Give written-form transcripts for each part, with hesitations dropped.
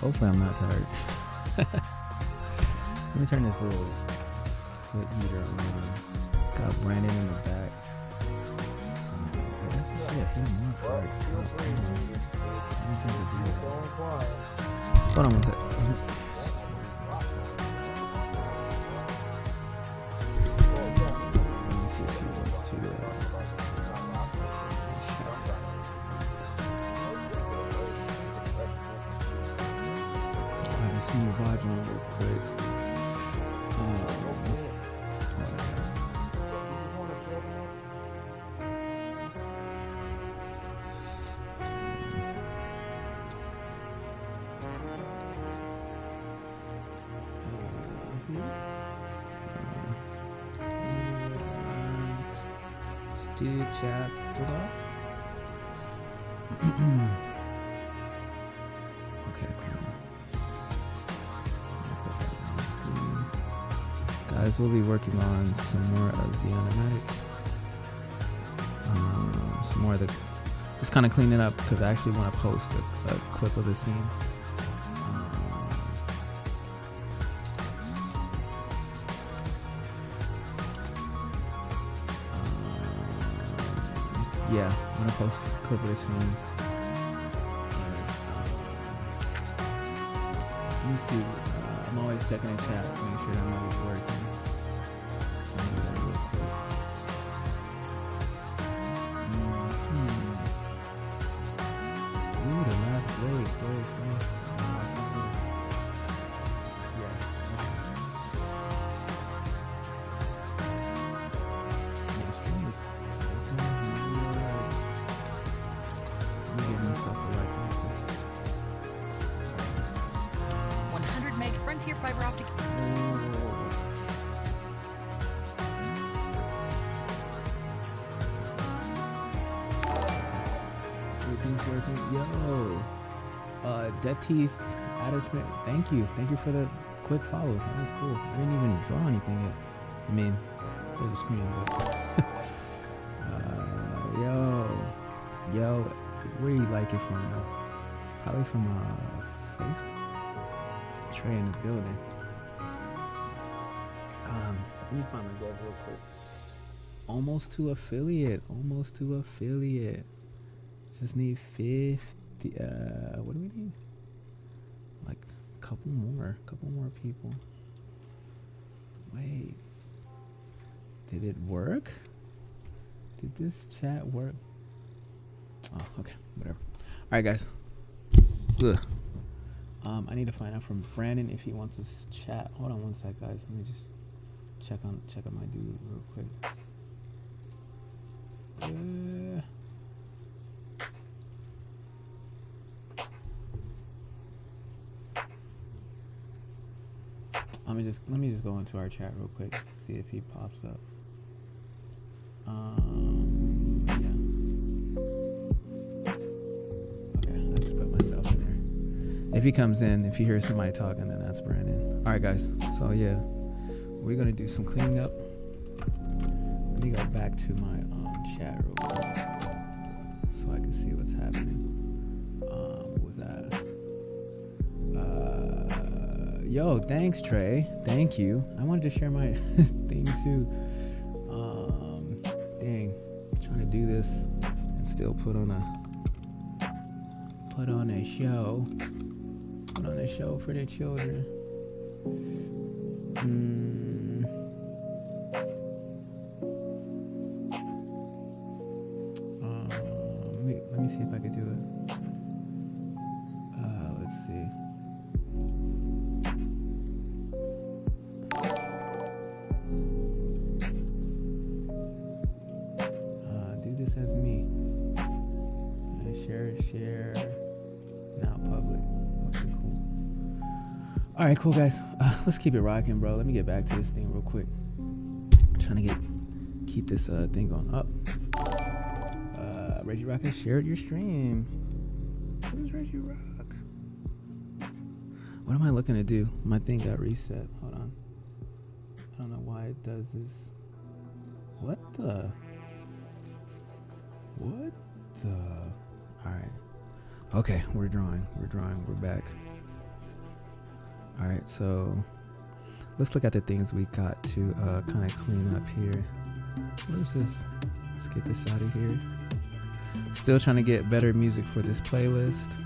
Hopefully I'm not tired. Let me turn this little foot heater on. Got Brandon in the back. Hold on one sec. Let me see if he wants to. I just need to vibe on real quick. Do chat it off. Okay, cool. Guys, we'll be working on some more of the animatic. Some more of the, just kind of clean it up because I actually want to post a clip of the scene. Yeah, I'm gonna post a clip of this soon. Let me see. I'm always checking the chat to make sure that I'm always working. Ooh, the last legs. Fiber optic. Everything's working. Yo, Dead Teeth, Addison. Thank you for the quick follow. That was cool. I didn't even draw anything yet. I mean, there's a screen, but yo, where you like it from? Probably from Facebook. Trey in the building. Let me find my glove real quick. Almost to affiliate. Just need 50. What do we need? Like a couple more people. Wait. Did it work? Did this chat work? Oh, okay, whatever. All right, guys. Ugh. I need to find out from Brandon if he wants this chat. Hold on one sec, guys. Let me just check on my dude real quick. Let me just go into our chat real quick. See if he pops up. Yeah. Okay, I just put myself in there. If he comes in, if you hear somebody talking, then that's Brandon. All right, guys. So yeah, we're gonna do some cleaning up. Let me go back to my chat real quick so I can see what's happening. What was that? Yo, thanks, Trey. Thank you. I wanted to share my thing too. Dang, trying to do this and still put on a show. Put on a show for the children. Let me see if I could do it. Let's see. Do this as me. Share. Now public. Okay, cool. All right, cool, guys. Let's keep it rocking, bro. Let me get back to this thing real quick. I'm trying to keep this thing going up. Reggie Rock has shared your stream. Who's Reggie Rock? What am I looking to do? My thing got reset. Hold on. I don't know why it does this. What the? All right. Okay, we're drawing. We're back. All right, so let's look at the things we got to kind of clean up here. What is this? Let's get this out of here. Still trying to get better music for this playlist.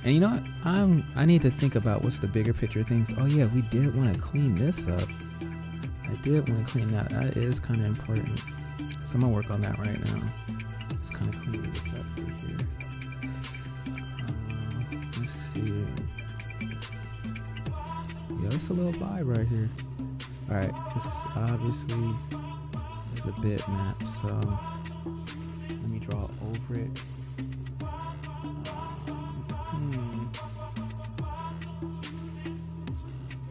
And you know what? I need to think about what's the bigger picture things. Oh yeah, we did want to clean this up. I did want to clean that. That is kind of important. So I'm gonna work on that right now. Just kind of clean this up right here. Let's see. Yo, it's a little vibe right here. All right, this obviously is a bitmap, so let me draw over it.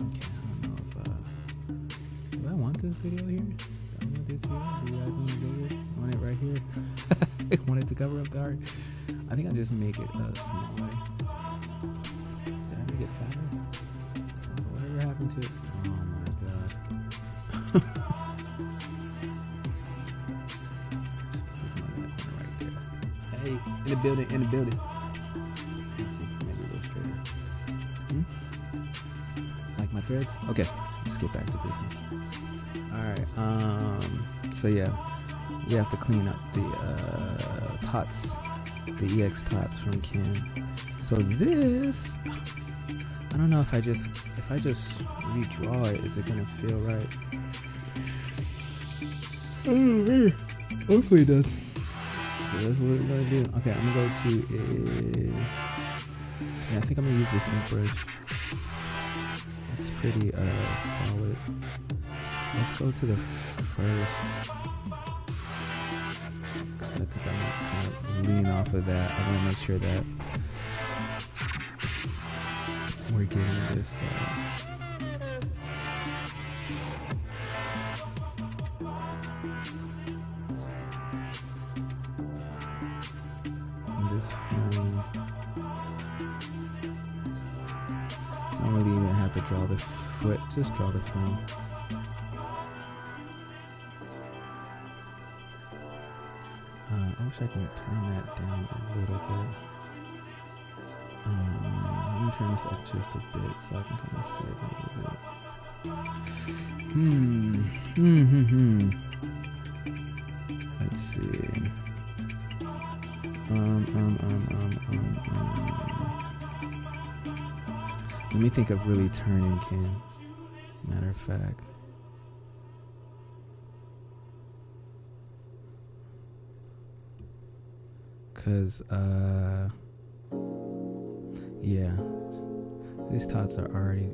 Okay, I don't know if do I want this video here? Do I want this here? Do you guys want the video? I want it right here. I want it to cover up the art. I think I'll just make it smaller. Did I make it fatter? Whatever happened to it? Oh my god. Just put this one in that corner right there. Hey, in the building, in the building. Let's see, maybe a little straighter. Like my threads? Okay, let's get back to business. Alright, so yeah, we have to clean up the tots, the EX tots from Ken. So this, I don't know if I just redraw it, is it gonna feel right? Hopefully it does. So that's what we're gonna do. Okay, I'm gonna go to yeah, I think I'm gonna use this ink brush. It's pretty solid. Let's go to the first. Cause I think I might kind of lean off of that. I want to make sure that we're getting this. This flame. I don't really even have to draw the foot. Just draw the flame. I wish I could turn that down a little bit. Let me turn this up just a bit so I can kind of see it a little bit. Let's see. Let me think of really turning Ken. Matter of fact. Cause yeah, these tots are already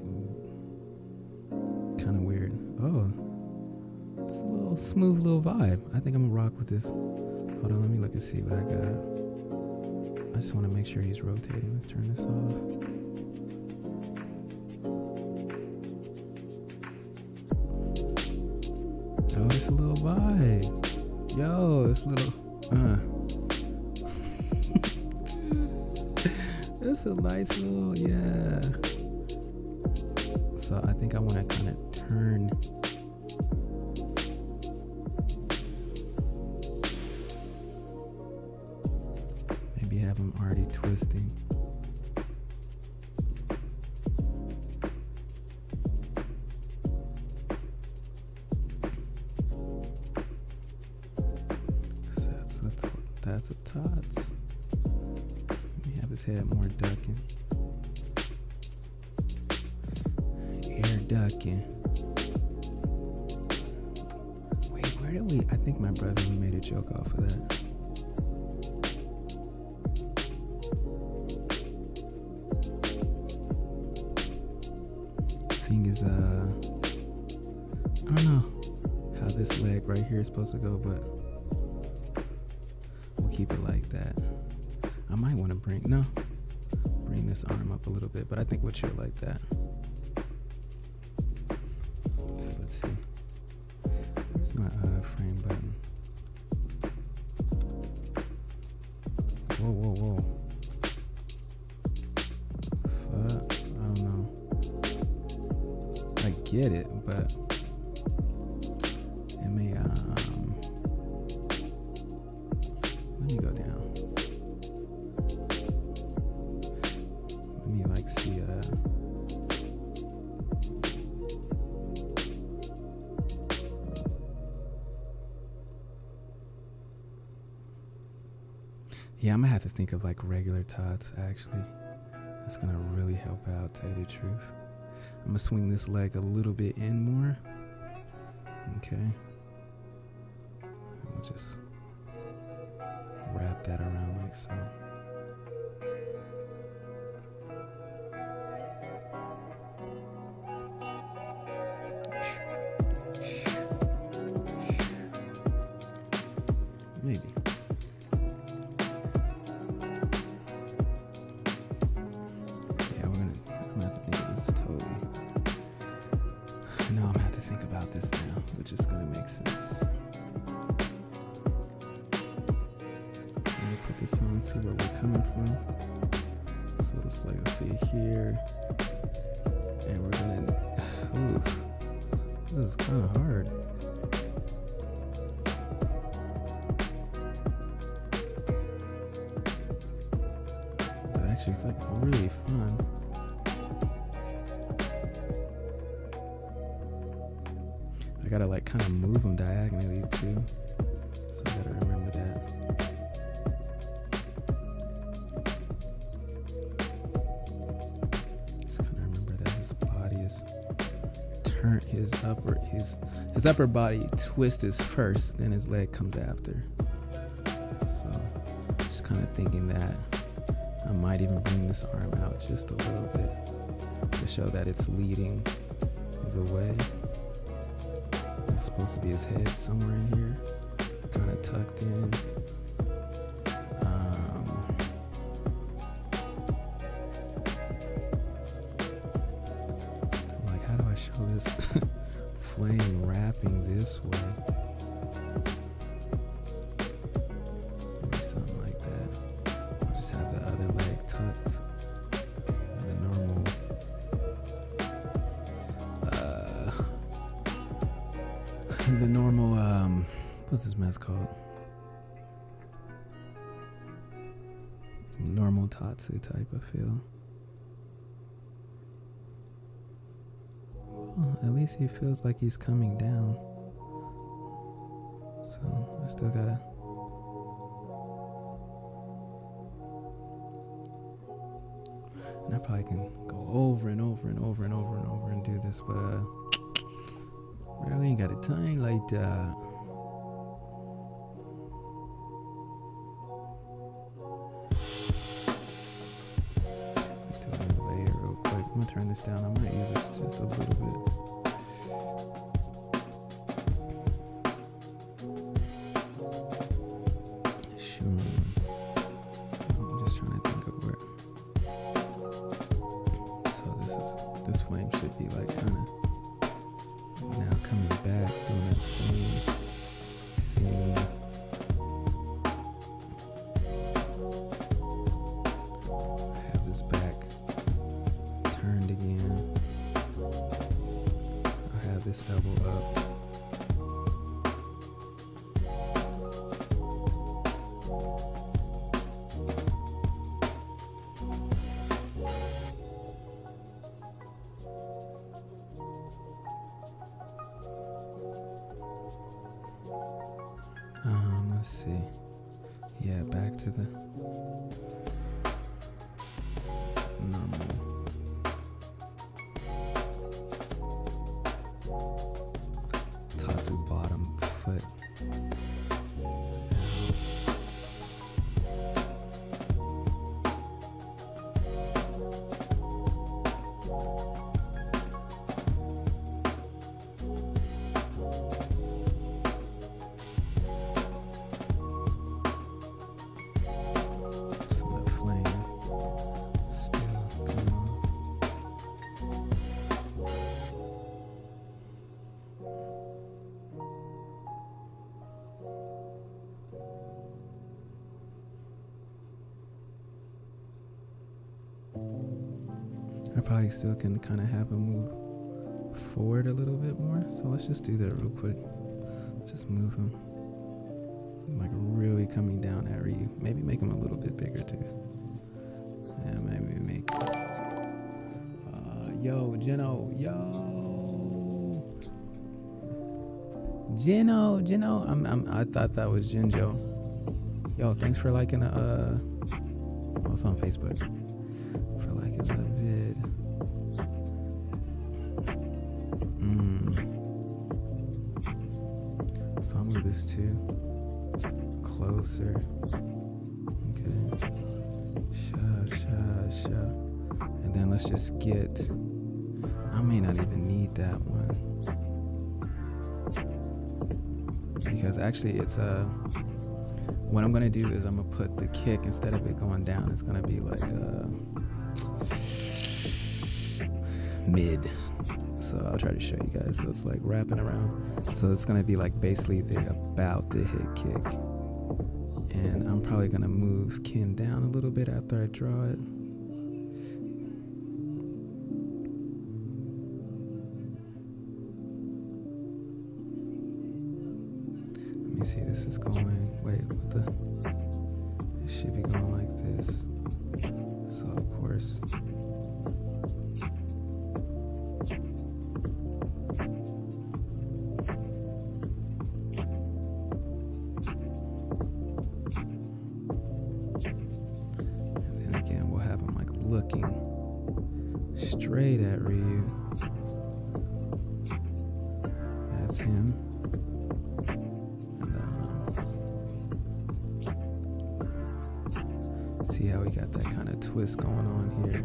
kind of weird. Oh, just a little smooth little vibe. I think I'm gonna rock with this. Hold on, let me look and see what I got. I just want to make sure he's rotating. Let's turn this off. Oh, it's a little vibe. Yo, it's a little it's a nice little, yeah. So I think I want to kind of turn. Maybe have him already twisting. So that's a tots. Have his head more ducking. Air ducking. Wait, where did we? I think my brother made a joke off of that. Thing is, I don't know how this leg right here is supposed to go, but we'll keep it like that. I might want to bring this arm up a little bit, but I think we'll chill like that. So let's see. Where's my frame button? Whoa. Fuck, I don't know. I get it, but it may let me go down. Let me like see Yeah, I'm gonna have to think of like regular tots actually. That's gonna really help out, tell you the truth. I'm gonna swing this leg a little bit in more. Okay. And we'll just wrap that around like so. Maybe. Yeah, I'm gonna have to think of this totally. No, I'm gonna have to think about this now, which is gonna make sense. Let me put this on, see where we're coming from. So it's like, let's see here. And we're gonna, ooh, this is kind of hard. Actually, it's like really fun. I gotta like kind of move them diagonally too, so I gotta remember that. Just kind of remember that his body is turned, his upper body twist is first, then his leg comes after. So just kind of thinking that. I might even bring this arm out just a little bit to show that it's leading the way. It's supposed to be his head somewhere in here, kind of tucked in. Like, how do I show this flame wrapping this way? Maybe something like that. I'll just have the other leg tucked. And the normal what's this mess called? Normal tatsu type of feel. Well, at least he feels like he's coming down. So I still gotta. And I probably can go over and over and over and over and over and do this, but we ain't got a time like that. Do a layer real quick. I'm gonna turn this down. I might use this just a little bit. Sure. I'm just trying to think of where. So this flame should be like kind of now coming back, doing that same thing. I have this back turned again. I have this elbow up. Let's see. Yeah, back to the normal. Tatsu bottom foot. I probably still can kind of have him move forward a little bit more. So let's just do that real quick. Just move him. Like really coming down at you. Maybe make him a little bit bigger too. Yeah, maybe make. Yo, Gino. Gino. I thought that was Jinjo. Yo, thanks for liking the oh, it's on Facebook. For liking the vid. So I'll move this too. Closer. Okay. Sha. And then let's just get, I may not even need that one. Because actually it's what I'm gonna do is I'm gonna put the kick, instead of it going down, it's gonna be like mid. So I'll try to show you guys. So it's like wrapping around. So it's gonna be like basically the about to hit kick. And I'm probably gonna move Ken down a little bit after I draw it. Let me see, this is going, wait, what the? It should be going like this. So of course. Looking straight at Ryu. That's him. And see how we got that kind of twist going on here.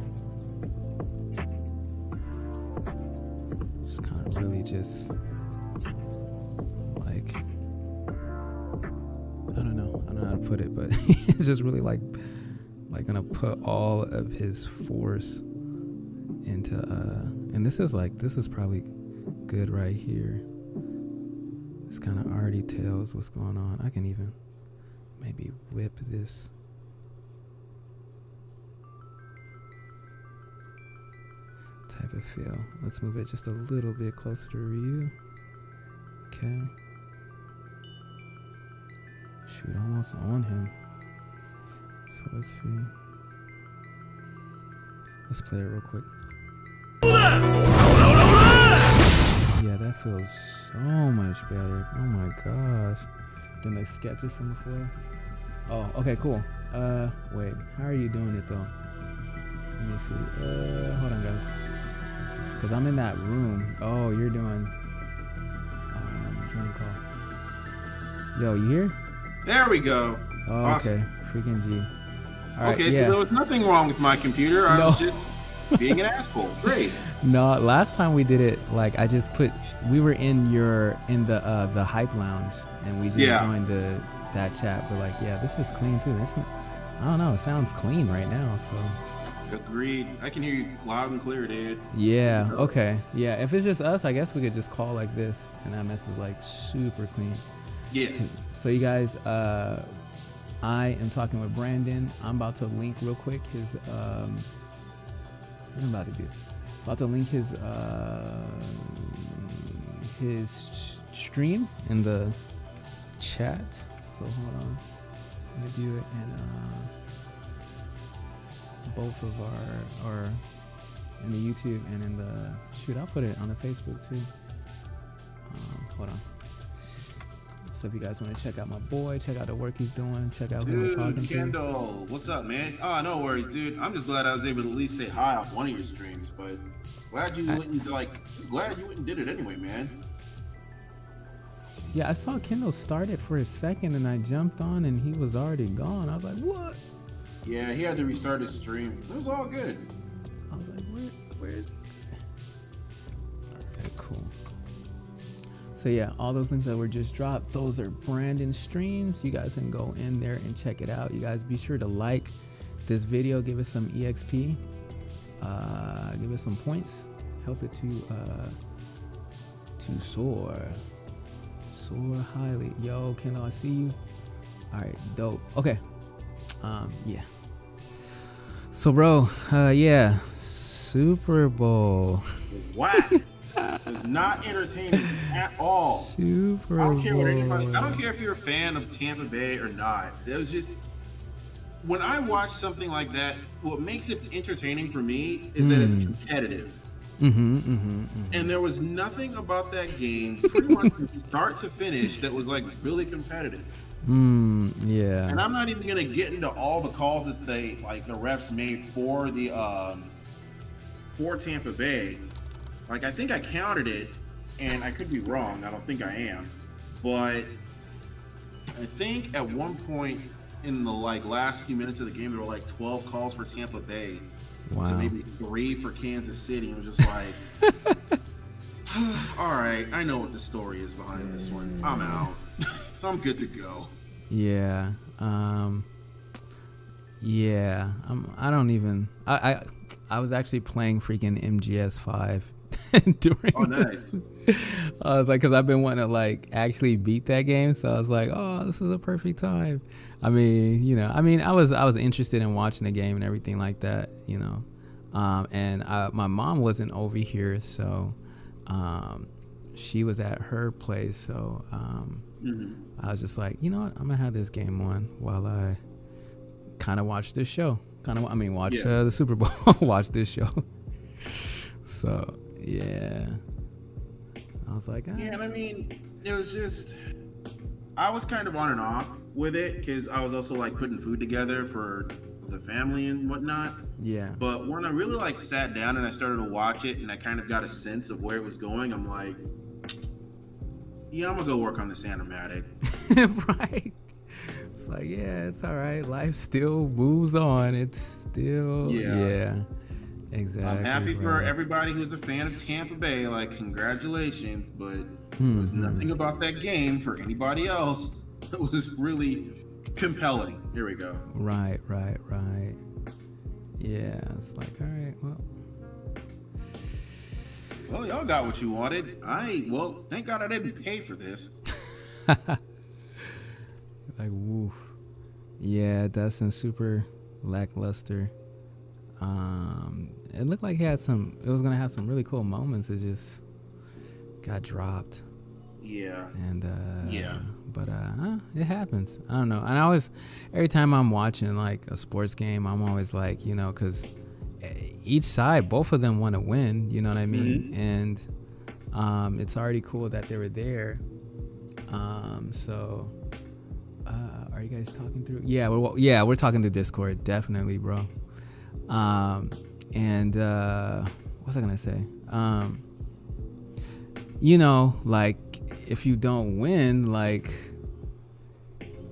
Just kind of really just like, I don't know how to put it, but it's just really like gonna put all of his force into and this is probably good right here. This kind of already tells what's going on. I can even maybe whip this. Type of feel. Let's move it just a little bit closer to Ryu. Okay. Shoot, almost on him. So let's see. Let's play it real quick. Yeah, that feels so much better. Oh my gosh. Than the sketches from before. Oh, okay, cool. Wait, how are you doing it though? Let me see. Hold on, guys. Cause I'm in that room. Oh, you're doing. Join call. Yo, you here? There we go. Oh, awesome. Okay, freaking G. All right, okay, yeah. so there was nothing wrong with my computer. I was just being an asshole. Great. No, last time we did it, like I just we were in the hype lounge, and we just joined that chat. But like, yeah, this is clean too. I don't know, it sounds clean right now. So. Agreed. I can hear you loud and clear, dude. Yeah. Okay. Yeah. If it's just us, I guess we could just call like this, and that mess is like super clean. Yeah. So you guys, I am talking with Brandon. I'm about to link real quick his what I'm about to do. About to link his stream in the chat. So hold on. I'm gonna do it in both of our in the YouTube and in the I'll put it on the Facebook too. Hold on. So if you guys want to check out my boy, check out the work he's doing, check out who I'm talking to. Kendall, what's up, man? Oh, no worries, dude. I'm just glad I was able to at least say hi on one of your streams, but glad you went and did it anyway, man. Yeah, I saw Kendall start it for a second, and I jumped on, and he was already gone. I was like, what? Yeah, he had to restart his stream. It was all good. I was like, where is this? Okay, cool. So yeah, all those links that were just dropped, those are Brandon's streams. You guys can go in there and check it out. You guys be sure to like this video, give us some EXP, give us some points, help it to soar highly. Yo, Kendall, I see you. All right, dope. Okay, yeah. So, bro, yeah, Super Bowl. Whack. It was not entertaining at all. Super Bowl. I don't care what anybody. I don't care if you're a fan of Tampa Bay or not. It was just when I watch something like that. What makes it entertaining for me is that it's competitive. And there was nothing about that game, pretty much from start to finish, that was like really competitive. Yeah. And I'm not even gonna get into all the calls that the refs made for Tampa Bay. Like, I think I counted it, and I could be wrong. I don't think I am, but I think at one point in the last few minutes of the game, there were 12 calls for Tampa Bay, Wow. to maybe 3 for Kansas City. It was just like, all right, I know what the story is behind this one. I'm out. I'm good to go. Yeah. Yeah. I don't even. I was actually playing freaking MGS5 during this. I was like, because I've been wanting to actually beat that game, so I was like, oh, this is a perfect time. I mean, I was interested in watching the game and everything like that, and my mom wasn't over here, so she was at her place, so I was just like, you know what, I'm gonna have this game on while I kind of watch this show. Watch the Super Bowl, watch this show. So yeah, I was like, yeah, and I mean, it was just, I was kind of on and off with it because I was also putting food together for the family and whatnot. Yeah. But when I really sat down and I started to watch it and I kind of got a sense of where it was going, I'm like, yeah, I'm gonna go work on this animatic. Right. It's like, yeah, it's all right. Life still moves on. It's still, yeah, exactly. I'm happy for everybody who's a fan of Tampa Bay. Congratulations, but there was nothing about that game for anybody else that was really compelling. Here we go. Right. Yeah, it's like, all right, well, y'all got what you wanted. Thank God I didn't pay for this. Woof. Yeah, Dustin super lackluster. It looked like it was gonna have some really cool moments. It just got dropped. Yeah. And but it happens. I don't know. And every time I'm watching a sports game, I'm always because each side, both of them want to win. You know what I mean? Mm-hmm. And it's already cool that they were there. So. Are you guys talking through? Yeah, we're talking to Discord, definitely, bro. And what was I gonna say? If you don't win,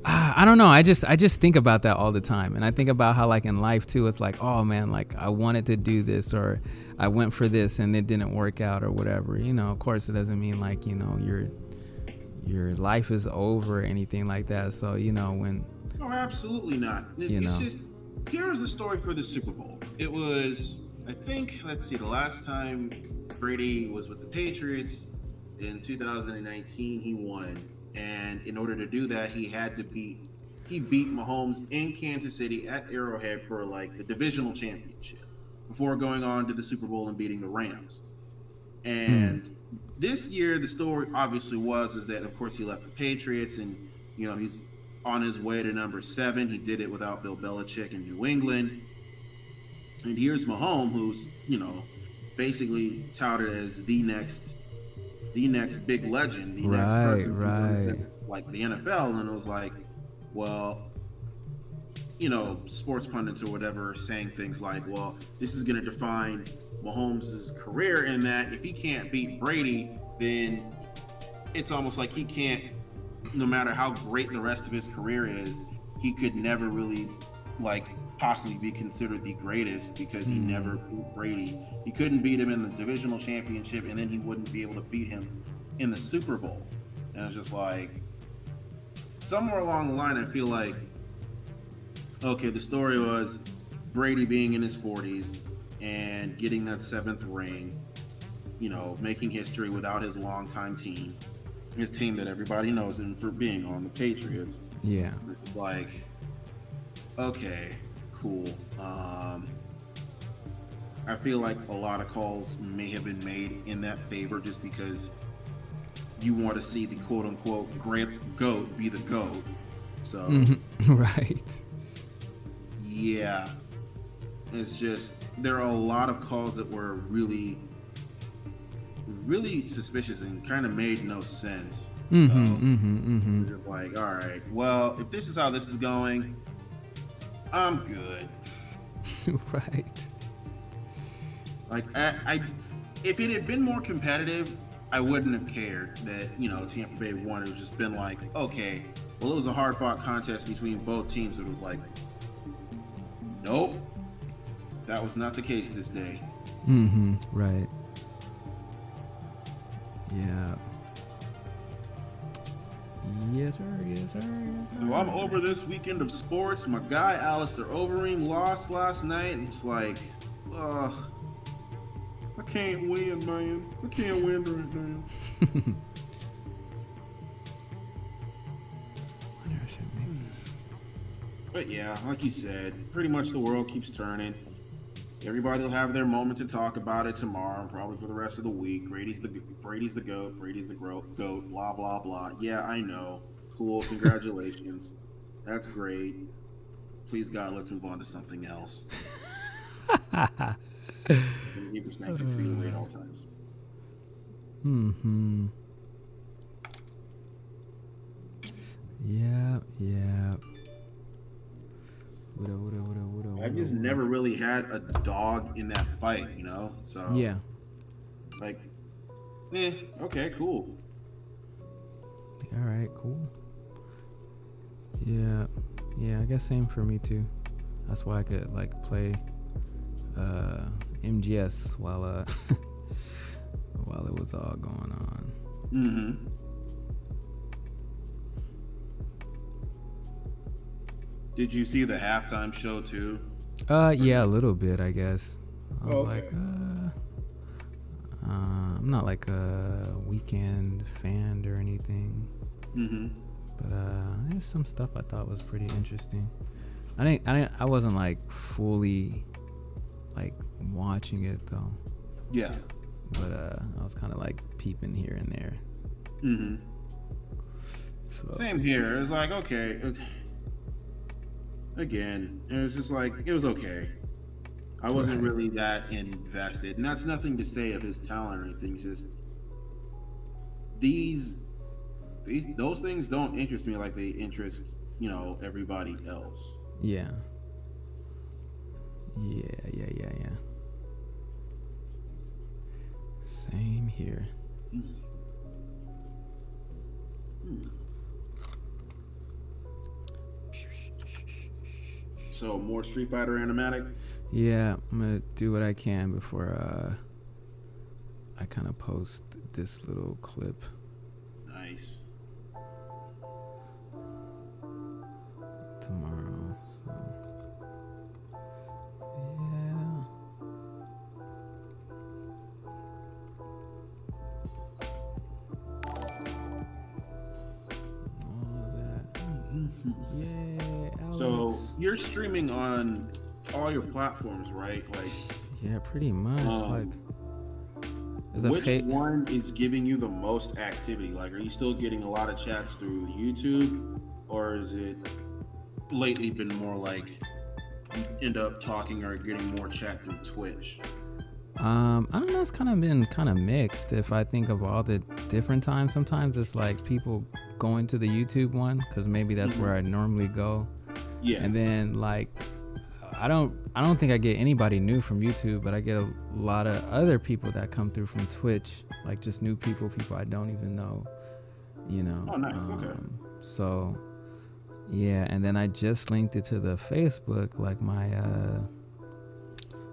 I don't know. I just think about that all the time, and I think about how in life too, it's oh man, I wanted to do this, or I went for this and it didn't work out, or whatever. Of course, it doesn't mean your life is over or anything like that. So when absolutely not. It's just, here's the story for the Super Bowl. It was, I think, the last time Brady was with the Patriots in 2019, he won, and in order to do that, he beat Mahomes in Kansas City at Arrowhead for the divisional championship before going on to the Super Bowl and beating the Rams. And this year, the story obviously is that, of course, he left the Patriots and, he's on his way to number 7. He did it without Bill Belichick in New England. And here's Mahomes, who's, basically touted as the next big legend, the next person the NFL. And it was sports pundits or whatever are saying things this is going to define Mahomes' career, in that if he can't beat Brady, then it's almost like he can't, no matter how great the rest of his career is, he could never really possibly be considered the greatest because he never beat Brady. He couldn't beat him in the divisional championship, and then he wouldn't be able to beat him in the Super Bowl. And it's just somewhere along the line, I feel okay, the story was Brady being in his 40s and getting that 7th ring, making history without his longtime team, his team that everybody knows him for being on, the Patriots. Yeah. It's okay, cool. I feel like a lot of calls may have been made in that favor just because you want to see the quote-unquote great GOAT be the GOAT. So, right. Yeah. It's just, there are a lot of calls that were really, really suspicious and kind of made no sense. We're just like, all right, well, if this is how this is going, I'm good. Right. Like, I if it had been more competitive, I wouldn't have cared that, Tampa Bay won. It would just been like, okay, well, it was a hard fought contest between both teams. It was like, nope, that was not the case this day. Right. Yeah. Yes, sir. Yes, sir. Yes, sir. So I'm over this weekend of sports. My guy, Alistair Overeem, lost last night. And it's like, ugh. I can't win, man. I can't win right now. I wonder I should make this. But yeah, like you said, pretty much the world keeps turning. Everybody will have their moment to talk about it tomorrow, and probably for the rest of the week. Brady's the goat. Brady's the goat. Blah blah blah. Yeah, I know. Cool. Congratulations. That's great. Please God, let's move on to something else. Keep us 96 feet away at all times. Yeah. I've just never really had a dog in that fight, So yeah. Like, okay, cool. All right, cool. Yeah, I guess same for me too. That's why I could like play MGS while while it was all going on. Did you see the halftime show too? Yeah, a little bit, I guess. I was Okay. like, I'm not like a Weekend fan or anything. But there's some stuff I thought was pretty interesting. I wasn't like fully like watching it though. Yeah. But I was kind of like peeping here and there. So, Same here. It was like, okay. Again, it was just like, it was okay. I wasn't really that invested. And that's nothing to say of his talent or anything. Just those things don't interest me like they interest, everybody else. Yeah. Same here. So more Street Fighter animatic? Yeah, I'm gonna do what I can before I kind of post this little clip. Nice. Tomorrow. So yeah. All of that. Yay, Alex. So you're streaming on all your platforms, right? Like, yeah, pretty much. Like, which one is giving you the most activity? Like, are you still getting a lot of chats through YouTube, or is it lately been more like you end up talking or getting more chat through Twitch? I don't know. It's been kind of mixed. If I think of all the different times, sometimes it's like people going to the YouTube one because maybe that's where I normally go. Yeah. And then like, I don't think I get anybody new from YouTube, but I get a lot of other people that come through from Twitch, like just new people I don't even know. Oh, nice. Okay. So, yeah, and then I just linked it to the Facebook, like my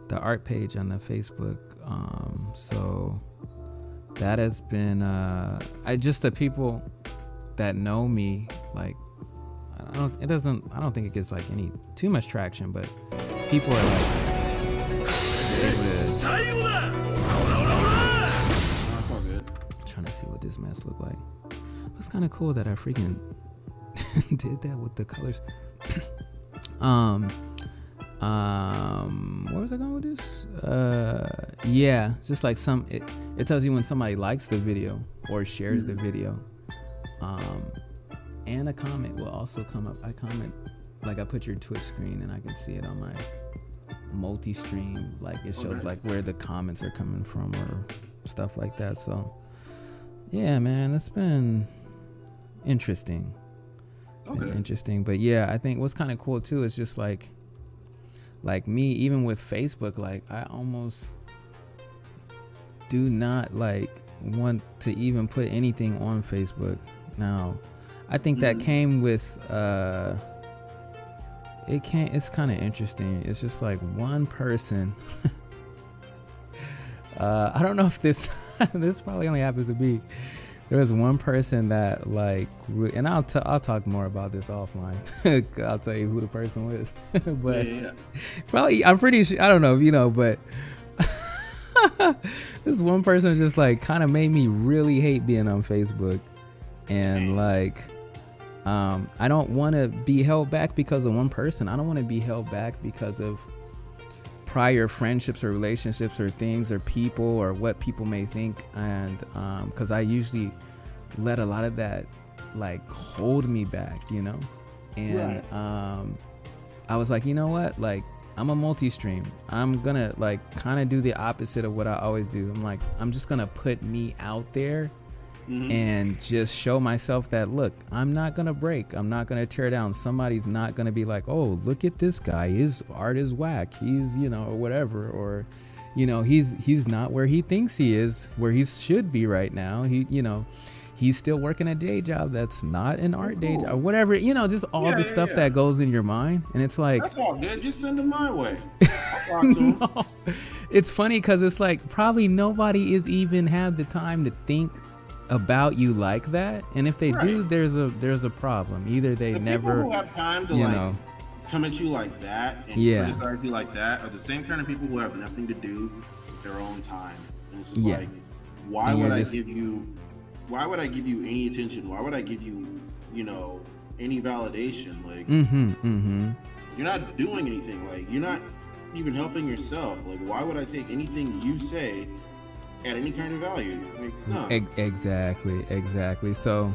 the art page on the Facebook. So that has been the people that know me, like I don't think it gets like any too much traction, but people are like able to. That's all good. Trying to see what this mess look like. Looks kind of cool that I freaking did that with the colors. Where was I going with this? Yeah, it's just like it tells you when somebody likes the video or shares the video. And a comment will also come up. I comment, like I put your Twitch screen and I can see it on my multi-stream. Like it shows like where the comments are coming from or stuff like that. So yeah, man, it's been interesting. Okay. Interesting. But yeah, I think what's kind of cool too is just like me, even with Facebook, like I almost do not like want to even put anything on Facebook now. I think that came with it's kind of interesting. It's just like one person. I don't know if this this probably only happens to me. There was one person that like, and I'll talk more about this offline. I'll tell you who the person was. But probably, I'm pretty sure, I don't know if you know, but this one person just like kind of made me really hate being on Facebook. And like, I don't want to be held back because of one person. I don't want to be held back because of prior friendships or relationships or things or people or what people may think. And because I usually let a lot of that like hold me back, you know. And I was like, you know what, like I'm a multi-stream. I'm gonna like kind of do the opposite of what I always do. I'm like, I'm just gonna put me out there and just show myself that, look, I'm not gonna break, I'm not gonna tear down. Somebody's not gonna be like, oh, look at this guy, his art is whack, he's, you know, or whatever, or you know, he's not where he thinks he is, where he should be right now. He, you know, he's still working a day job that's not an art day job, or whatever, you know, just all the stuff that goes in your mind. And it's like, that's all good, just send him my way. I'll talk to him. No. It's funny because it's like probably nobody is even have the time to think about you like that, and if they do, there's a problem. Either they never, people who have time to, you like, know, come at you like that and criticize you like that are the same kind of people who have nothing to do with their own time. And it's just like, why would I give you any attention? Why would I give you, you know, any validation? Like, you're not doing anything. Like, you're not even helping yourself. Like, why would I take anything you say at any kind of value? Like, no. Exactly. So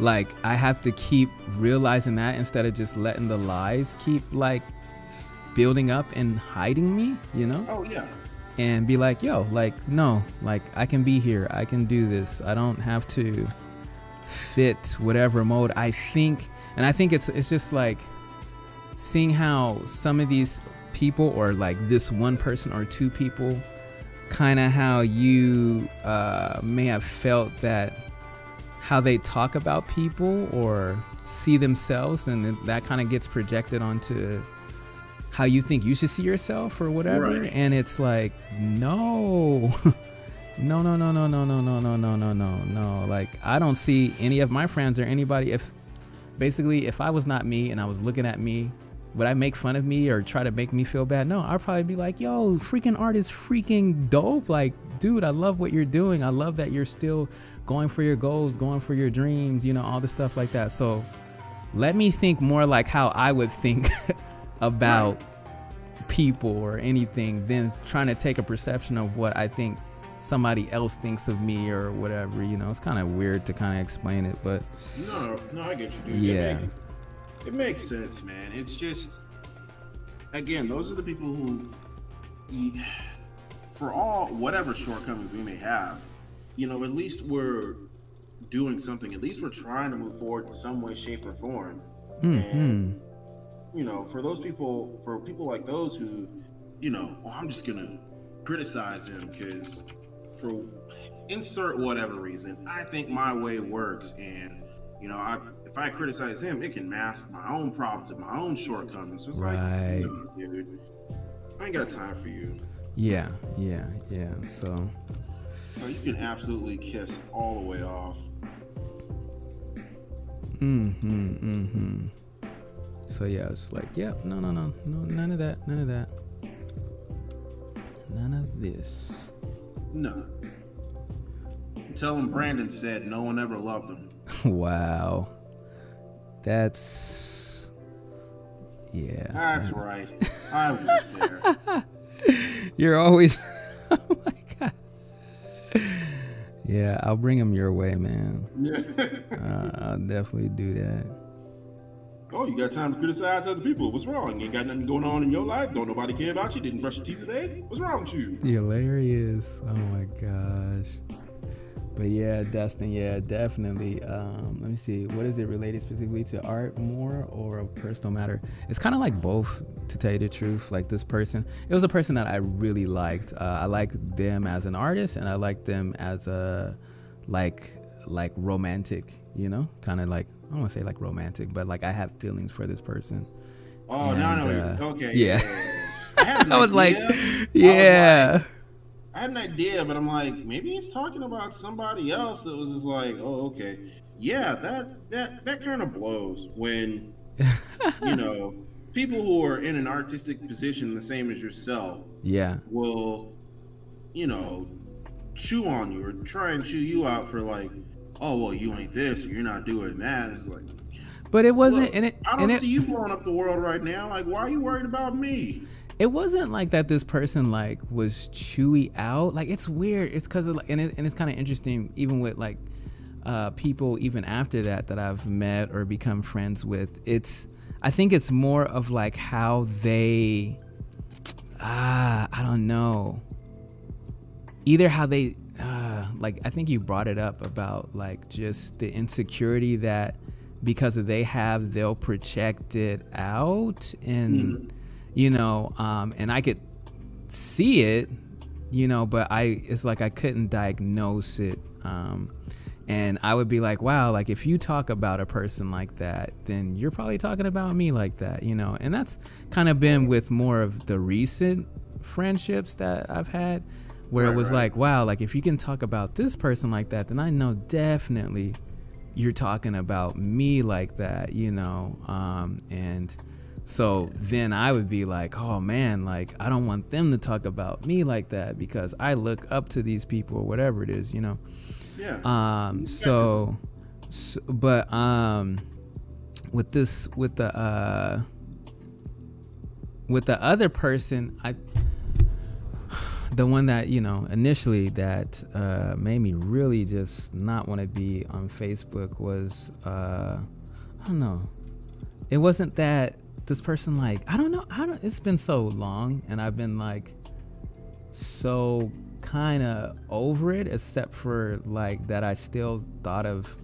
like I have to keep realizing that instead of just letting the lies keep like building up and hiding me, you know? Oh yeah. And be like, yo, like, no, like I can be here, I can do this, I don't have to fit whatever mode I think. And I think it's just like seeing how some of these people, or like this one person or two people, kind of how you may have felt that how they talk about people or see themselves, and that kind of gets projected onto how you think you should see yourself or whatever. And it's like, no. Like I don't see any of my friends or anybody, if I was not me and I was looking at me, would I make fun of me or try to make me feel bad? No, I'd probably be like, yo, freaking art is freaking dope. Like, dude, I love what you're doing. I love that you're still going for your goals, going for your dreams, you know, all the stuff like that. So let me think more like how I would think about people or anything than trying to take a perception of what I think somebody else thinks of me or whatever, you know. It's kind of weird to kind of explain it, but no, I get you, dude. Yeah. It makes sense, man. It's just, again, those are the people who, for all whatever shortcomings we may have, you know, at least we're doing something. At least we're trying to move forward in some way, shape, or form. And, you know, for people like those who, you know, I'm just gonna criticize him because for insert whatever reason, I think my way works, and you know, if I criticize him, it can mask my own problems and my own shortcomings. So it's like, no, dude, I ain't got time for you. Yeah. So you can absolutely kiss all the way off. So yeah, it's like, yeah, no, none of that. None of this. No. Tell him Brandon said no one ever loved him. Wow. That's... Yeah. That's right. I was there. You're always... Oh my God. Yeah, I'll bring him your way, man. I'll definitely do that. Oh, you got time to criticize other people? What's wrong? You ain't got nothing going on in your life? Don't nobody care about you? Didn't brush your teeth today? What's wrong with you? Hilarious. Oh my gosh. But yeah, Dustin, yeah, definitely. Let me see. What is it related specifically to art more or a personal matter? It's kind of like both, to tell you the truth. Like this person, it was a person that I really liked. I liked them as an artist, and I liked them as a like romantic, kind of like, I don't want to say like romantic, but like I have feelings for this person. Oh, And, no. Okay. Yeah. I, had an I was idea. like, yeah. I had an idea, but I'm like, maybe he's talking about somebody else that was just like, oh, okay. Yeah, that kind of blows when, people who are in an artistic position the same as yourself will, chew on you or try and chew you out for like, oh, well, you ain't this or you're not doing that. It's like, but it wasn't, look, I don't see you blowing up the world right now. Like, why are you worried about me? It wasn't like that this person like was chewy out. Like, it's weird. It's because of, and it's kind of interesting, even with like people even after that I've met or become friends with. I think it's more of like how they, I don't know. Either how they, like, I think you brought it up about like just the insecurity that because they have, they'll project it out and, and I could see it, but it's like I couldn't diagnose it. And I would be like, wow, like if you talk about a person like that, then you're probably talking about me like that, and that's kind of been with more of the recent friendships that I've had where it was like, wow, like if you can talk about this person like that, then I know definitely you're talking about me like that, and so then I would be like, oh man, like I don't want them to talk about me like that because I look up to these people or whatever it is, Yeah. But with the other person, the one that, initially that made me really just not want to be on Facebook was, I don't know. It wasn't that this person, like, I don't know. It's been so long and I've been like so kind of over it, except for like that I still thought of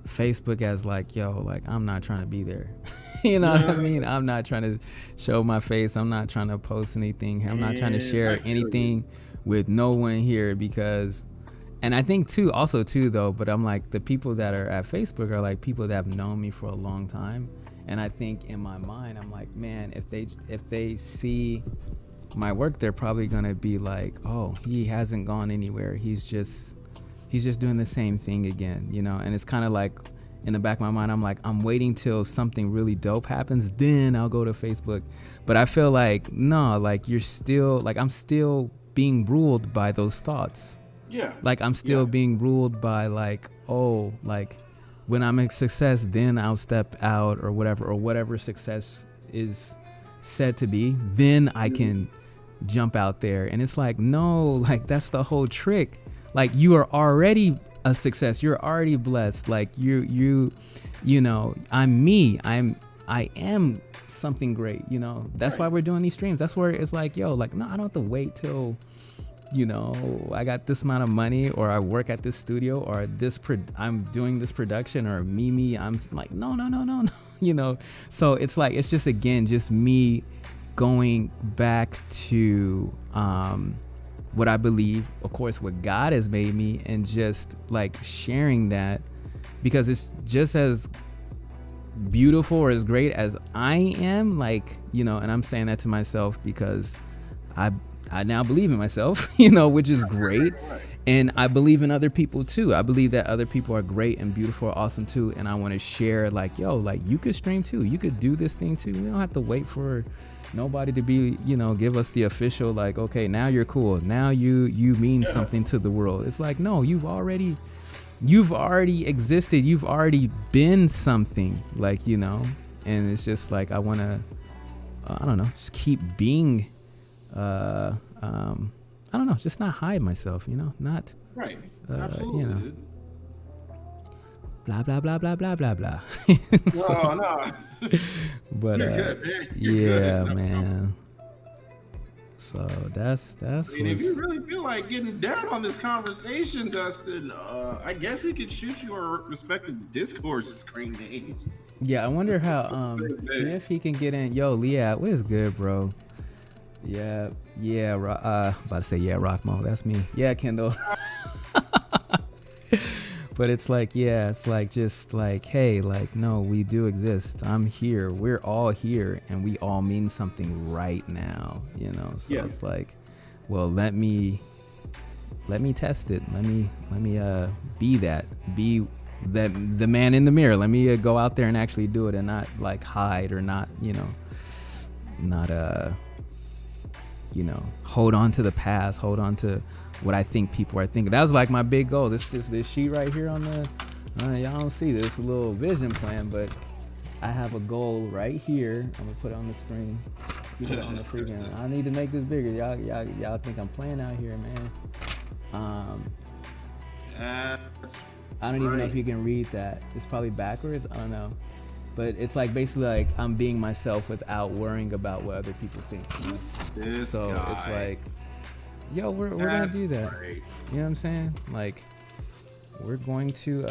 Facebook as like, yo, like I'm not trying to be there. You know what I mean? I'm not trying to show my face. I'm not trying to post anything. I'm not trying to share anything with no one here because, and I think also though, but I'm like, the people that are at Facebook are like people that have known me for a long time. And I think in my mind, I'm like, man, if they see my work, they're probably gonna be like, oh, he hasn't gone anywhere. He's just doing the same thing again, And it's kind of like in the back of my mind, I'm like, I'm waiting till something really dope happens, then I'll go to Facebook. But I feel like no, like you're still like I'm still being ruled by those thoughts. Yeah. Like I'm still being ruled by like, oh, like when I'm a success, then I'll step out or whatever success is said to be, then I can jump out there. And it's like, no, like that's the whole trick. Like you are already a success. You're already blessed. Like I'm me. I am something great. That's why we're doing these streams. That's where it's like, yo, like, no, I don't have to wait till, I got this amount of money or I work at this studio or I'm doing this production or I'm like, no. So it's like, it's just, again, just me going back to, what I believe, of course, what God has made me, and just like sharing that because it's just as beautiful or as great as I am, like, and I'm saying that to myself because I now believe in myself, which is great. And I believe in other people too. I believe that other people are great and beautiful, awesome too. And I want to share like, yo, like you could stream too. You could do this thing too. We don't have to wait for nobody to be, give us the official, like, okay, now you're cool. Now you mean something to the world. It's like, no, you've already existed. You've already been something, like, and it's just like, I want to, I don't know, just keep being, I don't know, just not hide myself, not, right. Absolutely. Blah, blah, blah, blah, blah, blah, blah. No. But You're good, man. You're good, man. So that's I mean, if you really feel like getting down on this conversation, Dustin, I guess we could shoot you our respective Discord screen names. yeah. I wonder how see if he can get in. Yo, Leah, what is good, bro? Yeah, about to say yeah, Rok-Mo, that's me. Yeah, Kendall. But it's like, yeah, it's like just like, hey, like, no, we do exist. I'm here. We're all here, and we all mean something right now, you know. So Yeah. it's like, well, let me test it. Let me be the man in the mirror. Let me go out there and actually do it, and not like hide or not, you know, not hold on to the past, hold on to what I think people are thinking. That was like my big goal. This sheet right here on the y'all don't see this little vision plan, but I have a goal right here. I'm gonna put it on the screen. Put it on the freaking. I need to make this bigger. Y'all think I'm playing out here, man. I don't even know if you can read that. It's probably backwards. I don't know. But it's like basically like I'm being myself without worrying about what other people think. You know? So guy. It's like, yo, we're gonna do that. Great. You know what I'm saying? Like, we're going to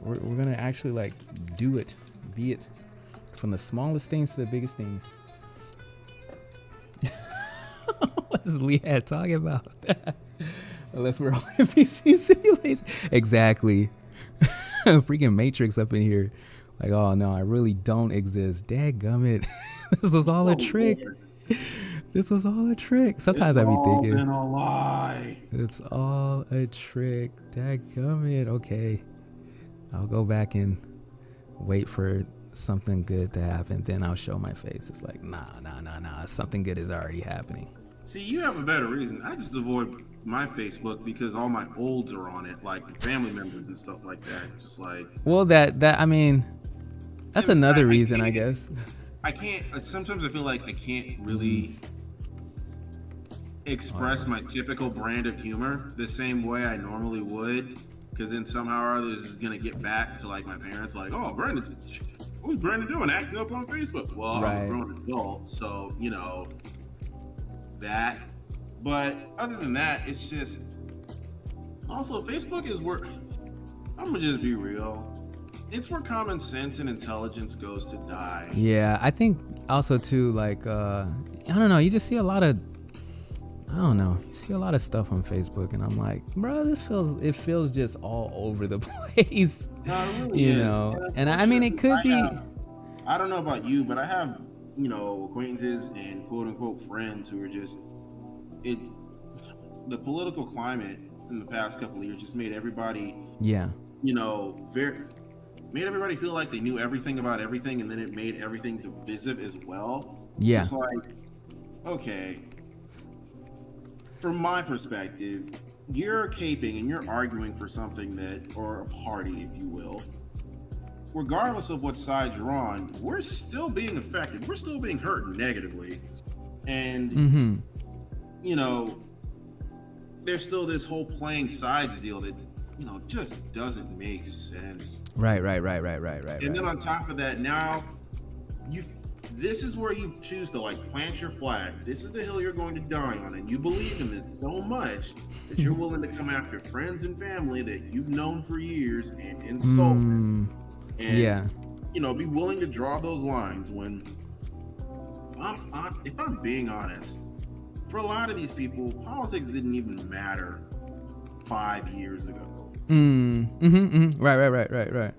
we're gonna actually like do it, be it, from the smallest things to the biggest things. What is Leah talking about? Unless we're all NPC simulations. Exactly. Freaking Matrix up in here. Like, oh no, I really don't exist. Dadgummit. This was all a trick. Lord. This was all a trick. Sometimes I be thinking, it's all been a lie. It's all a trick. Dadgummit. Okay. I'll go back and wait for something good to happen. Then I'll show my face. It's like, nah. Something good is already happening. See, you have a better reason. I just avoid my Facebook because all my olds are on it, like family members and stuff like that. Just like, well, that I mean, that's another reason, I guess. I can't. Sometimes I feel like I can't really express my typical brand of humor the same way I normally would, because then somehow or other this is gonna get back to like my parents, like, oh, Brandon, what's Brandon doing acting up on Facebook? Well, right. I'm a grown adult, so you know that. But other than that, it's just also Facebook is where, I'm gonna just be real, it's where common sense and intelligence goes to die. Yeah, I think also too, like I don't know, you just see a lot of, I don't know, you see a lot of stuff on Facebook, and I'm like, bro, it feels just all over the place. No, it really you is. Know, yeah, and I mean, it could be. I don't know about you, but I have, you know, acquaintances and quote unquote friends who are just, the political climate in the past couple of years just made everybody, you know, made everybody feel like they knew everything about everything, and then it made everything divisive as well. Yeah. It's like, okay, from my perspective, you're caping and you're arguing for something that, or a party, if you will, regardless of what side you're on, we're still being affected. We're still being hurt negatively. And, you know, there's still this whole playing sides deal that, you know, just doesn't make sense. Right. And then on top of that, now this is where you choose to like plant your flag. This is the hill you're going to die on, and you believe in this so much that you're willing to come after friends and family that you've known for years and insult them. And, you know, be willing to draw those lines when, if I'm being honest, for a lot of these people, politics didn't even matter 5 years ago. Right.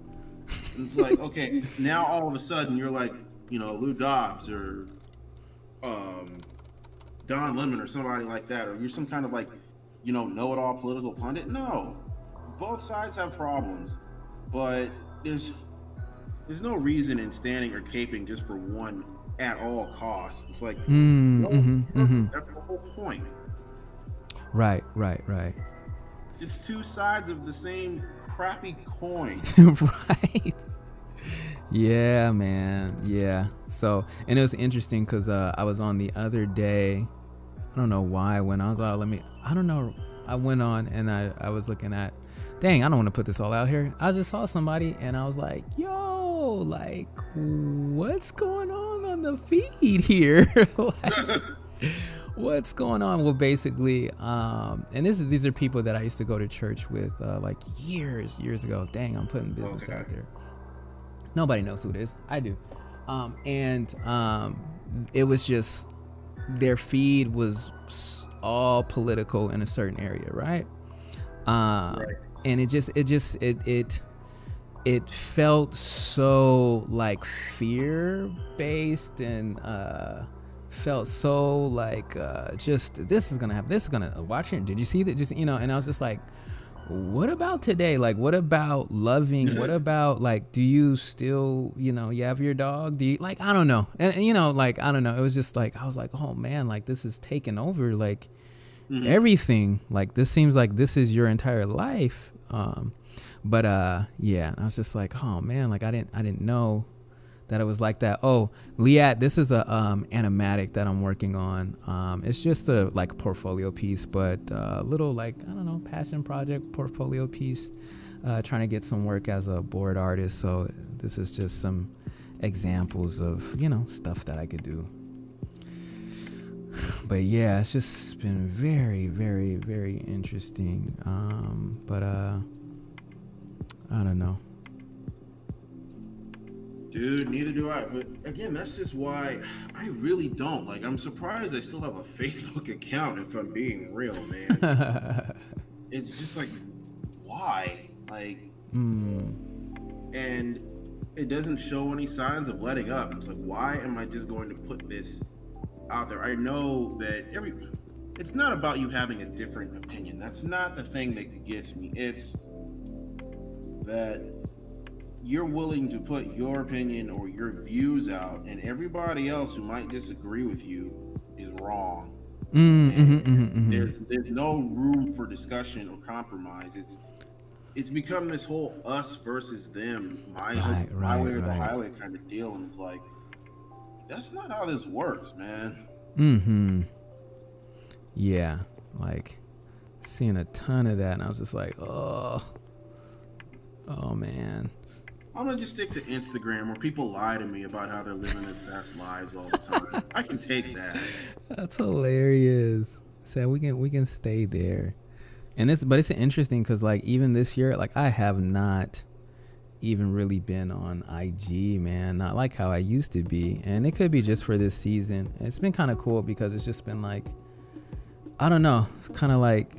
It's like, okay, now all of a sudden you're like, you know, Lou Dobbs or Don Lemon or somebody like that, or you're some kind of like, you know-it-all political pundit. No, both sides have problems, but there's no reason in standing or caping just for one at all costs. It's like, that's the whole point. Right. It's two sides of the same crappy coin. Right. Yeah, man. Yeah. So, and it was interesting because I was on the other day. I don't know why. When I was I don't know. I went on and I was looking at, dang, I don't want to put this all out here. I just saw somebody and I was like, yo, like, what's going on the feed here? Like, What's going on? Well, basically, and these are people that I used to go to church with, like years ago. Dang, I'm putting business out there. Nobody knows who it is. I do. It was just, their feed was all political in a certain area, right? And it felt so like fear based, and felt so like just this is gonna watch it. Did you see that? Just, and I was just like, what about today? Like, what about loving? What about, like, do you still, you have your dog? Do you, like, I don't know. And like, I don't know. It was just like, I was like, oh man, like this is taking over, like everything. Like, this seems like this is your entire life. Yeah, I was just like, oh man, like I didn't know that it was like that. Oh, Liat, this is a animatic that I'm working on. It's just a like portfolio piece, but a little, like, I don't know, passion project portfolio piece, trying to get some work as a board artist. So this is just some examples of, stuff that I could do. But yeah, it's just been very, very, very interesting. I don't know. Dude, neither do I. But again, that's just why I really don't. Like, I'm surprised I still have a Facebook account, if I'm being real, man. It's just like, why? Like, and it doesn't show any signs of letting up. It's like, why am I just going to put this out there? I know that it's not about you having a different opinion. That's not the thing that gets me. It's that you're willing to put your opinion or your views out, and everybody else who might disagree with you is wrong. There's no room for discussion or compromise. It's become this whole us versus them, my way or the highway kind of deal, and it's like, that's not how this works, man. Yeah, like seeing a ton of that, and I was just like, oh man. I'm gonna just stick to Instagram, where people lie to me about how they're living their best lives all the time. I can take that. That's hilarious. So we can stay there, and it's interesting because, like, even this year, like, I have not even really been on IG, man. Not like how I used to be, and it could be just for this season. It's been kind of cool because it's just been like, I don't know, kind of like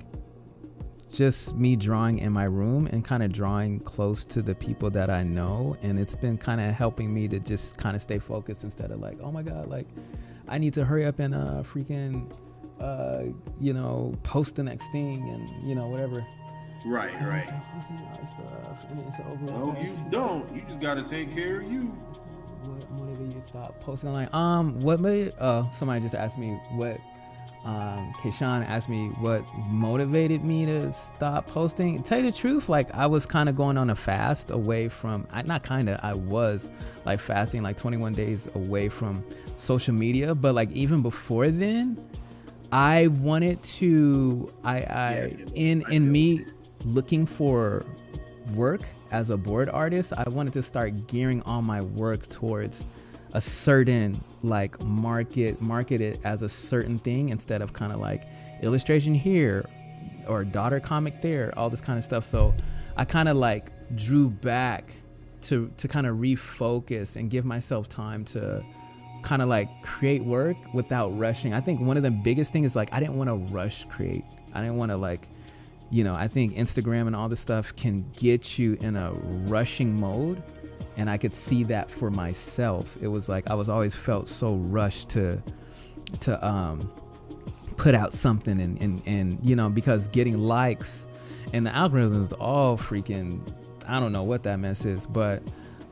just me drawing in my room and kind of drawing close to the people that I know, and it's been kind of helping me to just kind of stay focused instead of like, oh my god, like I need to hurry up and freaking post the next thing and whatever. Right. No, you don't. You just gotta take care of you. What motivated you to stop posting online? What made? Somebody just asked me what. Kayshawn asked me what motivated me to stop posting. To tell you the truth, like, I was kind of going on a fast away from, I was like fasting like 21 days away from social media. But like even before then, I wanted to, in me looking for work as a board artist, I wanted to start gearing all my work towards a certain like market it as a certain thing, instead of kind of like illustration here or daughter comic there, all this kind of stuff. So I kind of like drew back to kind of refocus and give myself time to kind of like create work without rushing. I think one of the biggest things is like, I didn't want to rush create. I didn't want to like, I think Instagram and all this stuff can get you in a rushing mode. And I could see that for myself. It was like I was always felt so rushed to put out something and because getting likes and the algorithms all freaking, I don't know what that mess is, but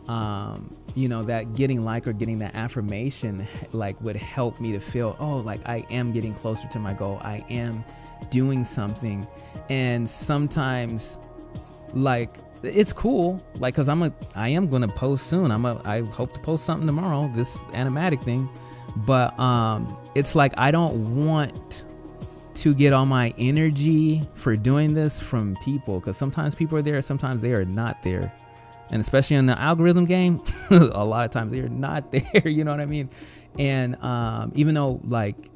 that getting like or getting that affirmation like would help me to feel, oh, like I am getting closer to my goal. I am doing something. And sometimes like it's cool, like, cause I am gonna post soon. I hope to post something tomorrow, this animatic thing, but it's like I don't want to get all my energy for doing this from people, because sometimes people are there, sometimes they are not there, and especially in the algorithm game, a lot of times they are not there. You know what I mean? And even though like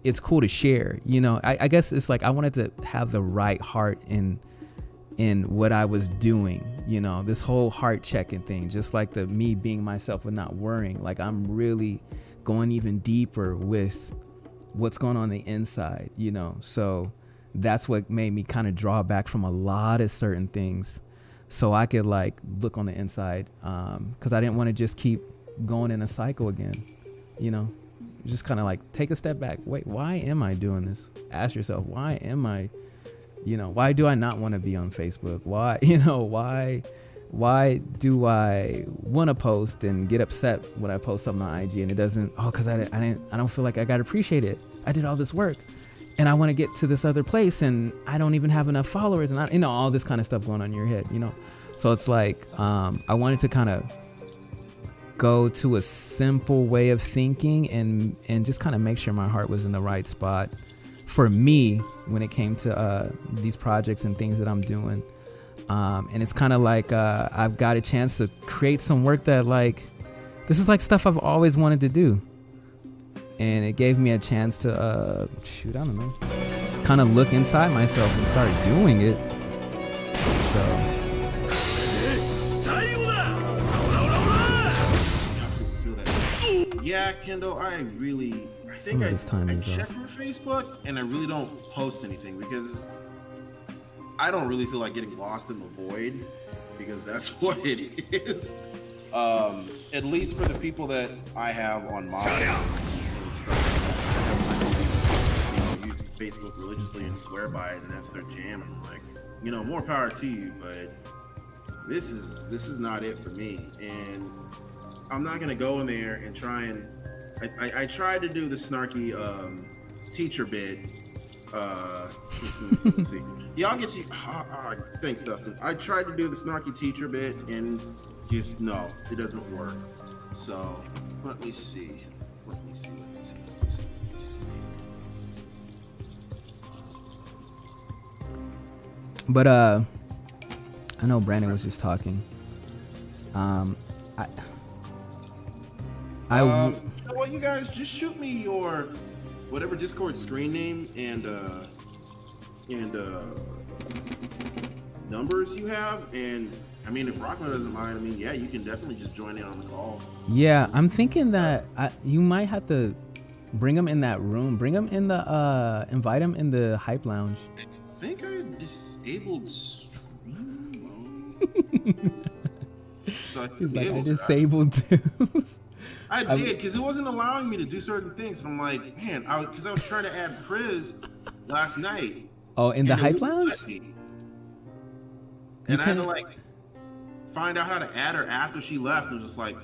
it's cool to share, you know. I guess it's like I wanted to have the right heart in what I was doing, you know, this whole heart checking thing, just like the me being myself and not worrying. Like I'm really going even deeper with what's going on the inside, you know. So that's what made me kind of draw back from a lot of certain things, so I could like look on the inside, because I didn't want to just keep going in a cycle again, you know. Just kind of like take a step back. Wait, why am I doing this? Ask yourself, why am I, you know, why do I not want to be on Facebook? Why, you know, why do I want to post and get upset when I post something on IG and it doesn't? Because I don't feel like I got appreciated. I did all this work and I want to get to this other place and I don't even have enough followers, and you know, all this kind of stuff going on in your head, you know. So it's like I wanted to kind of go to a simple way of thinking and just kind of make sure my heart was in the right spot for me when it came to these projects and things that I'm doing. And it's kind of like I've got a chance to create some work that, like, this is like stuff I've always wanted to do. And it gave me a chance to, I don't know, kind of look inside myself and start doing it. So. Yeah, Kendall, I think I check my Facebook and I really don't post anything because I don't really feel like getting lost in the void, because that's what it is. At least for the people that I have on my stuff, use Facebook religiously and swear by it, and that's their jam. And I'm like, you know, more power to you, but this is not it for me. And I'm not gonna go in there and try and I tried to do the snarky teacher bit. Let's see. Y'all get you. Thanks, Dustin. I tried to do the snarky teacher bit and just no, it doesn't work. So let me see. But I know Brandon was just talking. You know what, you guys, just shoot me your whatever Discord screen name and numbers you have, and I mean, if Rok-Mo doesn't mind, I mean, yeah, you can definitely just join in on the call. Yeah, I'm thinking that you might have to bring him in that room. Bring him in the invite him in the hype lounge. I think I disabled stream mode. So He's like, I disabled this. I did, because it wasn't allowing me to do certain things. And I'm like, man, because I was trying to add Priz last night. Oh, in the hype lounge? And I had to like find out how to add her after she left. And it was just like,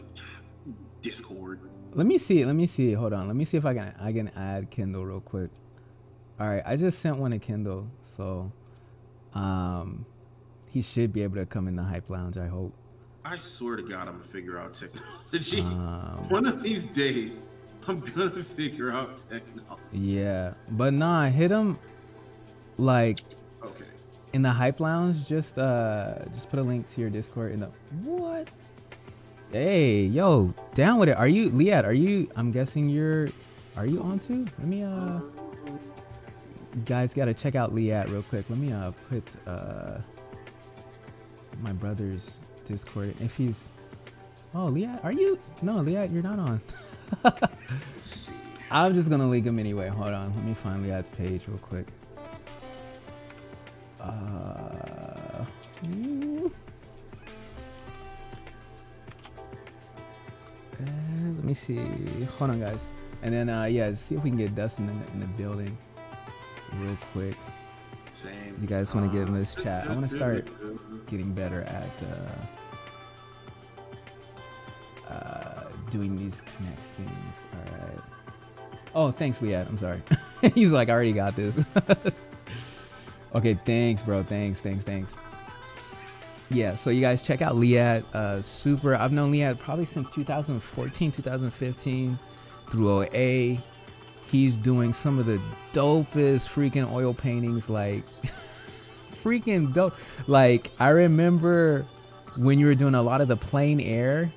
Discord. Let me see. Hold on. Let me see if I can add Kendall real quick. All right, I just sent one to Kendall, so he should be able to come in the hype lounge, I hope. I swear to God, I'm gonna figure out technology. One of these days, I'm gonna figure out technology. Yeah, but nah, hit him like okay in the hype lounge. Just put a link to your Discord in the what? Hey, yo, down with it. Are you Liat? Are you? I'm guessing are you on too? Let me you guys gotta check out Liat real quick. Let me put my brother's Discord if he's. Oh, Liat, are you? No, Liat, you're not on. I'm just gonna link him anyway. Hold on, let me find Liat's page real quick. Let me see. Hold on, guys. And then yeah, see if we can get Dustin in the building real quick. Same. You guys want to get in this chat? I want to start getting better at doing these connect things. All right. Oh, thanks, Liat. I'm sorry. He's like, I already got this. Okay, thanks, bro. Thanks. Yeah, so you guys check out Liat. Super. I've known Liat probably since 2014, 2015 through OA. He's doing some of the dopest freaking oil paintings, like freaking dope. Like, I remember when you were doing a lot of the plein air,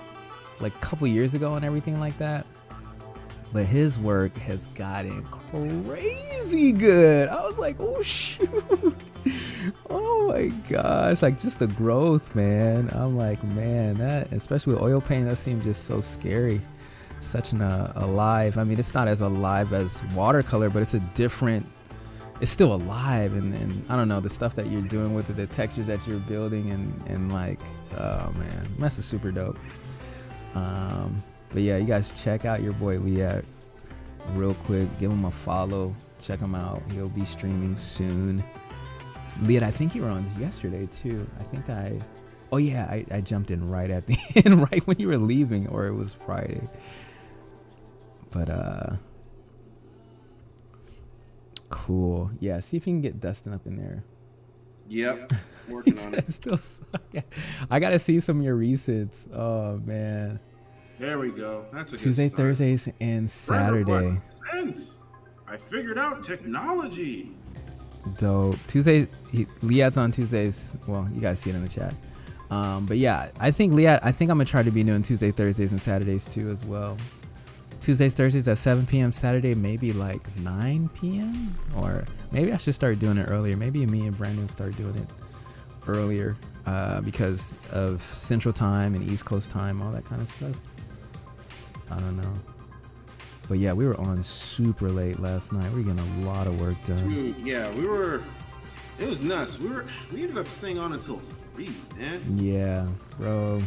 like a couple years ago and everything like that. But his work has gotten crazy good. I was like, oh shoot. Oh my gosh. Like just the growth, man. I'm like, man, that, especially with oil paint, that seems just so scary. Such an alive. I mean, it's not as alive as watercolor, but it's a different, it's still alive. And I don't know, the stuff that you're doing with it, the textures that you're building and like, oh man, that's just super dope. But yeah, you guys check out your boy Liat real quick. Give him a follow. Check him out. He'll be streaming soon. Liat, I think you were on yesterday too. I jumped in right at the end, right when you were leaving, or it was Friday. But cool. Yeah, see if you can get Dustin up in there. Yep, working on it. Still suck. I gotta see some of your recents. Oh man. There we go. That's a Tuesday, good start. Thursdays, and Saturday. I figured out technology. Dope. Tuesday, Liat's on Tuesdays. Well, you guys see it in the chat. But yeah, I think Liat, I'm gonna try to be doing Tuesday, Thursdays, and Saturdays too as well. Tuesdays, Thursdays at 7 p.m. Saturday, maybe like 9 p.m. Or maybe I should start doing it earlier. Maybe me and Brandon start doing it earlier because of Central Time and East Coast Time, all that kind of stuff. I don't know. But yeah, we were on super late last night. We were getting a lot of work done. Dude, yeah, it was nuts. We ended up staying on until 3, man. Yeah, bro.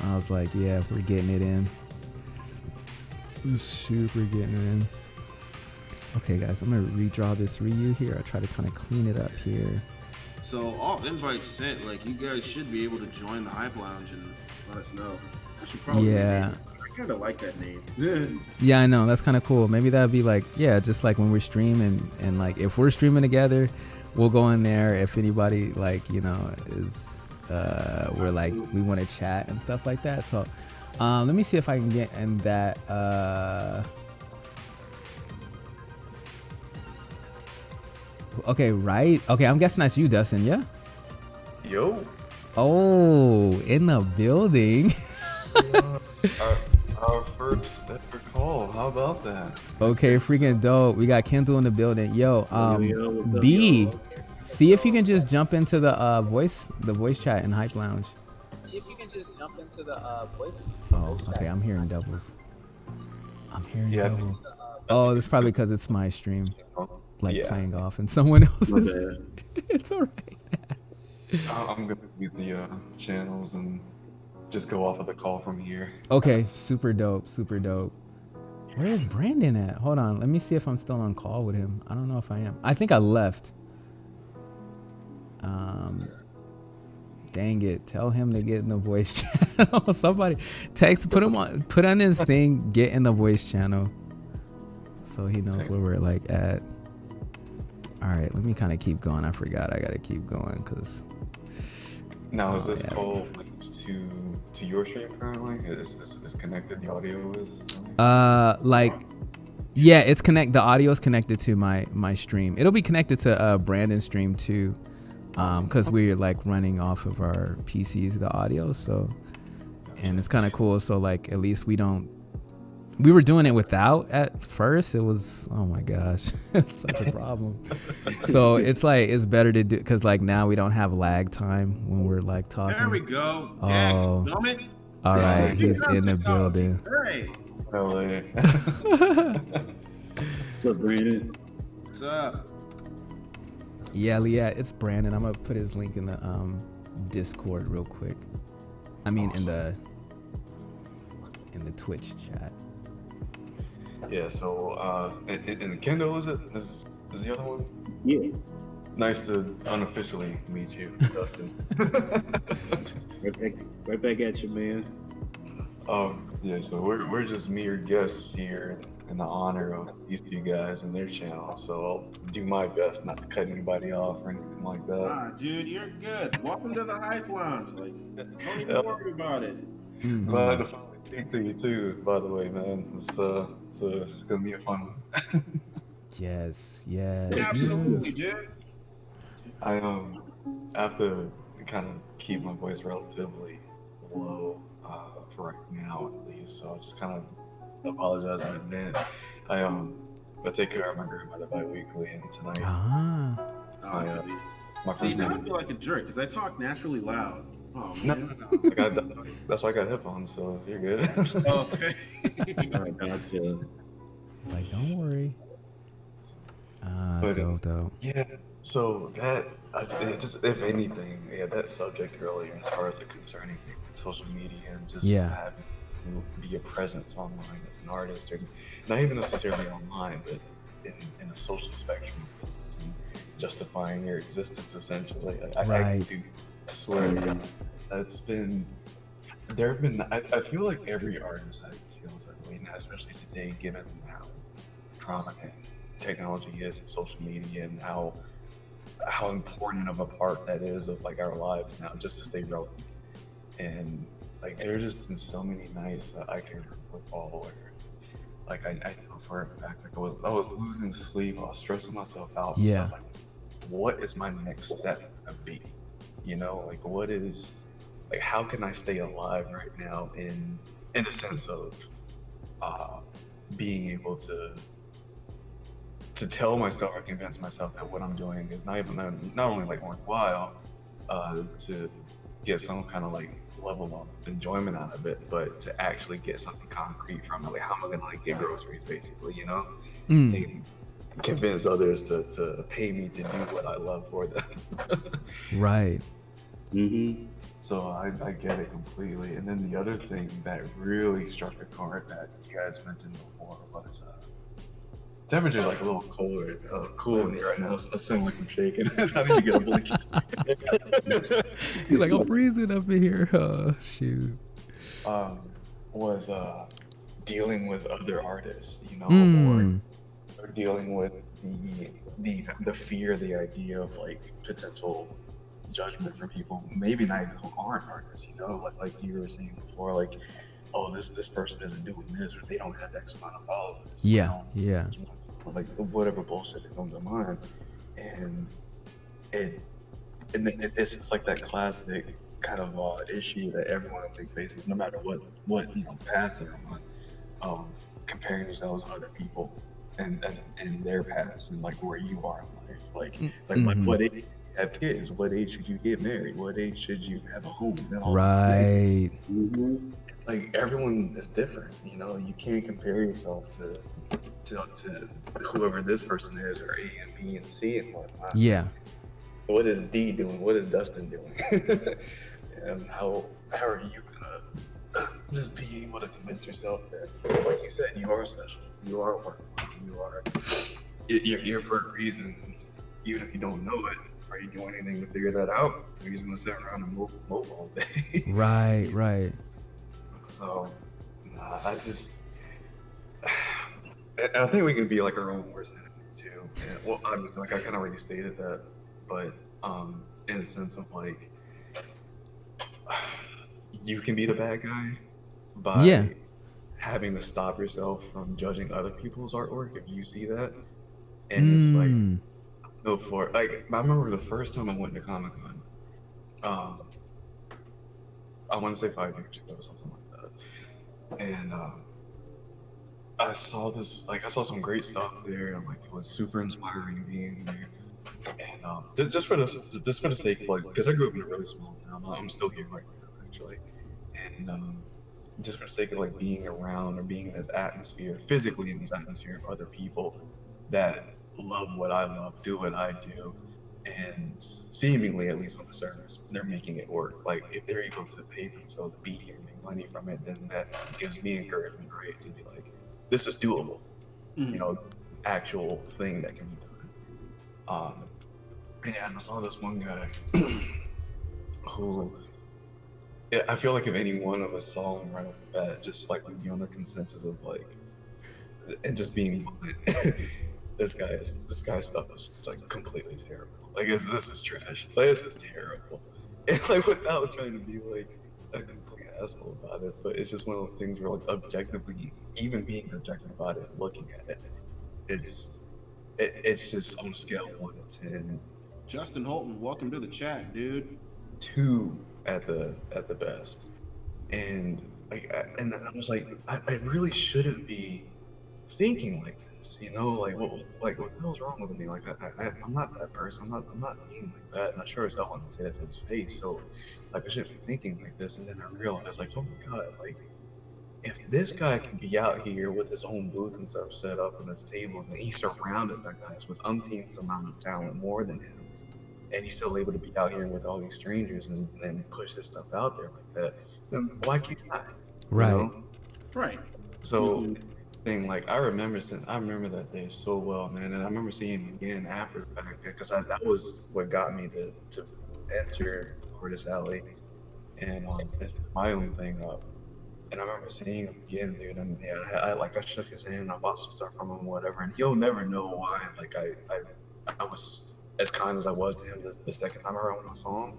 I was like, yeah, we're getting it in. Super getting it in. Okay, guys, I'm gonna redraw this Ryu here. I try to kind of clean it up here. So all invites sent, like you guys should be able to join the Hype Lounge and let us know. I should probably I kind of like that name. Yeah, I know. That's kind of cool. Maybe that'd be like, yeah, just like when we're streaming and like if we're streaming together, we'll go in there. If anybody like, you know, is we're like, we want to chat and stuff like that. So let me see if I can get in that. Okay, right. Okay, I'm guessing that's you, Dustin. Yeah. Yo. Oh, in the building. Our first ever call. How about that? Okay, freaking dope. We got Kendall in the building. Yo, B, see if you can just jump into the voice chat in Hype Lounge. See if you can just jump into the voice. Oh, okay. I'm hearing doubles. Doubles. Oh, that's probably because it's my stream, like playing off, and someone else's. It's alright. I'm gonna use the channels and just go off of the call from here. Okay, super dope, super dope. Where is Brandon at? Hold on, let me see if I'm still on call with him. I don't know if I am. I think I left. Dang it, tell him to get in the voice channel. Somebody text, put on his thing, get in the voice channel, so he knows where we're like at. All right, let me kind of keep going. I forgot I gotta keep going because. Now is this call linked to your stream currently? Is connected? The audio is. Yeah, it's connect. The audio is connected to my stream. It'll be connected to Brandon's stream too, because we're like running off of our PCs the audio. So, and it's kind of cool. So like at least we don't. We were doing it without at first. It was, oh my gosh, it's such a problem. So it's like, it's better to do, because like now we don't have lag time when we're like talking. There we go. Oh, all right, he's in the building. Hey. LA. What's up, Brandon? What's up? Yeah, it's Brandon. I'm gonna put his link in the Discord real quick. I mean, awesome. in the Twitch chat. Yeah, so and Kendall is the other one? Yeah. Nice to unofficially meet you, Dustin. right back at you, man. Yeah, so we're just mere guests here in the honor of these two guys and their channel. So I'll do my best not to cut anybody off or anything like that. Ah, dude, you're good. Welcome to the Hype Lounge. Like, don't even worry about it. Glad to finally speak to you too, by the way, man. It's gonna be a fun one. Yes. Absolutely, dude. I have to kind of keep my voice relatively low for right now, at least. So I'll just kind of apologize in advance. I take care of my grandmother bi-weekly, and tonight Ah. Oh, my okay. my See, friend's now I name. feel like a jerk because I talk naturally loud. Oh No, man. like that's why I got headphones, so you're good. Okay. I gotcha. He's like, don't worry. Ah, But dope. yeah, so that it just if anything, yeah, that subject earlier as far as the concerning thing with social media and just Yeah. having to be a presence online as an artist, or not even necessarily online, but in a social spectrum and justifying your existence essentially. I Right. do swear to God, that's been there have been I feel like every artist I feels that way now, especially today, given how prominent technology is in social media and how important of a part that is of like our lives now, just to stay relevant. And like there's just been so many nights that I can recall where like I know for a fact like I was losing sleep, I was stressing myself out and Yeah. stuff like what is my next step gonna be? You know, like what is like how can I stay alive right now in a sense of uh being able to tell myself or convince myself that what I'm doing is not only like worthwhile to get some kind of like level of enjoyment out of it, but to actually get something concrete from it. Like how am I gonna like get groceries basically, you know? Mm. And convince others to pay me to do what I love for them. Right. Mm-hmm. So I get it completely. And then the other thing that really struck a chord that you guys mentioned before was temperature's like a little cool in here right now. I sound like I'm shaking. I need to get a blanket. He's like, I'm freezing up in here. Oh, shoot. Was dealing with other artists, you know, Mm. or dealing with the fear, the idea of like potential judgment from people, maybe not even who aren't artists, you know, like you were saying before, like, oh, this person isn't doing this, or they don't have X amount of followers, you Yeah. know, Yeah. like whatever bullshit that comes to mind, and it it's just like that classic kind of issue that everyone I think faces, no matter what you know path they're on, comparing yourselves to other people and their paths and like where you are in life, like Mm-hmm. what age should you have kids, what age should you get married, what age should you have a home, and all these things. Right. Mm-hmm. It's like everyone is different, you know. You can't compare yourself to whoever this person is, or A and B and C and whatnot. Yeah. What is D doing? What is Dustin doing? And how are you gonna just be able to convince yourself that, like you said, you are special, you are worthwhile, you're here for a reason, even if you don't know it. Are you doing anything to figure that out? Or are you just gonna sit around and mope all day? Right. So, I just, and I think we can be like our own worst enemy too. And, well, obviously, like I kind of already stated that, but in a sense of like, you can be the bad guy Yeah. by having to stop yourself from judging other people's artwork if you see that. And it's like, Mm. no, for like, I remember the first time I went to Comic Con. Um, I want to say 5 years ago, something like that. And I saw this, like, I saw some great stuff there. And like, it was super inspiring being there. And just for the sake of like, because I grew up in a really small town. I'm still here right now, actually. And just for the sake of like being around or being in this atmosphere, physically in this atmosphere of other people that love what I love, do what I do, and seemingly, at least on the surface, they're making it work. Like if they're able to pay for themselves to be here and make money from it, then that gives me encouragement, right? To be like, this is doable, you know, actual thing that can be done. And I saw this one guy who, yeah, I feel like if any one of us saw him right off the bat, just like we'd be on the consensus of like, and just being this guy's stuff is like completely terrible. Like this is trash. Like this is terrible. And like without trying to be like a complete asshole about it, but it's just one of those things where like objectively, even being objective about it, looking at it, it's just on a scale of 1 to 10, Justin Holton, welcome to the chat, dude. 2 at the best. And and I was like, I really shouldn't be thinking like this, you know, like what the hell's wrong with me? Like I'm not that person. I'm not being like that. And I sure as hell wouldn't say that to his face. So like I shouldn't be thinking like this. And then I realized like, oh my god, like if this guy can be out here with his own booth and stuff set up and his tables, and he's surrounded by guys with umpteenth amount of talent more than him, and he's still able to be out here with all these strangers and push this stuff out there like that, then why can't I? Right. You know? Right. So thing like I remember that day so well, man, and I remember seeing him again after the fact because that was what got me to enter Artist Alley and it's my own thing up. And I remember seeing him again, dude, and yeah, I shook his hand and I bought some stuff from him, whatever, and he'll never know why. Like I was as kind as I was to him the second time around when I saw him,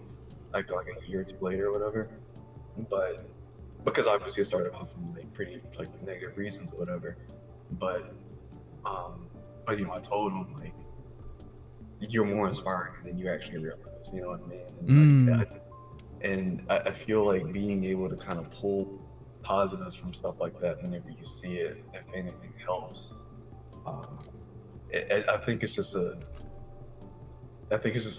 like a year or two later or whatever, but. Because obviously it started off from like pretty like negative reasons or whatever, but you know I told him like you're more inspiring than you actually realize, you know what I mean? And I feel like being able to kind of pull positives from stuff like that whenever you see it, if anything helps. I think it's just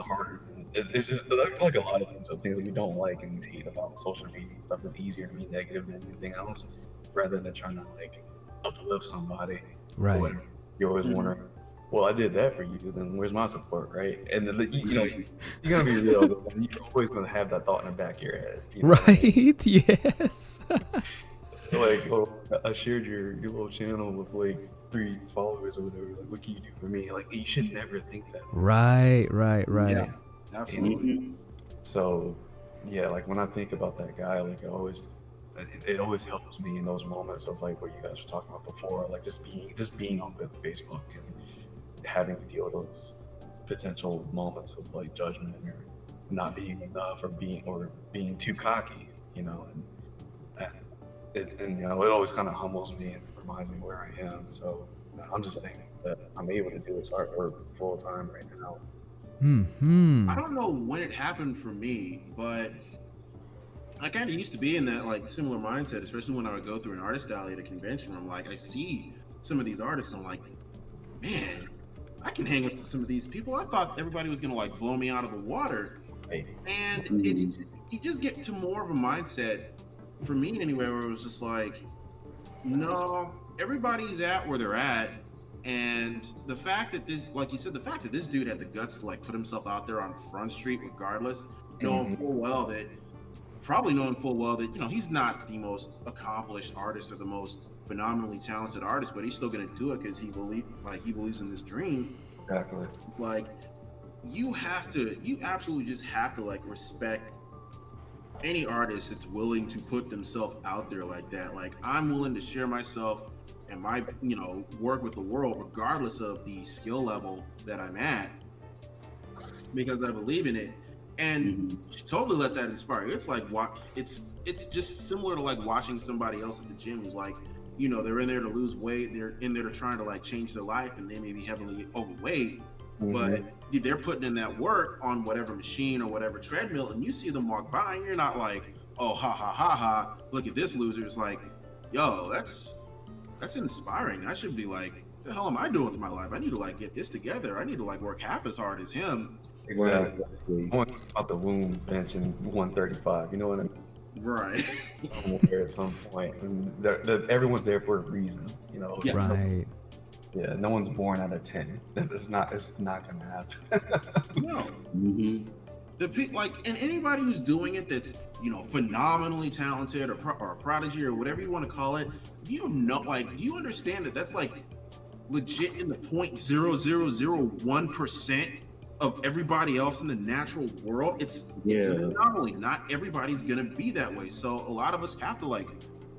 harder. It's just I feel like a lot of things that we don't like and hate about social media and stuff is easier to be negative than anything else, rather than trying to like uplift somebody. Right. Or whatever. You always wonder, well, I did that for you, then where's my support, right? And then you know you gotta be real. You're always gonna have that thought in the back of your head. You know? Right. Yes. Like, well, I shared your little channel with like 3 followers or whatever. Like, what can you do for me? Like, you should never think that. Right. Yeah, absolutely. So, yeah, like when I think about that guy, like it always helps me in those moments of like what you guys were talking about before, like just being on Facebook and having to deal with those potential moments of like judgment or not being enough or being too cocky, you know, and you know, it always kind of humbles me and reminds me where I am. So I'm just thankful that I'm able to do this artwork full time right now. I don't know when it happened for me, but I kind of used to be in that like similar mindset, especially when I would go through an artist alley at a convention. I'm like, I see some of these artists, and I'm like, man, I can hang with some of these people. I thought everybody was gonna like blow me out of the water, and it's you just get to more of a mindset, for me anyway, where it was just like, no, everybody's at where they're at. And the fact that this, like you said, the fact that this dude had the guts to like put himself out there on Front Street regardless, knowing full well that, you know, he's not the most accomplished artist or the most phenomenally talented artist, but he's still gonna do it because he believes in this dream. Exactly. Like, you absolutely just have to like respect any artist that's willing to put themselves out there like that. Like, I'm willing to share myself and my, you know, work with the world regardless of the skill level that I'm at, because I believe in it. And totally let that inspire you. It's like it's just similar to like watching somebody else at the gym who's like, you know, they're in there to lose weight, they're in there to trying to like change their life, and they may be heavily overweight, but they're putting in that work on whatever machine or whatever treadmill, and you see them walk by and you're not like, oh, ha ha ha ha, look at this loser. It's like, yo, that's inspiring. I should be like, the hell am I doing with my life? I need to like get this together. I need to like work half as hard as him. Exactly. I want to talk about the womb bench in 135. You know what I mean? Right. Somewhere at some point, and everyone's there for a reason. You know. Yeah. Right. Yeah. No one's born out of 10. It's not gonna happen. No. And anybody who's doing it that's, you know, phenomenally talented or a prodigy or whatever you want to call it, you know, like, do you understand that that's like legit in the 0.0001% of everybody else in the natural world? It's an anomaly. Not everybody's gonna be that way. So a lot of us have to like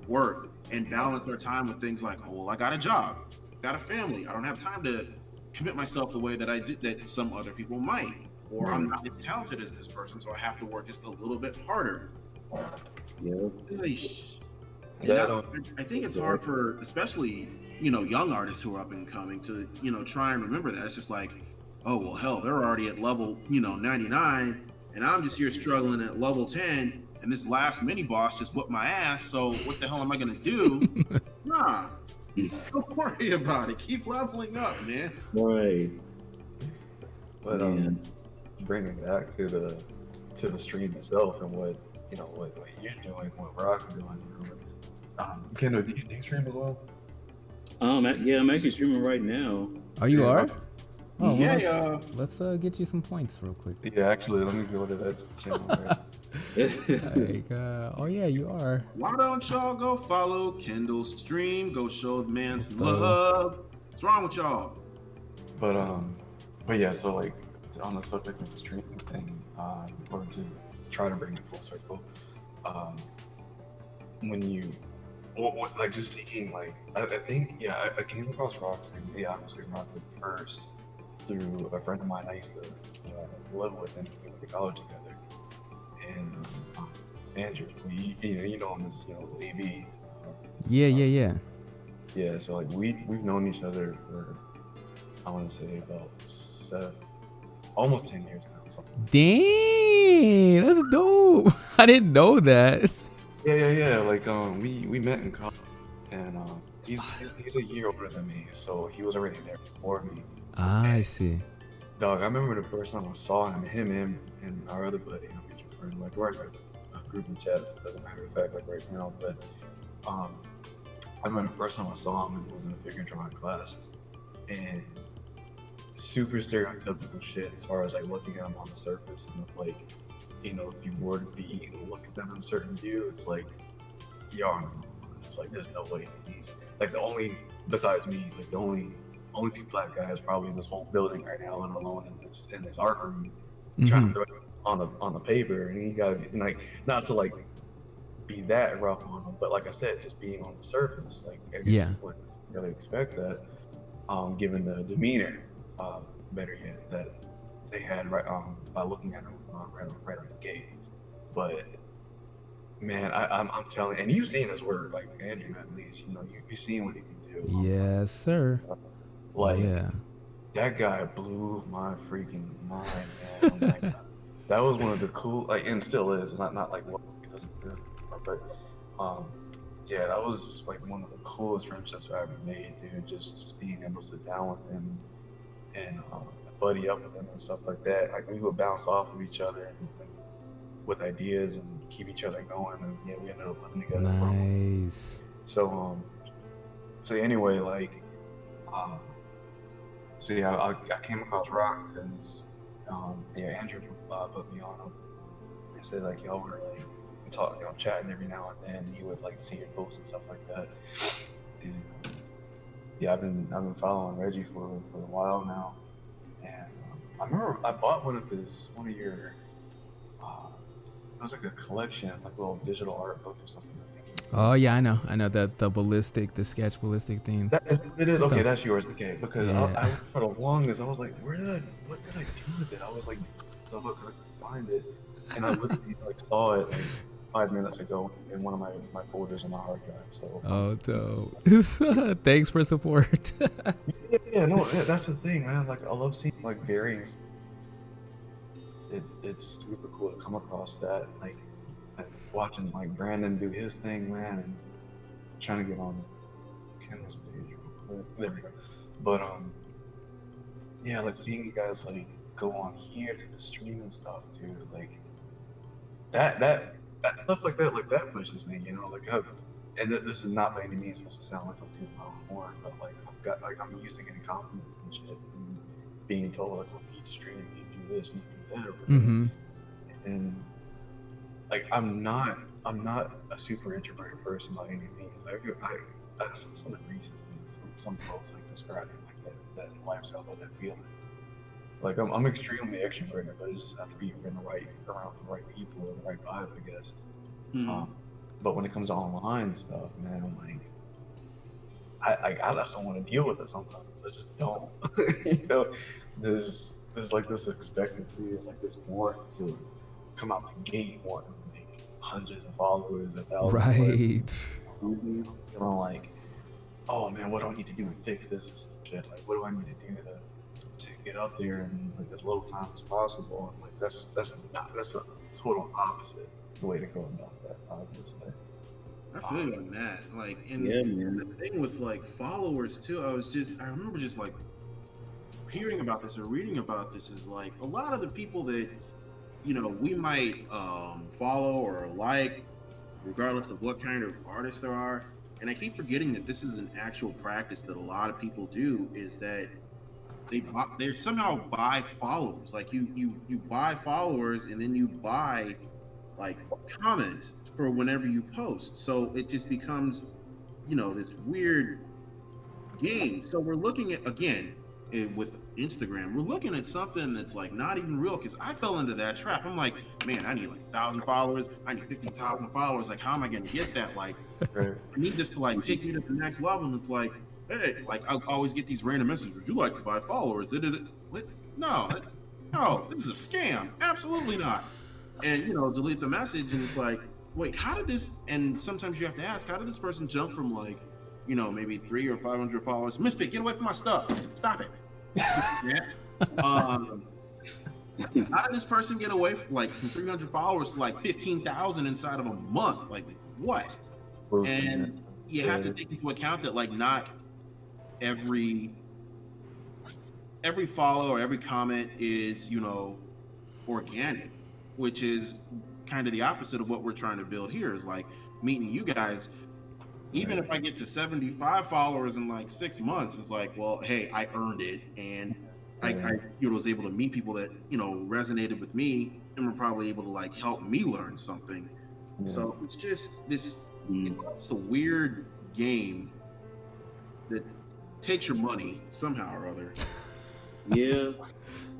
work and balance our time with things like, oh, well, I got a job, got a family, I don't have time to commit myself the way that I did that some other people might, or I'm not as talented as this person, so I have to work just a little bit harder. I think it's hard for, especially, you know, young artists who are up and coming to, you know, try and remember that. It's just like, oh, well, hell, they're already at level, you know, 99, and I'm just here struggling at level 10, and this last mini boss just whooped my ass. So what the hell am I gonna do? Nah, don't worry about it. Keep leveling up, man. Right. But Man. bringing back to the stream itself and what what you're doing, what Rock's doing. Kendall, do you stream as well? Yeah, I'm actually streaming right now. Oh, you Yeah. are? Oh, Yeah, well, let's get you some points real quick. Yeah, actually, let me go to that channel. Right? Like, oh yeah, you are. Why don't y'all go follow Kendall's stream? Go show the man some Follow. love. What's wrong with y'all? But yeah, so like on the subject of the streaming thing, or to try to bring it full circle, when you like just seeing like I think I came across Rock's and yeah, obviously Rock first through a friend of mine I used to live with and we went to college together, and Andrew, you know him as AV. Yeah. Yeah, so like we've known each other for I want to say about almost 10 years now. Something. Dang, that's dope. I didn't know that. Yeah. Like we met in college, and he's a year older than me, so he was already there before me. I see. Dog, I remember the first time I saw him and our other buddy, mutual friend, like we're in a group of chats. As a matter of fact, like right now, but I remember the first time I saw him, it was in a figure drawing class, and super stereotypical shit as far as like looking at him on the surface, and like if you were to look at them in a certain view, it's like it's like there's no way he's like the only, besides me, like the only two black guys probably in this whole building right now, and alone in this art room, trying to throw it on the paper, and you gotta be like, not to like be that rough on him, but like I said, just being on the surface, like I guess you wouldn't really expect that, given the demeanor, better yet, that they had right by looking at him right on the gate. But man, I'm telling, and you've seen his work, like Andrew at least, you've seen what he can do. Yes, sir. Like Yeah. that guy blew my freaking mind, man. Like, that was one of the cool, like, and still is, not like what it doesn't exist, but yeah, that was like one of the coolest friendships I ever made, dude. Just being able to sit down with him and buddy up with him and stuff like that. Like we would bounce off of each other and with ideas and keep each other going, and yeah, we ended up living together. Nice. So anyway, like so yeah, I came across Rock because Andrew put me on him. He says like y'all were like talking, chatting every now and then. He would like see your posts and stuff like that. And yeah, I've been following Reggie for a while now, and I remember I bought one of your it was like a collection, like a little digital art book or something. Oh yeah, I know the sketch ballistic theme. It is okay. That's yours, okay? Because I for the longest I was like, what did I do with it? I was like, so look, I couldn't find it, and I literally like saw it like 5 minutes ago in one of my folders on my hard drive. So. Oh, dope. Thanks for support. Yeah, no, that's the thing, man. Like I love seeing like varying. It's super cool to come across that, like watching like Brandon do his thing, man, and trying to get on Kendall's page. There we go. But yeah, like seeing you guys like go on here to the stream and stuff, dude. Like that stuff like that pushes me, like and this is not by any means supposed to sound like I'm too horn, but like I'm used to getting compliments and shit, and being told like, oh, you need to stream, you need to do this, you need to do that, or whatever. Mm-hmm. And like I'm not a super introverted person by any means. I saw something recently, some posts like describing like that lifestyle, that feeling. Like I'm extremely extroverted, but I just have to be around the right people and the right vibe, I guess. Mm-hmm. But when it comes to online stuff, man, like I just don't want to deal with it sometimes. I just don't. There's like this expectancy and like this want to come out the gate wanting to make hundreds of followers, 1,000. Right. Like, oh man, what do I need to do to fix this shit? Like, what do I need to do to get up there in like as little time as possible? And like that's a total opposite the way to go about that, obviously. I feel you on that. Like, and Yeah, man. the thing with like followers too, I remember just like hearing about this or reading about this is like a lot of the people that we might follow or like, regardless of what kind of artists there are. And I keep forgetting that this is an actual practice that a lot of people do, is that they somehow buy followers. Like you buy followers, and then you buy like comments for whenever you post. So it just becomes, this weird game. So we're looking at, again, with Instagram, we're looking at something that's like not even real, because I fell into that trap. I'm like, man, I need like 1,000 followers. I need 15,000 followers. Like, how am I going to get that? Like, Right. I need this to like take me to the next level. And it's like, hey, like I always get these random messages. Would you like to buy followers? What? No, this is a scam. Absolutely not. And delete the message. And it's like, wait, how did this? And sometimes you have to ask, how did this person jump from like, maybe 300 or 500 followers? Misfit, get away from my stuff. Stop it. Yeah. How did this person get away from 300 followers to like 15,000 inside of a month? Like, what? And you have to take into account that like not every follow or every comment is organic, which is kind of the opposite of what we're trying to build here. Is like meeting you guys. Even if I get to 75 followers in like 6 months, it's like, well, hey, I earned it, and I was able to meet people that resonated with me and were probably able to like help me learn something. So it's just this. It's a weird game that takes your money somehow or other. Yeah.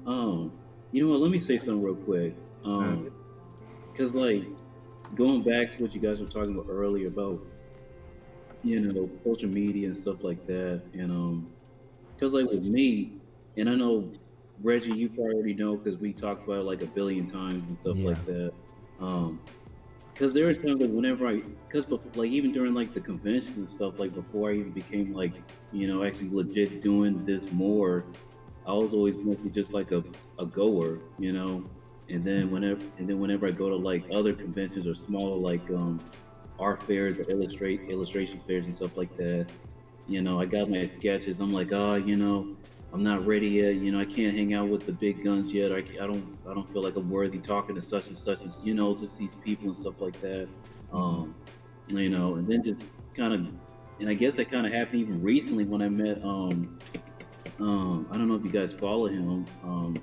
You know what? Let me say something real quick. Because like going back to what you guys were talking about earlier about social media and stuff like that, and because like with me, and I know Reggie, you probably already know because we talked about it like a billion times and stuff like that. Because there were times like whenever like even during like the conventions and stuff, like before I even became like actually legit doing this more, I was always mostly just like a goer, and then whenever I go to like other conventions or smaller like art fairs or illustration fairs and stuff like that, I got my sketches. I'm like, I'm not ready yet. I can't hang out with the big guns yet. I don't feel like I'm worthy talking to such and such as just these people and stuff like that. And then just kind of, and I guess that kind of happened even recently when I met I don't know if you guys follow him. I'm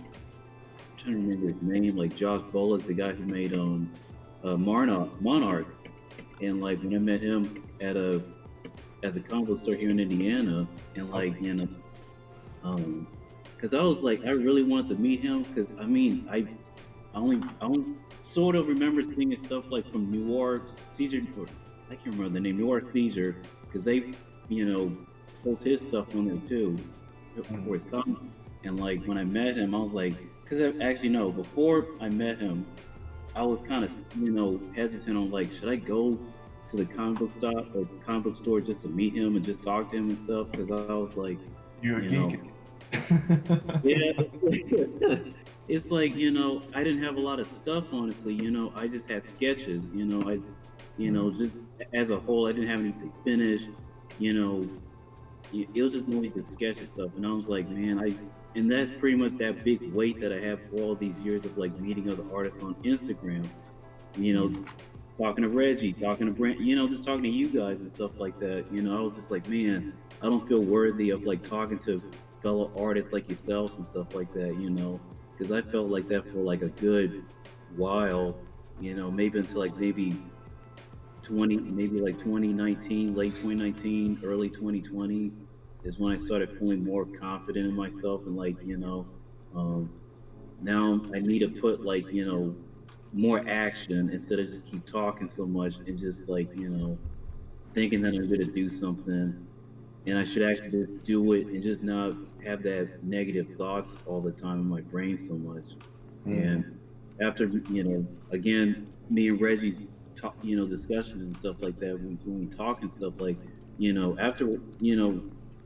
trying to remember his name, like Josh Bullock, the guy who made Monarchs. And like when I met him at the comic book store here in Indiana, and like because I was like, I really wanted to meet him, because I only sort of remember seeing his stuff like from New York Caesar, or I can't remember the name, New York Caesar, because they post his stuff on there too for his comic. And like when I met him, I was like, because before I met him, I was kind of hesitant on like, should I go to the comic book store just to meet him and just talk to him and stuff, because I was like, you're a geek. Yeah. It's like, I didn't have a lot of stuff, honestly. I just had sketches. Just as a whole, I didn't have anything finished. It was just only the sketch stuff, and I was like, man, and that's pretty much that big weight that I have for all these years of like meeting other artists on Instagram. Talking to Reggie, talking to Brent, just talking to you guys and stuff like that. I was just like, man, I don't feel worthy of like talking to fellow artists like yourselves and stuff like that. Because I felt like that for like a good while. Maybe until like maybe 2019, late 2019, early 2020 is when I started feeling more confident in myself, and like now I need to put like more action instead of just keep talking so much and just like thinking that I'm going to do something, and I should actually just do it and just not have that negative thoughts all the time in my brain so much. And after again, me and Reggie's discussions and stuff like that, when we talk and stuff, like after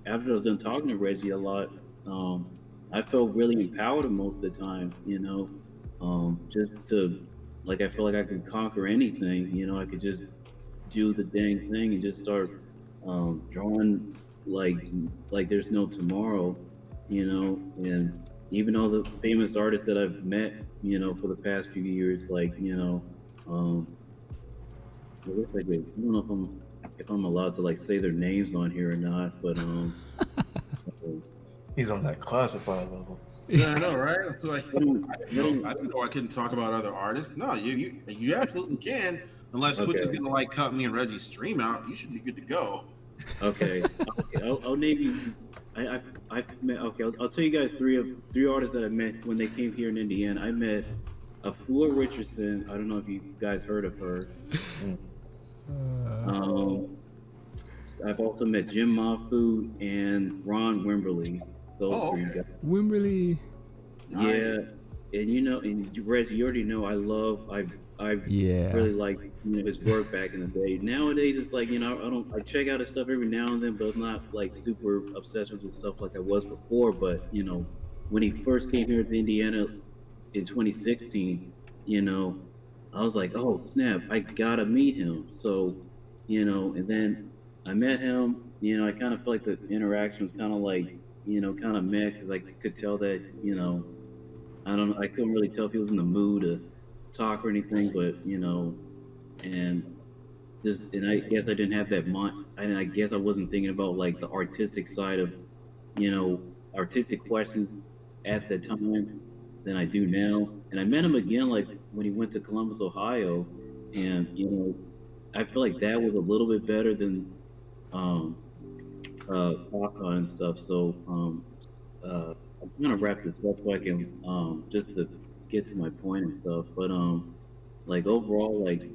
I was done talking to Reggie a lot, I felt really empowered most of the time, just to like I feel like I could conquer anything. You know, I could just do the dang thing and just start drawing like there's no tomorrow. You know, and even all the famous artists that I've met, you know, for the past few years, like you know, I wish I could. I don't know if I'm allowed to like say their names on here or not, but He's on that classified level. Yeah, I know, right? I feel like I don't, I didn't know I couldn't talk about other artists. No, you absolutely can. Unless Twitch is Okay. gonna like cut me and Reggie's stream out, you should be good to go. Okay, okay. I'll name you. I've met. Okay, I'll tell you guys three artists that I met when they came here in Indiana. I met Afua Richardson. I don't know if you guys heard of her. I've also met Jim Mafu and Ron Wimberly. Those three guys. Wimberly. Yeah, and you know, and Reggie, you already know I really like his work back in the day. Nowadays, it's like I check out his stuff every now and then, but I'm not like super obsessed with his stuff like I was before. But when he first came here to Indiana in 2016, I was like, oh snap, I gotta meet him. So, and then I met him. I kind of felt like the interaction was kind of like kind of meh because I could tell that I couldn't really tell if he was in the mood to talk or anything, but and I guess I didn't have that mind. And I guess I wasn't thinking about like the artistic side of artistic questions at the time than I do now. And I met him again like when he went to Columbus, Ohio, and I feel like that was a little bit better than Kaka and stuff. So I'm gonna wrap this up so I can just to get to my point and stuff. But like overall, like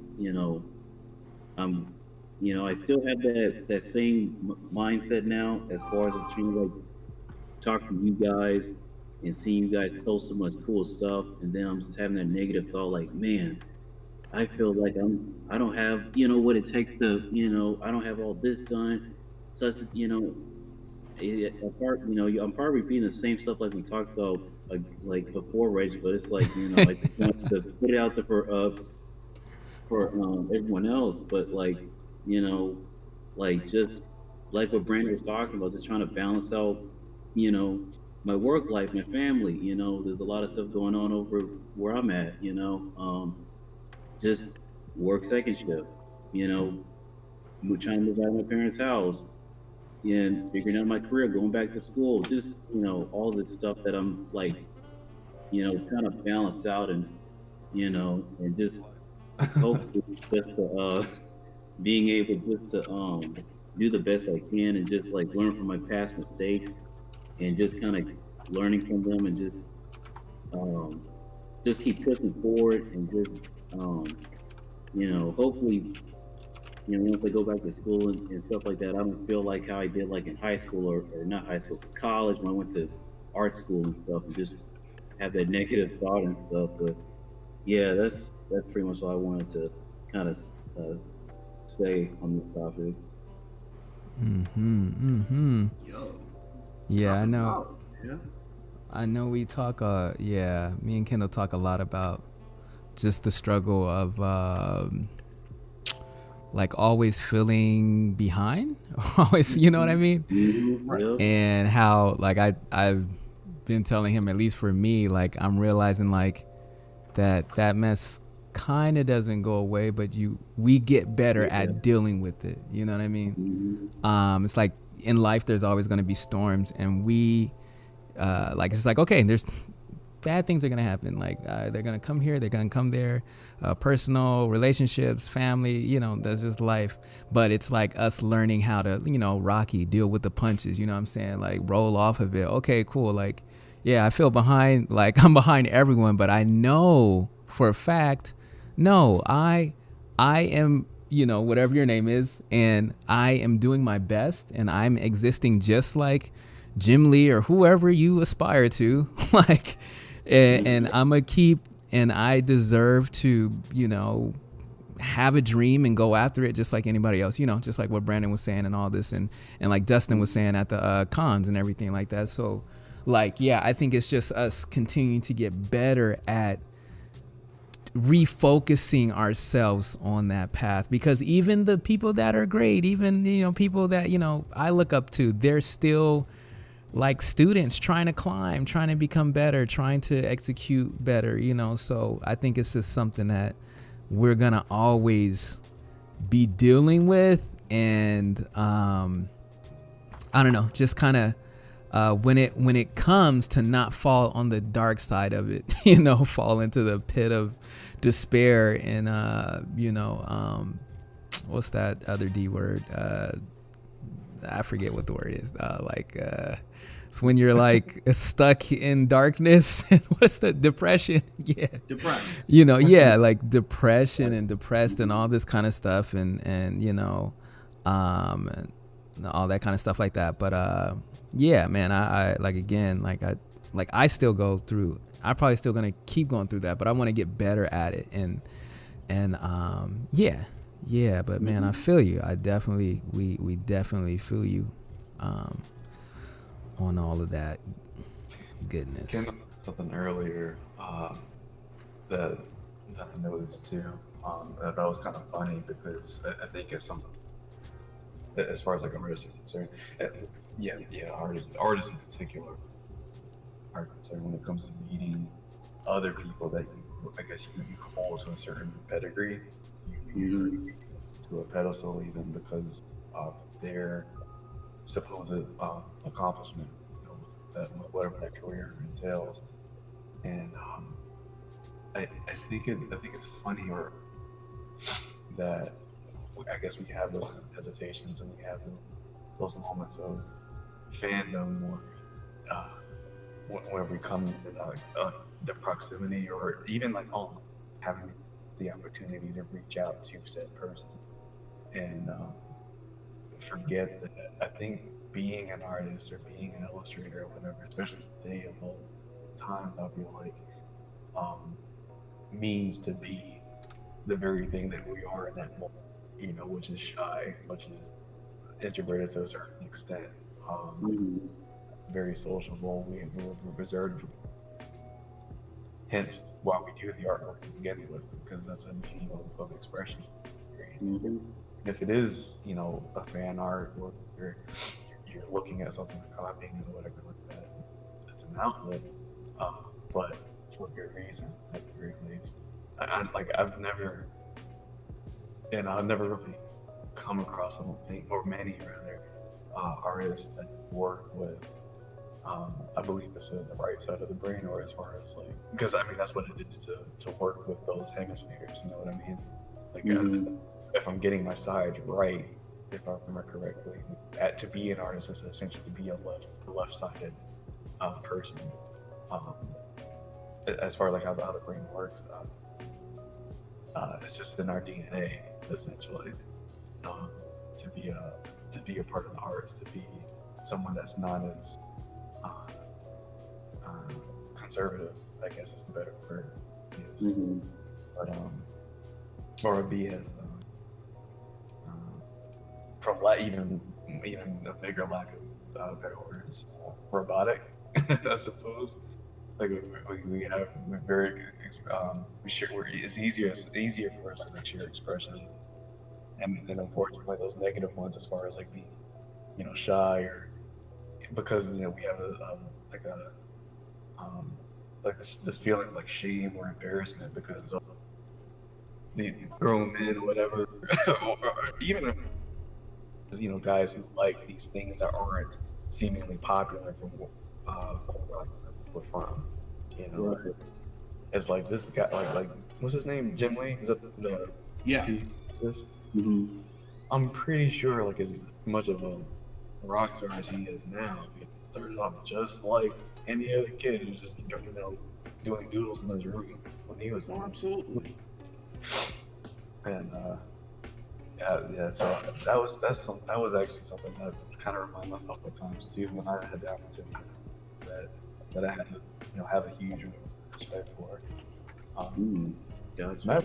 I'm I still have that same mindset now as far as it's trying to like talk to you guys and seeing you guys post so much cool stuff, and then I'm just having that negative thought like, man, I feel like I don't have what it takes to I don't have all this done, such as I'm probably repeating the same stuff like we talked about like before, Reggie, but it's like I just want to put it out there for everyone else, but like like just like what Brandon was talking about, just trying to balance out my work life, my family. There's a lot of stuff going on over where I'm at. Just work second shift. We're trying to move out of my parents' house and figuring out my career, going back to school, just all this stuff that I'm like trying to balance out and and just hopefully just to being able just to do the best I can and just like learn from my past mistakes and just kind of learning from them and just keep pushing forward and just hopefully once I go back to school and stuff like that, I don't feel like how I did like in high school or not high school, college when I went to art school and stuff and just have that negative thought and stuff. But yeah, that's pretty much all I wanted to kind of say on this topic. Yo. Yeah, I know. Out. Yeah. I know we talk. Yeah, me and Kendall talk a lot about just the struggle of like always feeling behind, always, you know what I mean? Yep. And how like I've been telling him, at least for me, like I'm realizing like that mess kind of doesn't go away, but we get better at dealing with it. You know what I mean? It's like in life, there's always going to be storms, and we like it's like, okay, there's bad things are going to happen. Like they're going to come here, they're going to come there, personal relationships, family, that's just life. But it's like us learning how to, Rocky, deal with the punches, you know what I'm saying? Like roll off of it. Okay, cool. Like, yeah, I feel behind, like I'm behind everyone, but I know for a fact, no, I am, whatever your name is, and I am doing my best, and I'm existing just like Jim Lee or whoever you aspire to, like, and I'm gonna keep, and I deserve to, have a dream and go after it just like anybody else, just like what Brandon was saying and all this, and like Dustin was saying at the cons and everything like that. So like, yeah, I think it's just us continuing to get better at refocusing ourselves on that path, because even the people that are great, even, you know, people that, you know, I look up to, they're still like students trying to climb, trying to become better, trying to execute better, you know. So I think it's just something that we're gonna always be dealing with. And I don't know, just kind of when it comes to not fall on the dark side of it, you know, fall into the pit of despair and you know, what's that other D word? I forget what the word is. It's when you're like stuck in darkness. What's the depression? Yeah, Depressed. you know, yeah, like depression and depressed and all this kind of stuff, and you know, and all that kind of stuff like that. But yeah, man, I like, again, I still go through. I'm probably still gonna keep going through that, but I want to get better at it. And yeah. But man, I feel you. I definitely, we definitely feel you, on all of that goodness. Came up with something earlier that I noticed too. That was kind of funny because I think it's something, as far as like artists are concerned, artists in particular are concerned when it comes to meeting other people that I guess you hold to a certain pedigree, you to a pedestal even because of their supposed accomplishment, you know, whatever that career entails. And I think it's funny that I guess we have those hesitations and we have those moments of fandom where we come to the proximity or even like having the opportunity to reach out to said person and forget that I think being an artist or being an illustrator or whatever, especially today of all times, I feel like means to be the very thing that we are in that moment, you know, which is shy, which is introverted to a certain extent, very sociable, we're reserved, hence why we do the artwork to begin with, because that's a medium of expression. If it is, you know, a fan art or you're looking at something and copying or whatever like that, it's an outlet, but for good reason at the very least. I've never really come across many artists that work with I believe it's the right side of the brain, or as far as like, because I mean that's what it is to work with those hemispheres, you know what I mean? Like if I'm getting my sides right, if I remember correctly, to be an artist is essentially to be a left-sided person. As far as like how the brain works, it's just in our DNA essentially to be a part of the arts, to be someone that's not as conservative, I guess is the better word. But or be as even a bigger lack of better words, robotic, I suppose. Like we're very it's easier for us to like share expression, and unfortunately those negative ones, as far as like being, you know, shy, or because, you know, we have this feeling of like shame or embarrassment because of the grown men or whatever, or even, you know, guys who like these things that aren't seemingly popular from we're from, you know. Right. It's like this guy, like what's his name, Jim Lee? Is that the yeah? I'm pretty sure, like, as much of a rock star as he is now, he started off just like any other kid who's just, you know, doing doodles in his room when he was absolutely. And yeah. So that was actually something that kind of remind myself at times too, when I had the opportunity that I had to, you know, have a huge respect for. Gotcha.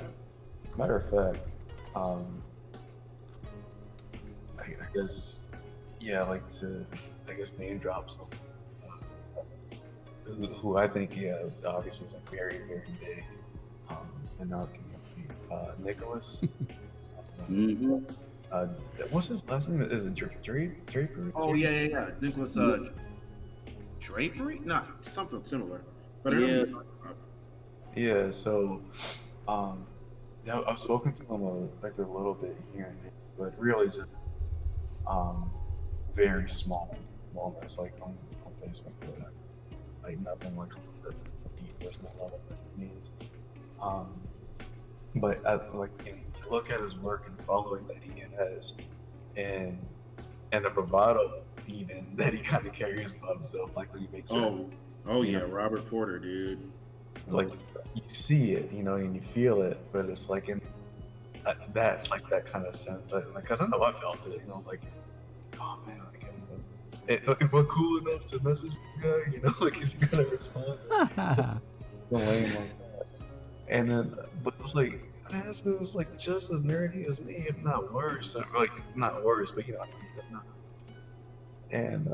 Matter of fact, I guess, yeah, like to, I guess, name drop someone who I think, yeah, obviously is very, very big in our community, Nicholas. Mm-hmm. Uh, what's his last name? Is it Draper? Oh yeah. Nicholas Drapery? Not something similar. But I know what Yeah. you're talking about. Yeah. So, um, yeah, I've spoken to him like a little bit here and there, but really just um, very small moments like on Facebook, but like nothing like on the deep personal level that it means. Um, but like you look at his work and following that he has, and the bravado even that he kind of carries about himself, like when he makes certain, Oh you yeah, know, Robert Porter, dude. like you see it, and you feel it, but it's like in that's like that kind of sense, like because I know I felt it, like oh man, like am I cool enough to message the guy, like is he gonna respond? Such a lame like that, and then but it was like. Man, this dude was like just as nerdy as me, if not worse. Like not worse, but what I mean, if not. And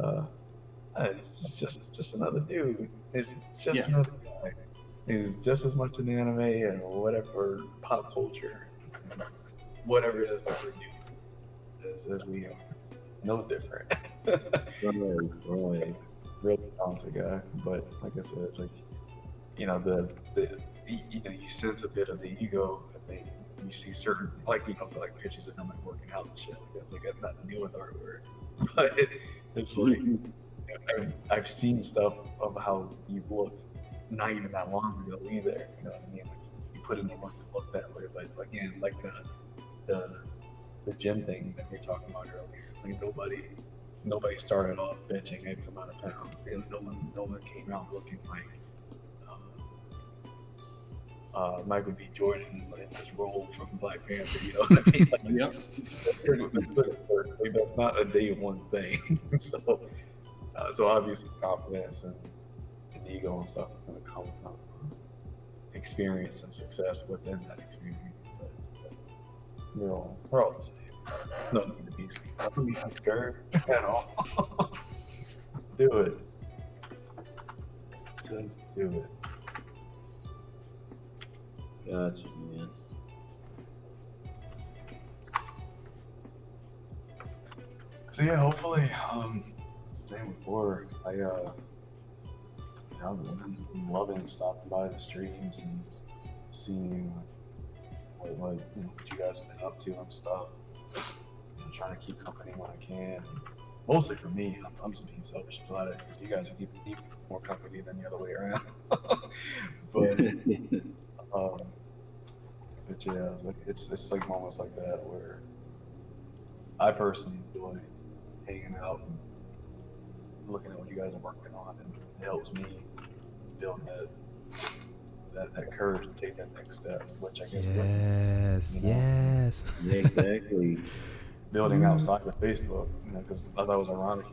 it's just another dude. It's just Yeah. another guy who's just as much in the anime and whatever pop culture, whatever it is that we're doing, as we are. No different. Right. Really talented guy, but like I said, like you sense a bit of the ego. I think you see certain for like pictures of him like working out and shit. Like that's like has nothing to do with artwork, but it's like. I've seen stuff of how you've looked not even that long ago either. You know what I mean? Like you put in the work to look that way, but again, like the gym thing that we were talking about earlier. Like nobody started off benching X amount of pounds. No one came out looking like Michael B. Jordan in his role from Black Panther. You know what I mean? Like, Yep. that's not a day one thing. So obviously confidence and ego and stuff is going to come from experience and success within that experience. But we're all the same. There's no need to be scared at all. Do it. Just do it. Gotcha, man. So yeah, hopefully, same before I'm loving stopping by the streams and seeing what you guys have been up to and stuff. I'm trying to keep company when I can. Mostly for me, I'm just being selfish about it because you guys are keeping me more company than the other way around. but yeah, like it's like moments like that where I personally enjoy hanging out and looking at what you guys are working on, and it helps me build that courage to take that next step, which I guess Yes. Yeah, exactly. building outside of Facebook, because I thought it was ironic.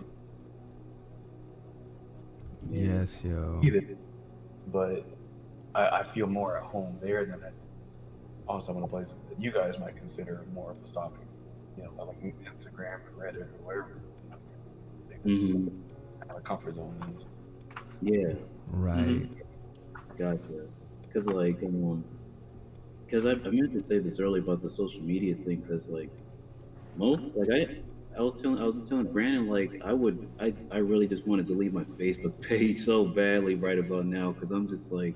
Yes, yo. But I feel more at home there than at some of the places that you guys might consider more of a stopping, like Instagram or Reddit or wherever. Mm-hmm. Kind of a comfort zone is. Yeah. Right. Gotcha. Because because I meant to say this earlier about the social media thing. Because I was telling Brandon I really just wanted to leave my Facebook page so badly right about now because I'm just like,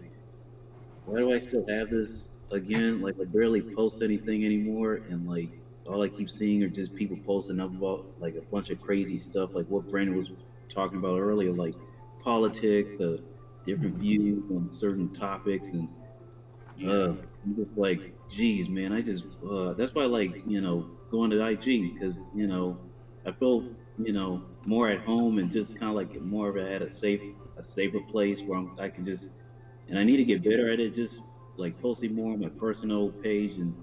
why do I still have this again? Like I barely post anything anymore, and like all I keep seeing are just people posting up about like a bunch of crazy stuff, like what Brandon was talking about earlier, like politics, the different views on certain topics, and I'm just like, geez, man, that's why I like going to IG because I feel more at home and just kind of like more of at a safer place where I can just, and I need to get better at it, just like posting more on my personal page and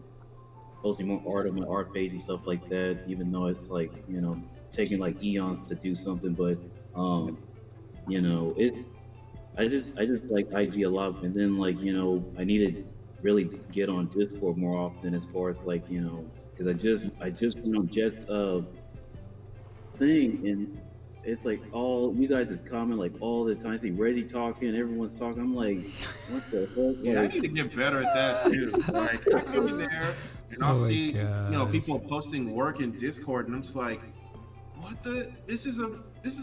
posting more art on my art page and stuff like that, even though it's like taking like eons to do something, but it I just like IG a lot, and then like I need to really get on Discord more often as far as like because I just went on Jess thing, and it's like all you guys just comment like all the time. I see Reggie talking, everyone's talking. I'm like, what the heck? Yeah, I Like, need to get better at that too. Like I go in there and I'll Oh my see, gosh. people posting work in Discord, and I'm just like, what the? This is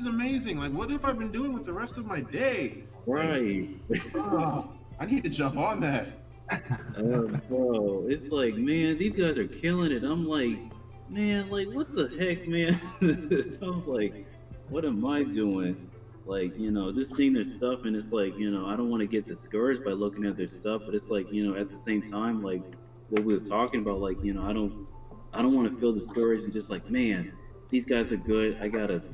amazing. Like, what have I been doing with the rest of my day? right. Oh, I need to jump on that. Bro, it's like, man, these guys are killing it. I'm like, man, like, what the heck, man? I'm like, what am I doing? Like, just seeing their stuff, and it's like, I don't want to get discouraged by looking at their stuff, but it's like, at the same time, like what we was talking about, like, I don't want to feel discouraged and just like, man, these guys are good.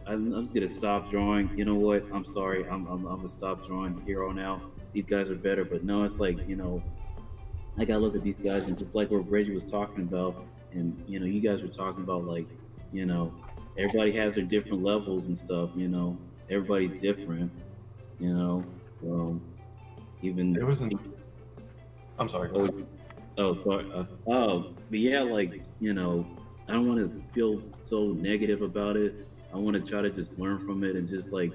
I'm just gonna stop drawing. You know what? I'm sorry. I'm gonna stop drawing here on out. These guys are better, but no, it's like, I gotta look at these guys, and just like what Reggie was talking about, and you guys were talking about, like, everybody has their different levels and stuff. Everybody's different. Even It was. I'm sorry. Go ahead. sorry. But yeah, like, I don't want to feel so negative about it. I want to try to just learn from it and just like,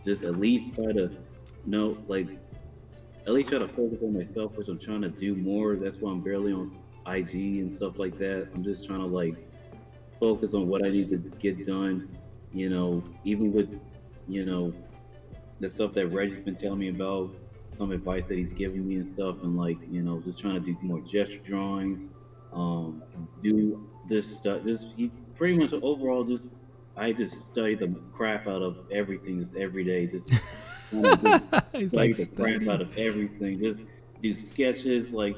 just at least try to know, like, at least try to focus on myself, which I'm trying to do more. That's why I'm barely on IG and stuff like that. I'm just trying to like focus on what I need to get done. Even with, the stuff that Reggie's been telling me about, some advice that he's giving me and stuff, and like, just trying to do more gesture drawings, do this stuff. Just pretty much overall, I just study the crap out of everything, just every day. Just He's study like the crap out of everything. Just do sketches, like,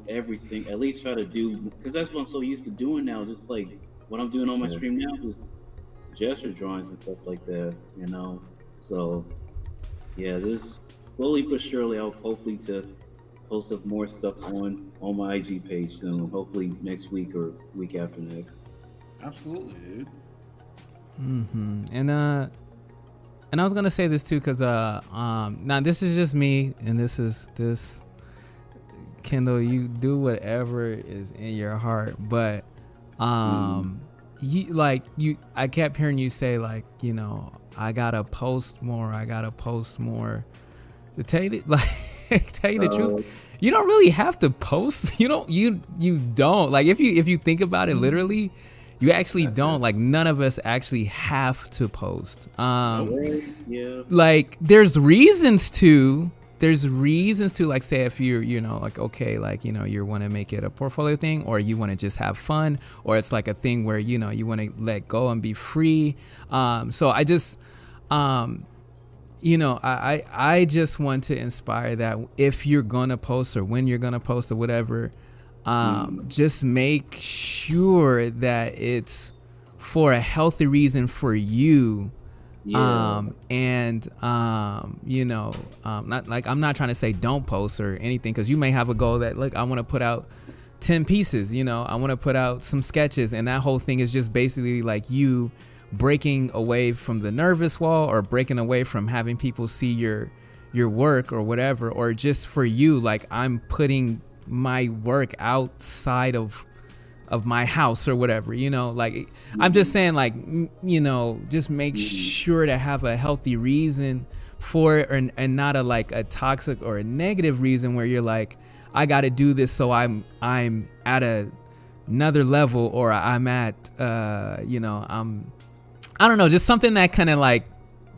everything. At least try to do, because that's what I'm so used to doing now. Just like what I'm doing on my stream now, just gesture drawings and stuff like that. So yeah, this slowly but surely, I'll hopefully to post up more stuff on my IG page soon. Hopefully next week or week after next. Absolutely, dude. And I was gonna say this too, because now this is just me, and this Kendall, you do whatever is in your heart, but I kept hearing you say, like, I gotta post more. To tell you the truth, you don't really have to post. You don't like, if you think about it literally, you actually don't. Like, none of us actually have to post. Yeah. Like, there's reasons to, like, say if you're, like, okay, like, you want to make it a portfolio thing, or you want to just have fun, or it's like a thing where, you want to let go and be free. So I just, I just want to inspire that if you're going to post, or when you're going to post, or whatever, just make sure that it's for a healthy reason for you. Not like, I'm not trying to say don't post or anything, because you may have a goal that, look, I want to put out 10 pieces, I want to put out some sketches, and that whole thing is just basically like you breaking away from the nervous wall, or breaking away from having people see your work or whatever, or just for you, like, I'm putting my work outside of my house or whatever, like, I'm just saying, like, just make sure to have a healthy reason for it, and not a toxic or a negative reason where you're like, I got to do this so I'm at another level, or I'm at I don't know, just something that kind of like,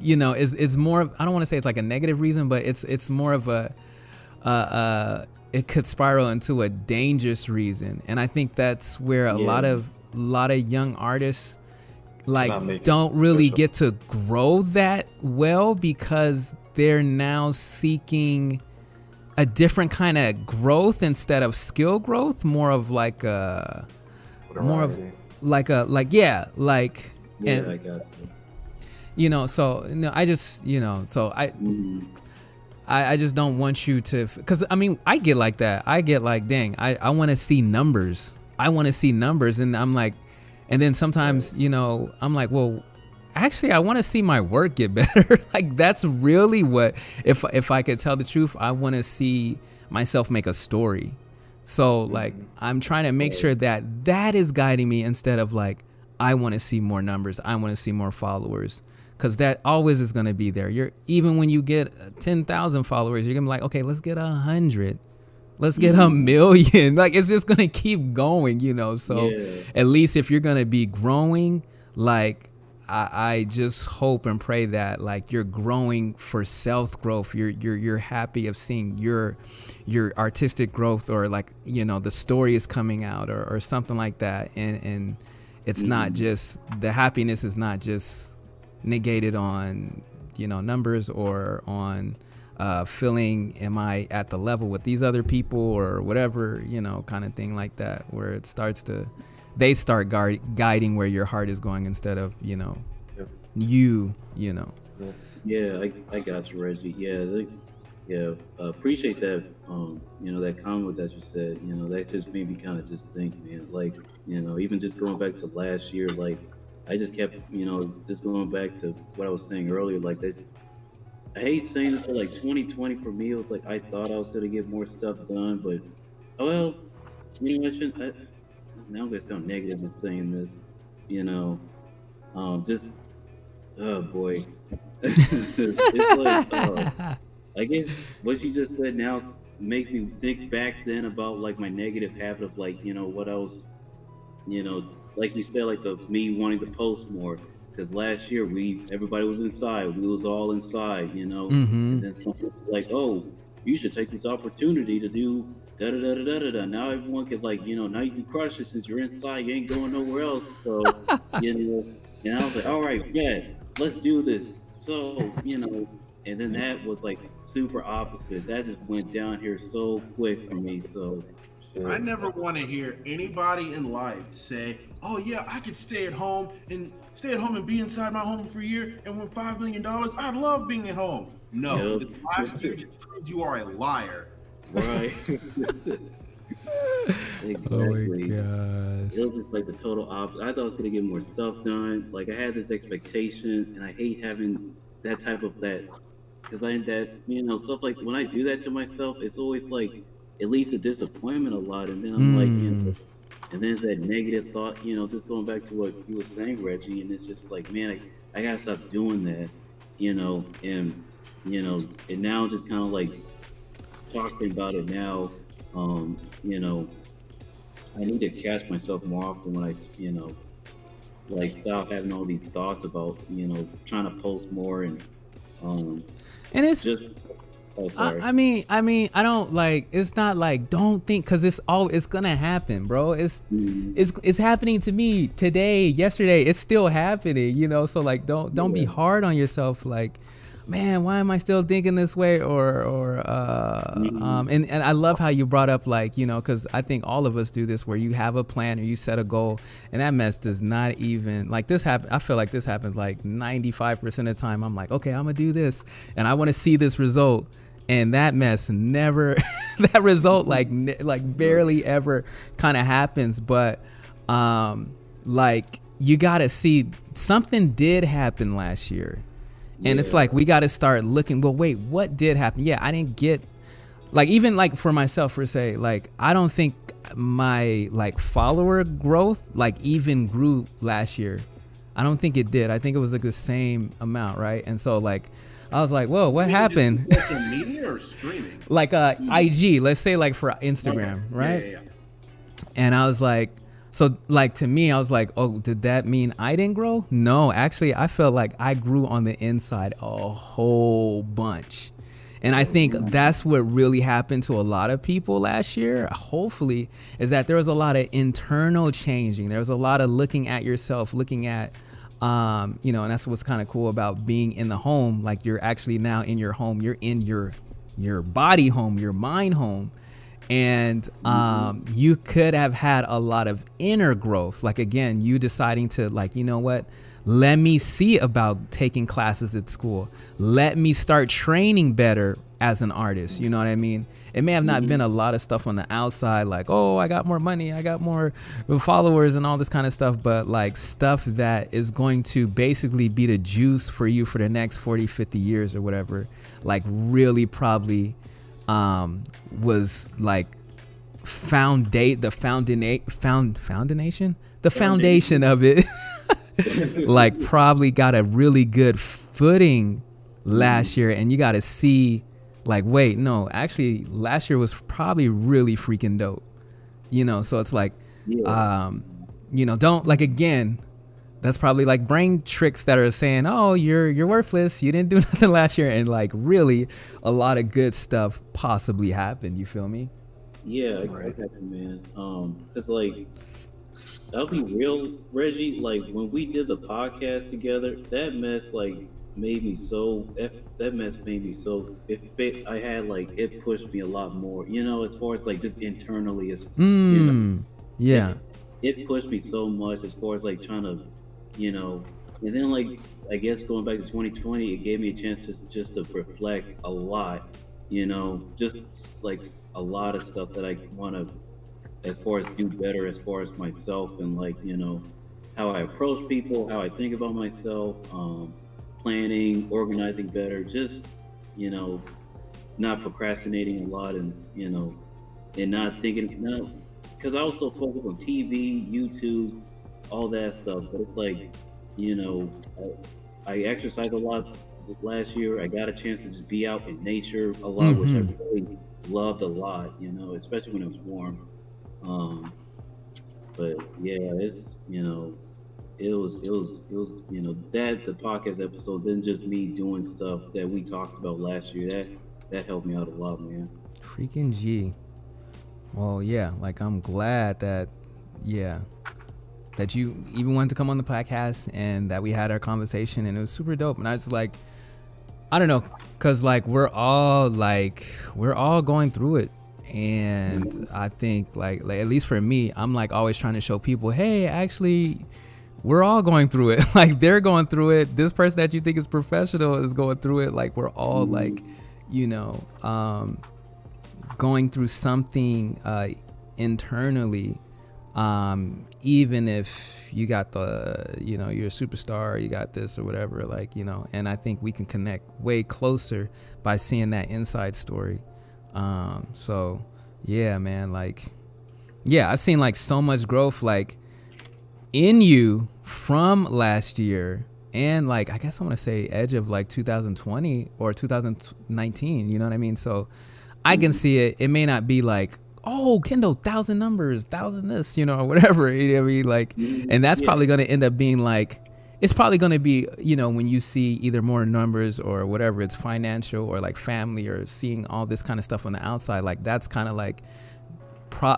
is more, I don't want to say it's like a negative reason, but it's more of it could spiral into a dangerous reason. And I think that's where a lot of young artists like don't really get to grow that well, because they're now seeking a different kind of growth instead of skill growth, more of like a I got you. So I just I just don't want you to, because I mean, I get like that. I get like, dang, I want to see numbers. And I'm like, and then sometimes, I'm like, well, actually, I want to see my work get better. Like, that's really what, if I could tell the truth, I want to see myself make a story. So like, I'm trying to make sure that is guiding me, instead of like, I want to see more numbers. I want to see more followers. Because that always is going to be there. Even when you get 10,000 followers, you're going to be like, okay, let's get 100. Let's get 1,000,000. Like, it's just going to keep going, you know? So at least if you're going to be growing, like, I just hope and pray that, like, you're growing for self growth. You're happy of seeing your artistic growth, or, like, you know, the story is coming out, or something like that. And it's not just, the happiness is not just negated on, you know, numbers, or on feeling, am I at the level with these other people, or whatever, you know, kind of thing like that, where it starts to, they start guiding where your heart is going, instead of, you know, you know. Yeah, I got you, Reggie. Appreciate that. You know, that comment that you said, you know, that just made me kind of just think, man, like, you know, even just going back to last year, like, I just kept, you know, just going back to what I was saying earlier, like, this, I hate saying this, but like 2020 for me, it was like, I thought I was going to get more stuff done, but, well, you know, now I'm going to sound negative in saying this, you know, just, oh boy. It's like, I guess what you just said now makes me think back then about, like, my negative habit of, like, you know, what I was, you know, like you said, like, the me wanting to post more, because last year everybody was inside, we was all inside, you know, and then something like, oh, you should take this opportunity to do da da da da da da. Now everyone could, like, you know, now you can crush it since you're inside, you ain't going nowhere else. So, you know, and I was like, all right, yeah, let's do this. So, you know, and then that was like super opposite. That just went down here so quick for me. So I never want to hear anybody in life say, oh yeah, I could stay at home and be inside my home for a year and win $5 million. I love being at home. No, Yep. this last year just proved you are a liar. right. Exactly. Oh my gosh. It was just like the total opposite. I thought I was gonna get more stuff done. Like, I had this expectation, and I hate having that type of that, because you know, stuff like, when I do that to myself, it's always like at least a disappointment a lot, and then I'm like, you know, and then it's that negative thought, you know, just going back to what you were saying, Reggie, and it's just like, man, I gotta stop doing that, you know, and you know, and now just kind of like talking about it now, you know, I need to catch myself more often when I, you know, like, stop having all these thoughts about, you know, trying to post more, and it's just, oh, sorry. I mean, I don't, like, it's not like, don't think, because it's gonna happen, bro. It's happening to me today, yesterday. It's still happening, you know. So, like, don't be hard on yourself. Like, man, why am I still thinking this way? And I love how you brought up, like, you know, because I think all of us do this, where you have a plan or you set a goal, and that mess does not even, like, this happen. I feel like this happens like 95% of the time. I'm like, okay, I'm gonna do this, and I want to see this result, and that mess never, that result like barely ever kind of happens. But like, you gotta see something did happen last year. And it's like, we got to start looking, well, wait, what did happen? Yeah, I didn't get, like, even like for myself, per se, like, I don't think my, like, follower growth, like, even grew last year. I don't think it did. I think it was like the same amount, right? And so, like, I was like, whoa, what happened? Social media or streaming? Like IG, let's say, like, for Instagram, right? Yeah. And I was like, so, like, to me, I was like, oh, did that mean I didn't grow? No, actually, I felt like I grew on the inside a whole bunch. And I think that's what really happened to a lot of people last year, hopefully, is that there was a lot of internal changing. There was a lot of looking at yourself, looking at, you know, and that's what's kind of cool about being in the home. Like, you're actually now in your home. You're in your body home, your mind home. And you could have had a lot of inner growth. Like, again, you deciding to, like, you know what? Let me see about taking classes at school. Let me start training better as an artist. You know what I mean? It may have not been a lot of stuff on the outside, like, oh, I got more money, I got more followers and all this kind of stuff. But, like, stuff that is going to basically be the juice for you for the next 40, 50 years or whatever. Like, really probably was like the foundation of it like probably got a really good footing last year, and you got to see like, wait, no, actually last year was probably really freaking dope, you know? So it's like, you know, don't like, again, that's probably like brain tricks that are saying, oh, you're worthless, you didn't do nothing last year, and like really a lot of good stuff possibly happened. You feel me? Yeah, exactly, man. Cause like, I'll be real, Reggie. Like when we did the podcast together, that mess like made me so. That mess made me so. I had like it pushed me a lot more. You know, as far as like just internally, as you know, Yeah. it pushed me so much as far as like trying to, you know, and then like I guess going back to 2020, it gave me a chance just to reflect a lot. You know, just like a lot of stuff that I want to as far as do better as far as myself and like, you know, how I approach people, how I think about myself, planning, organizing better, just, you know, not procrastinating a lot and, you know, and not thinking, no, because I also focus on TV, YouTube, all that stuff. But it's like, you know, I exercised a lot last year. I got a chance to just be out in nature a lot, which I really loved a lot, you know, especially when it was warm. But yeah, it's, you know, it was you know, that the podcast episode, then just me doing stuff that we talked about last year, that helped me out a lot, man. Freaking G. Well, yeah, like I'm glad that, yeah, that you even wanted to come on the podcast and that we had our conversation, and it was super dope. And I was like, I don't know, cause like we're all going through it. And I think like at least for me, I'm like always trying to show people, hey, actually we're all going through it. Like they're going through it. This person that you think is professional is going through it. Like we're all like, you know, going through something internally. Even if you got the, you know, you're a superstar, you got this or whatever, like, you know, and I think we can connect way closer by seeing that inside story. So yeah, man, like, yeah, I've seen like so much growth, like in you from last year. And like, I guess I want to say edge of like 2020 or 2019, you know what I mean? So I can see it. It may not be like, oh, Kendall, 1,000 numbers, 1,000 this, you know, or whatever. You know what I mean? Like, and that's probably going to end up being like, it's probably going to be, you know, when you see either more numbers or whatever, it's financial or like family or seeing all this kind of stuff on the outside. Like that's kind of like,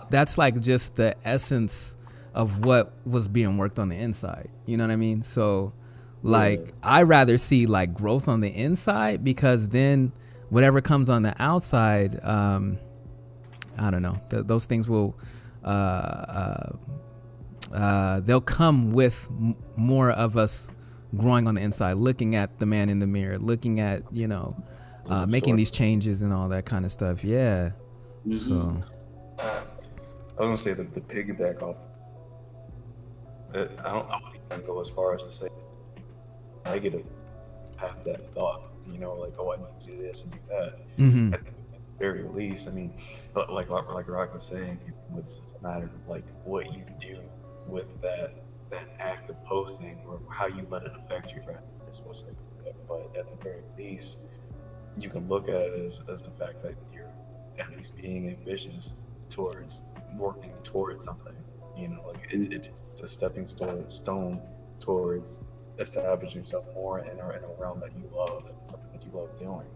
that's like just the essence of what was being worked on the inside. You know what I mean? So like, I rather see like growth on the inside, because then whatever comes on the outside, I don't know, those things will, they'll come with more of us growing on the inside, looking at the man in the mirror, looking at, you know, making these changes and all that kind of stuff. Yeah. So I was gonna say that the piggyback off, I wouldn't even go as far as to say negative, have that thought, you know, like, oh, I need to do this and do that. At the very least, I mean, but like Rock was saying, it's a matter of like what you do with that act of posting, or how you let it affect you, right? But at the very least, you can look at it as the fact that you're at least being ambitious towards working towards something. You know, like it's a stepping stone towards establishing yourself more in a realm that you love, something that you love doing.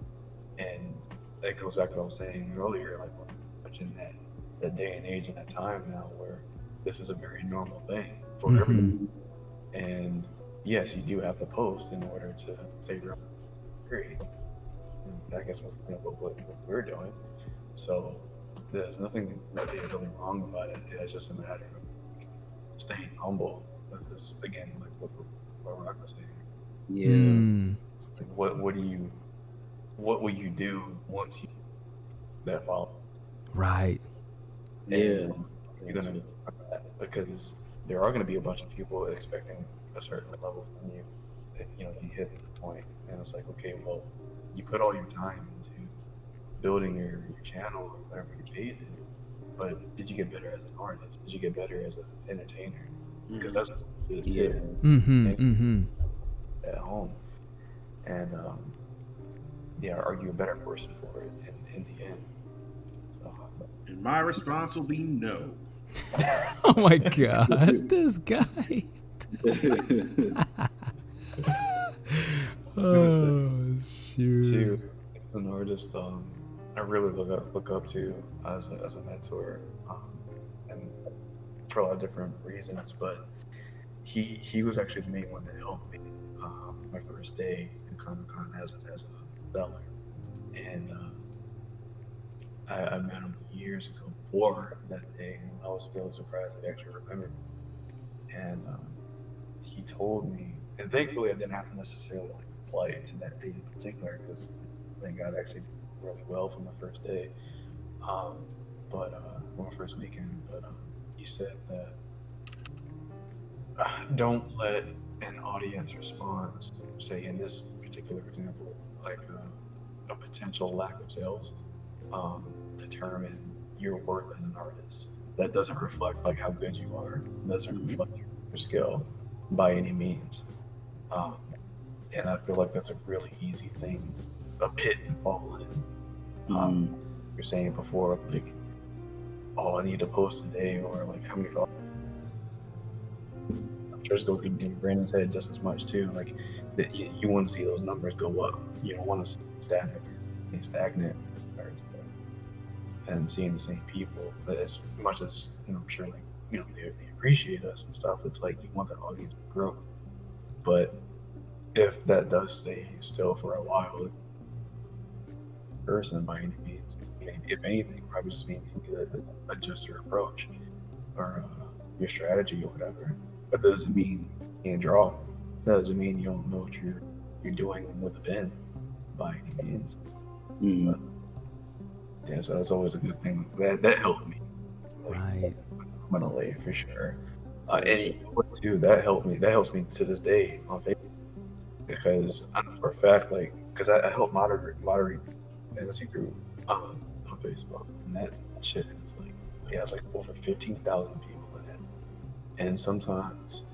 And that goes back to what I was saying earlier, like we're much in that day and age and that time now where this is a very normal thing for everyone. And yes, you do have to post in order to save your own period. And I guess that's kind of what we're doing. So there's nothing really wrong about it. It's just a matter of staying humble. This is, again, like what Rock was saying. Yeah. It's like, what will you do once you that follow? right. Yeah. You're gonna, because there are gonna be a bunch of people expecting a certain level from you. That, you know, you hit the point, and it's like, okay, well, you put all your time into building your channel or whatever your case is, but did you get better as an artist? Did you get better as an entertainer? because that's what it is Yeah. too Mm-hmm. at home. And yeah, are you a better person for it in the end? So And my response will be no. Oh my gosh, this guy. Oh shoot. too, as an artist, I really look up to as a mentor, and for a lot of different reasons. But he was actually the main one that helped me my first day in Comic Con as a seller, and I met him years ago before that day, and I was really surprised that he actually remembered me. And he told me, and thankfully I didn't have to necessarily like apply it to that day in particular because thank God I actually did really well for my first day, but for my first weekend. But he said that don't let an audience response, say in this particular example, like a potential lack of sales, determine your worth as an artist. That doesn't reflect like how good you are. It doesn't reflect your skill by any means. Um, and I feel like that's a really easy thing, a pit to fall in. You're saying before, like, oh, I need to post today, or like how many followers. I'm sure it's going through Brandon's head just as much too. Like, that you want to see those numbers go up. You don't want to see stagnant, and seeing the same people. But as much as I'm sure, like they appreciate us and stuff. It's like you want that audience to grow. But if that does stay still for a while, person by any means, if anything, probably just means you need to adjust your approach or your strategy or whatever. But that doesn't mean you can't draw. That doesn't mean you don't know what you're doing with a pen by any means. But, yeah, so it's always a good thing. That helped me. Like, Right. I'm gonna lay for sure. And you know what too? That helped me. That helps me to this day on Facebook because I know for a fact, like, because I help moderate fantasy group on Facebook, and that shit is like, it's like over 15,000 people in it. And sometimes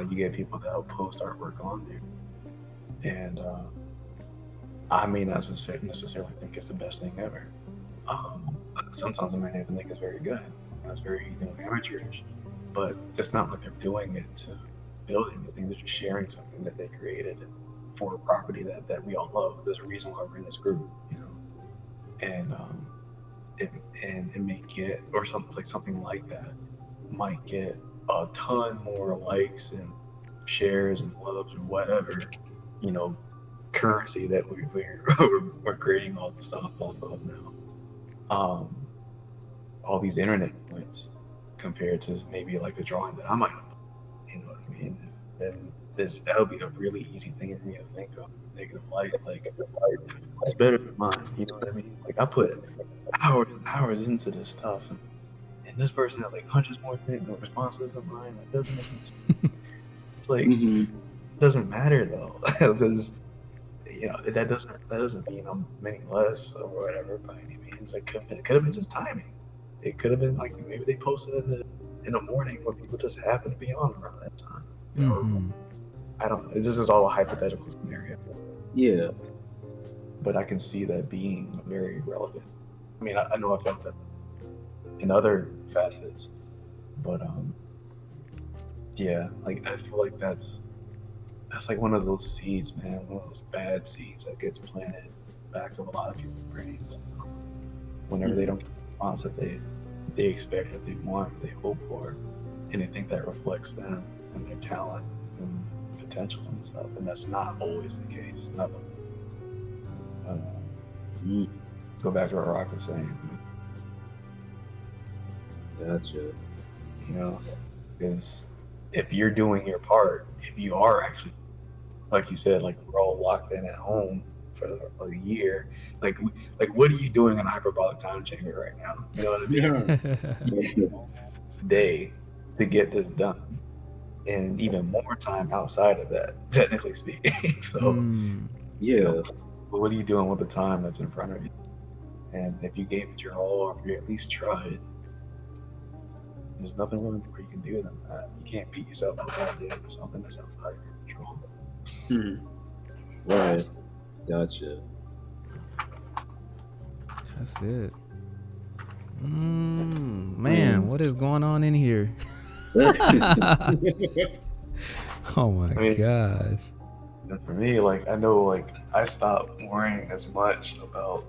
you get people that will post artwork on there, and I may not necessarily think it's the best thing ever. Sometimes I might even think it's very good. It's very amateurish, but it's not like they're doing it to build anything. They're just sharing something that they created for a property that we all love. There's a reason why we're in this group, and it may get, or something like that might get a ton more likes and shares and loves or whatever, currency that we're creating all this stuff off of now. All these internet points compared to maybe like a drawing that I might have, you know what I mean? Then that'll be a really easy thing for me to think of. Negative light, like it's better than mine. You know what I mean? Like I put hours and hours into this stuff, and this person has like hundreds more responses than mine. That doesn't make any sense. It's like it doesn't matter though, because that doesn't mean I'm meaningless or whatever by any means. Like it could have been just timing. It could have been like maybe they posted in the morning where people just happen to be on around that time. I don't know. This is all a hypothetical scenario. Yeah. But I can see that being very relevant. I mean, I know I felt that in other facets, but yeah, like I feel like that's like one of those seeds, man, one of those bad seeds that gets planted back of a lot of people's brains. Whenever they don't get the response that they expect, that they want, they hope for, and they think that reflects them and their talent and potential and stuff, and that's not always the case. Never. Let's go back to what Rock was saying. Gotcha. Because if you're doing your part, if you are actually, like you said, like we're all locked in at home for a year, like what are you doing in a hyperbolic time chamber right now? You know what I mean? Yeah. Day to get this done, and even more time outside of that, technically speaking. So, Yeah. What are you doing with the time that's in front of you? And if you gave it your all, or if you at least tried, there's nothing really more you can do than that. You can't beat yourself up all day for something that's outside of your control. Right. Gotcha. That's it. Man, what is going on in here? Oh my gosh. And for me, like, I know, like, I stopped worrying as much about,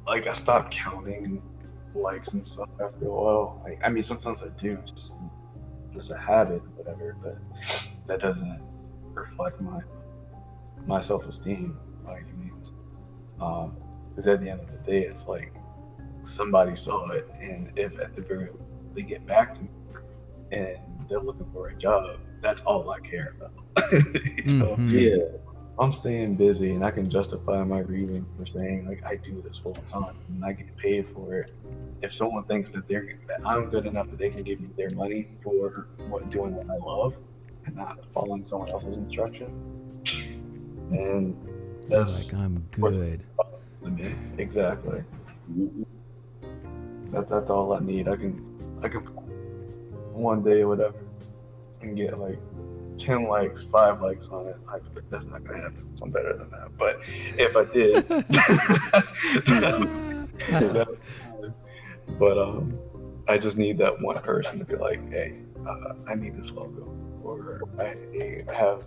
like, I stopped counting likes and stuff after a while. Like, I mean, sometimes I do, just a habit or whatever, but that doesn't reflect my self-esteem by any means. Because at the end of the day, it's like somebody saw it, and if at the very least they get back to me and they're looking for a job, that's all I care about. Yeah. I'm staying busy and I can justify my reason for saying, like, I do this full time and I get paid for it. If someone thinks that I'm good enough that they can give me their money for doing what I love and not following someone else's instruction, and that's like, I'm good. To me. Exactly. That's all I need. I can one day or whatever and get like 10 likes, 5 likes on it. That's not gonna happen. So I'm better than that. But if I did, but I just need that one person to be like, hey, I need this logo, or I have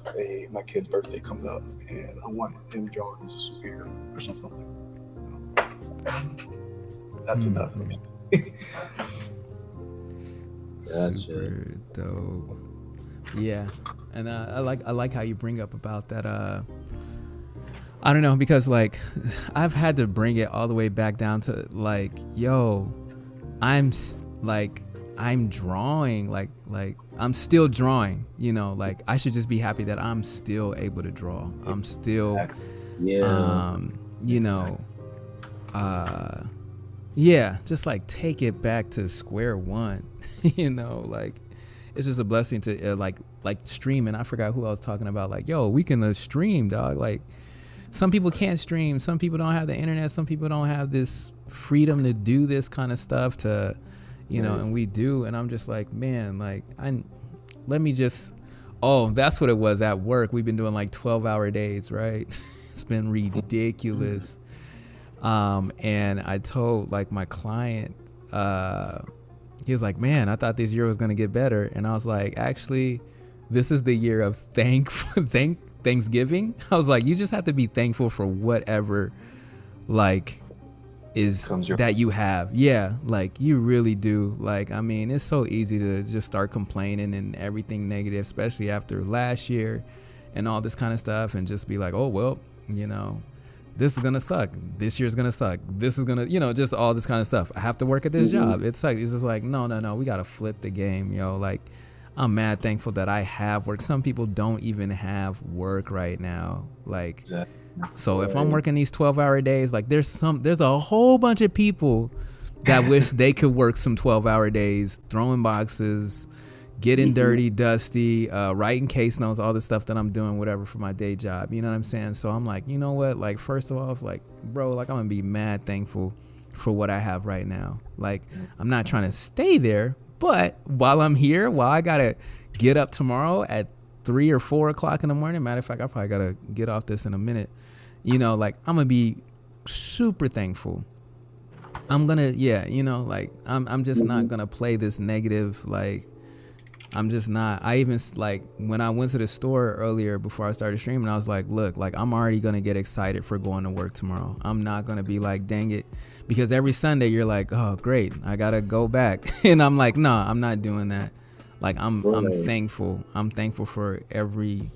my kid's birthday coming up and I want him drawn as a superhero or something like that. That's enough for me. Gotcha. Super dope. Yeah, and I like how you bring up about that. I don't know, because like I've had to bring it all the way back down to like, yo, I'm drawing, like I'm still drawing. You know, like I should just be happy that I'm still able to draw. I'm still, you know, yeah, just like take it back to square one. You know, like it's just a blessing to like streaming. I forgot who I was talking about. Like, yo, we can stream, dog. Like, some people can't stream. Some people don't have the internet. Some people don't have this freedom to do this kind of stuff. To, you know, and we do. And I'm just like, man, like that's what it was at work. We've been doing like 12-hour days, right? It's been ridiculous. And I told like my client, he was like, man, I thought this year was going to get better. And I was like, actually, this is the year of Thanksgiving. I was like, you just have to be thankful for whatever like is that you have. Yeah, like you really do. Like, I mean, it's so easy to just start complaining and everything negative, especially after last year and all this kind of stuff, and just be like, oh, well, you know, this is going to suck. This year's going to suck. This is going to, you know, just all this kind of stuff. I have to work at this job. It's like, it's just like, no. We got to flip the game, yo. Like, I'm mad thankful that I have work. Some people don't even have work right now. Like, so if I'm working these 12-hour days, like there's a whole bunch of people that wish they could work some 12-hour days, throwing boxes, getting dirty, dusty, writing case notes, all the stuff that I'm doing, whatever, for my day job. You know what I'm saying? So I'm like, you know what? Like, first of all, like, bro, like I'm gonna be mad thankful for what I have right now. Like, I'm not trying to stay there, but while I'm here, while I gotta get up tomorrow at 3 or 4 o'clock in the morning, matter of fact, I probably gotta get off this in a minute. You know, like I'm gonna be super thankful. I'm gonna, you know, like I'm just not gonna play this negative, like, I'm just not. I even, like, when I went to the store earlier before I started streaming, I was like, look, like, I'm already going to get excited for going to work tomorrow. I'm not going to be like, dang it. Because every Sunday you're like, oh, great, I got to go back. And I'm like, no, I'm not doing that. Like, I'm thankful. I'm thankful for every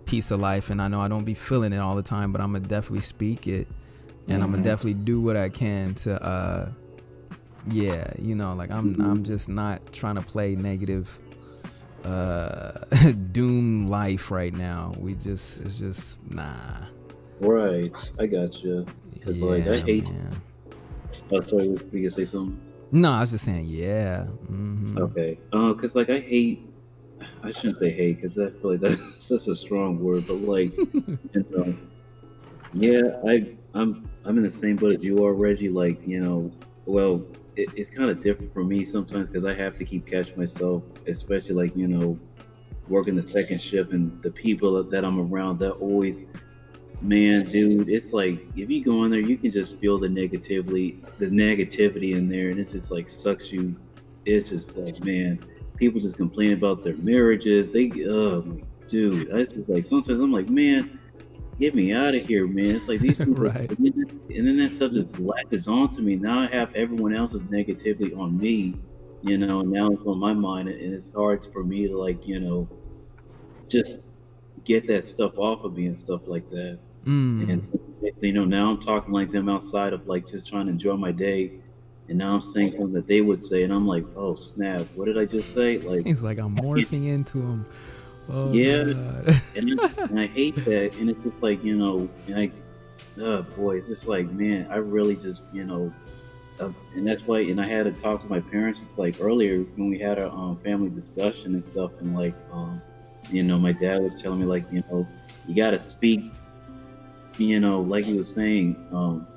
piece of life. And I know I don't be feeling it all the time, but I'm going to definitely speak it. And I'm going to definitely do what I can to, you know, like, I'm just not trying to play negative doom life right now. It's just nah. Right, I got you. Because like I hate. Man. Oh, sorry, you can say something. No, I was just saying, yeah. Okay. Because like I hate. I shouldn't say hate because I feel like that's a strong word, but like, I'm in the same boat as you are, Reggie. Like, you know, well, it's kind of different for me sometimes because I have to keep catching myself, especially like working the second shift and the people that I'm around. That always, man, dude, it's like if you go in there, you can just feel the negativity in there, and it just like sucks you. It's just like, man, people just complain about their marriages. Dude, I just like sometimes I'm like, man, get me out of here, man. It's like these people, Right. and then that stuff just latches onto me. Now I have everyone else's negativity on me, and now it's on my mind, and it's hard for me to like, just get that stuff off of me and stuff like that. And Mm. now I'm talking like them outside of like just trying to enjoy my day, and now I'm saying something that they would say, and I'm like, oh snap, what did I just say? Like, He's like, I'm morphing into him. Oh yeah, God. and I hate that, and it's just like and oh boy, it's just like, man, I really just and that's why, and I had to talk to my parents just like earlier when we had a family discussion and stuff, and like my dad was telling me like you gotta speak, like he was saying,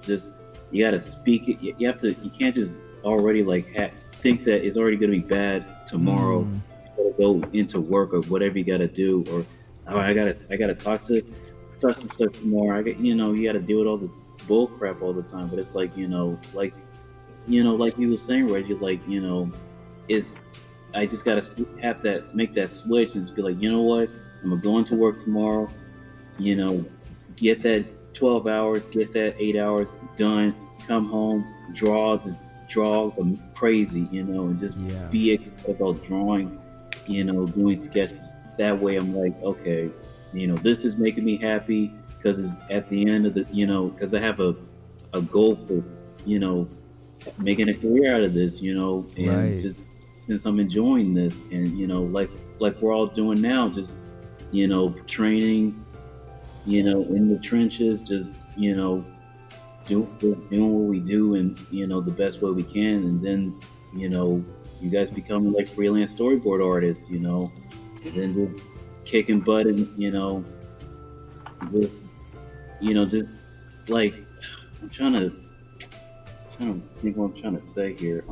just you gotta speak it. You have to. You can't just already like think that it's already gonna be bad tomorrow. Mm. You gotta go into work or whatever you gotta do, or oh, I gotta talk to such and such tomorrow. You gotta deal with all this bull crap all the time. But it's like like you were saying, Reggie, like is I just gotta make that switch and just be like, you know what, I'm gonna go into work tomorrow. Get that 12 hours, get that 8 hours done, come home, draw crazy, and just Yeah. be about drawing, doing sketches. That way I'm like, okay, this is making me happy because it's at the end of the, because I have a goal for, making a career out of this, and Right. just since I'm enjoying this and, like we're all doing now, just, training, in the trenches, just, doing what we do and, the best way we can. And then, you guys become like freelance storyboard artists, and then just kicking butt and, with, just like, I'm trying to think what I'm trying to say here.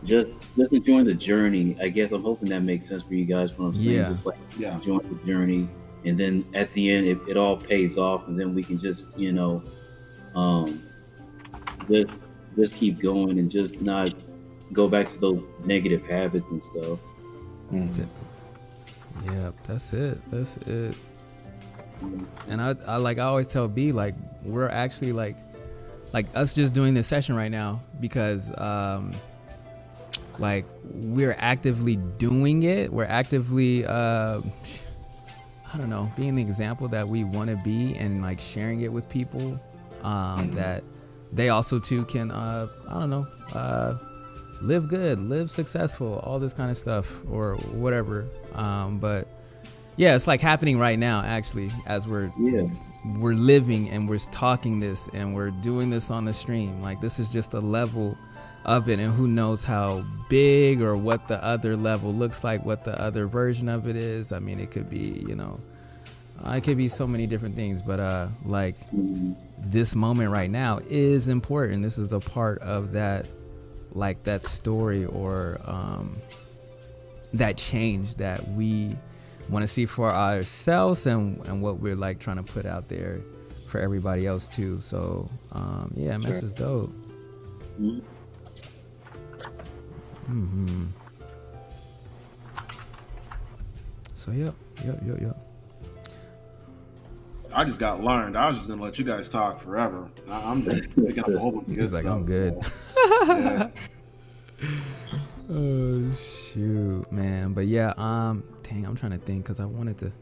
Just enjoying the journey. I guess I'm hoping that makes sense for you guys. What I'm saying, Yeah. just like Yeah. enjoying the journey, and then at the end, it all pays off, and then we can just just keep going and just not go back to those negative habits and stuff. Yep, that's it. That's it. And I always tell B, like, we're actually like us just doing this session right now because like we're actively doing it. We're actively I don't know, being the example that we want to be and like sharing it with people that they also too can I don't know, live good, live successful, all this kind of stuff or whatever. But yeah, it's like happening right now actually as we're living and we're talking this and we're doing this on the stream. Like this is just a level of it, and who knows how big or what the other level looks like, what the other version of it is. I mean, it could be, it could be so many different things, but like this moment right now is important. This is a part of that, like that story or that change that we want to see for ourselves and what we're like trying to put out there for everybody else too. So yeah, man, this is dope. Mm-hmm. So yep. I just got learned. I was just gonna let you guys talk forever. I'm just picking up a whole bunch of He's like, stuff, I'm good. so, yeah. Oh shoot, man. But yeah, dang, I'm trying to think because I wanted to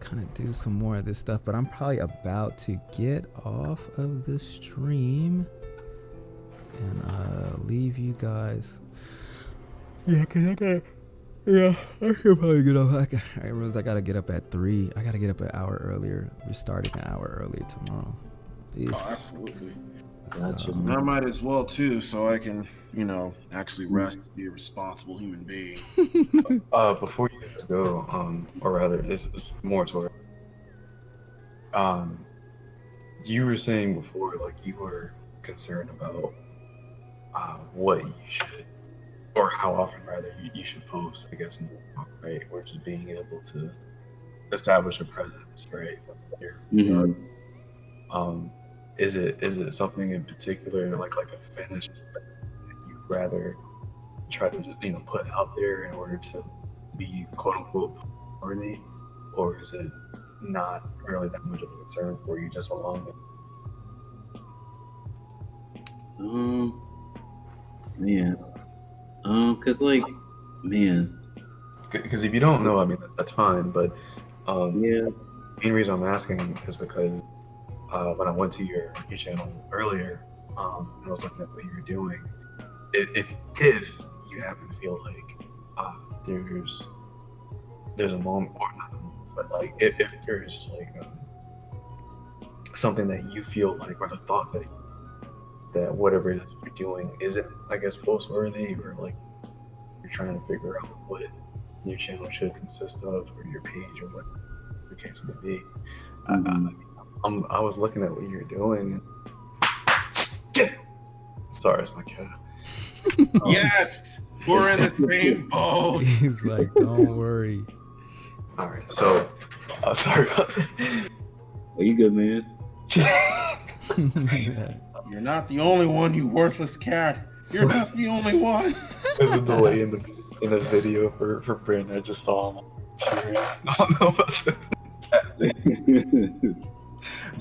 kind of do some more of this stuff, but I'm probably about to get off of the stream and leave you guys. Yeah, cause I should probably get up. I realize I gotta get up at 3. I gotta get up an hour earlier. We're starting an hour earlier tomorrow. Oh, absolutely. Gotcha. And I might as well too, so I can, actually rest and be a responsible human being. Before you guys go, or rather, it's more toward. You were saying before, like you were concerned about what you should, or how often rather you should post, I guess, more, right? Or just being able to establish a presence, right? Mhm. Is it something in particular, like a finish that you rather try to put out there in order to be quote unquote worthy, or is it not really that much of a concern for you just along with? Man. Cause like, man, Because if you don't know, I mean that's fine, but yeah. the main reason I'm asking is because when I went to your channel earlier, and I was looking at what you were doing, if you happen to feel like there's a moment, or not a moment, but like if there's like something that you feel like, or the thought that whatever it is you're doing isn't, I guess, post worthy, or like you're trying to figure out what your channel should consist of, or your page, or what the case may be. Mhm. I was looking at what you're doing. And... Sorry, it's my cat. Yes, we're in the same boat. He's like, don't worry. All right, so sorry about that. Are you good, man? You're not the only one, you worthless cat. You're not the only one. There's a delay in the video for Brandon. I just saw him cheering. I don't know about that.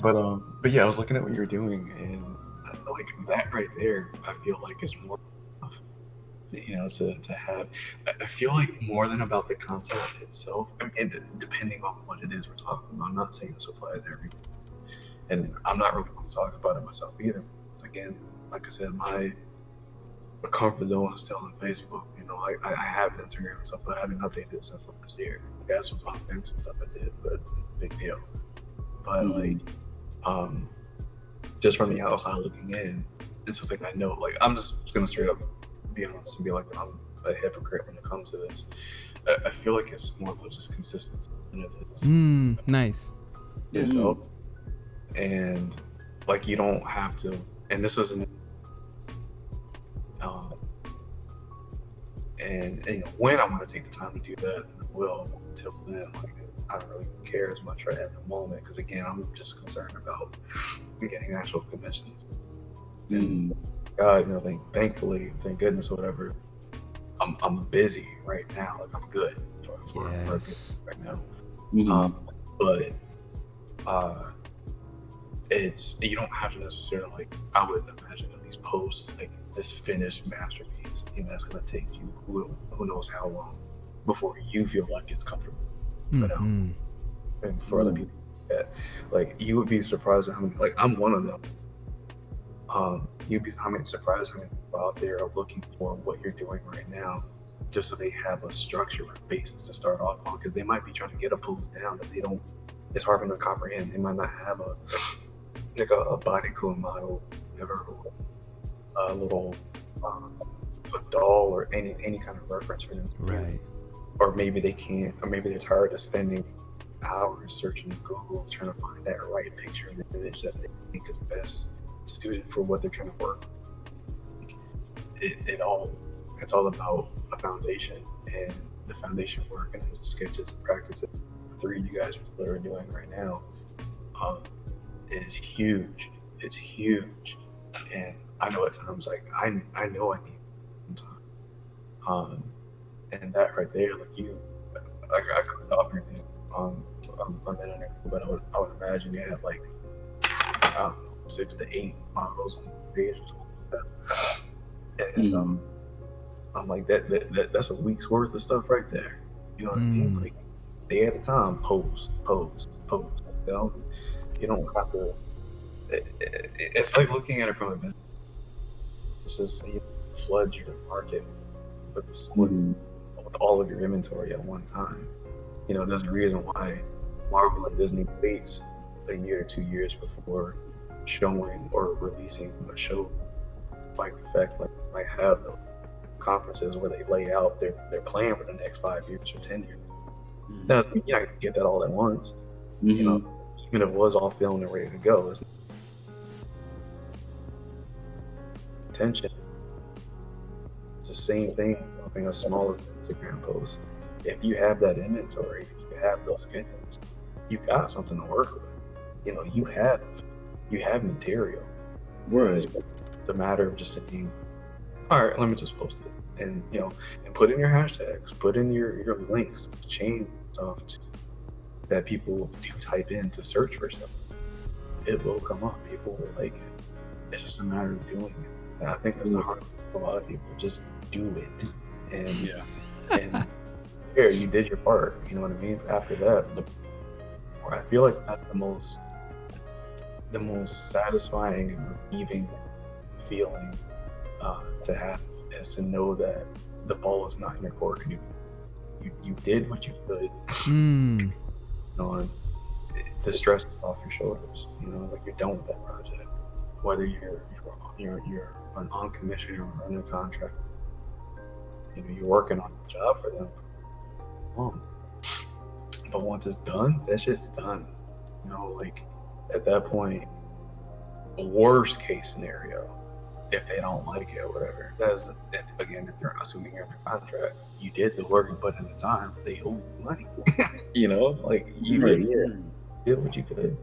But yeah, I was looking at what you're doing, and like that right there, I feel like is more enough, to have. I feel like more than about the content itself. I mean, depending on what it is we're talking about. I'm not saying this applies to everything, and I'm not really going to talk about it myself either. Again, like I said, my comfort zone is still on Facebook. I have Instagram and stuff, but I haven't updated it since last year. I got some fun things and stuff I did, but big deal. But like, just from the outside looking in, it's something I know. Like, I'm just gonna straight up be honest and be like, I'm a hypocrite when it comes to this. I feel like it's more about just consistency than it is. Nice. Yourself. And like, you don't have to. And this was an. And when I'm gonna take the time to do that, I will. Until then, like, I don't really care as much right at the moment, because again, I'm just concerned about getting actual commissions. And God, thankfully, thank goodness, or whatever, I'm busy right now. Like, I'm good for right now. But it's, you don't have to necessarily, like, I would imagine at least post like this finished masterpiece. That's gonna take you who knows how long before you feel like it's comfortable. And for other people, like, you would be surprised at how many, like, I'm one of them. You'd be surprised how many people out there are looking for what you're doing right now, just so they have a structure or basis to start off on, because they might be trying to get a post down that they don't. It's hard for them to comprehend. They might not have a body code model, or a little a doll, or any kind of reference for them. Right. Or maybe they can't, or maybe they're tired of spending hours searching Google trying to find that right picture and image that they think is best suited for what they're trying to work. It's all about a foundation, and the foundation work and the sketches and practices the three of you guys are doing right now is huge. It's huge, and I know at times, like, I know I need some time. And that right there, like, I clicked off everything on that interview, but I would imagine you have like 6 to 8 models on the page or something like that. And I'm like, that's a week's worth of stuff right there. You know what I mean? Like, day at a time, post. You don't have to. It's like looking at it from a business. It's just, you flood your market with with all of your inventory at one time. There's a reason why Marvel and Disney waits a year or 2 years before showing or releasing a show like effect. Like, might have the conferences where they lay out their plan for the next 5 years or 10 years. Doesn't mean you're not gonna get that all at once. Even if it was all filmed and ready to go, it's attention the same thing, something as small as an Instagram post. If you have that inventory, if you have those skins, you got something to work with. You know, you have material. Right. It's a matter of just saying, all right, let me just post it, and you know, and put in your hashtags, put in your links, chain stuff that people do type in to search for stuff. It will come up. People will like it. It's just a matter of doing it. And I think that's the hard thing for a lot of people. Just do it. And and here, you did your part. You know what I mean? After that, I feel like that's the most satisfying and relieving feeling to have, is to know that the ball is not in your court anymore. You did what you could. You know, and the stress is off your shoulders. You know, like you're done with that project. Whether you're an on commission or under a contract, you know, you're working on a job for them. But once it's done, that shit's done. You know, like at that point, worst case scenario, if they don't like it or whatever, that's if they're assuming you're under contract, you did the work and put in the time, they owe you money. You know, like you did what you could.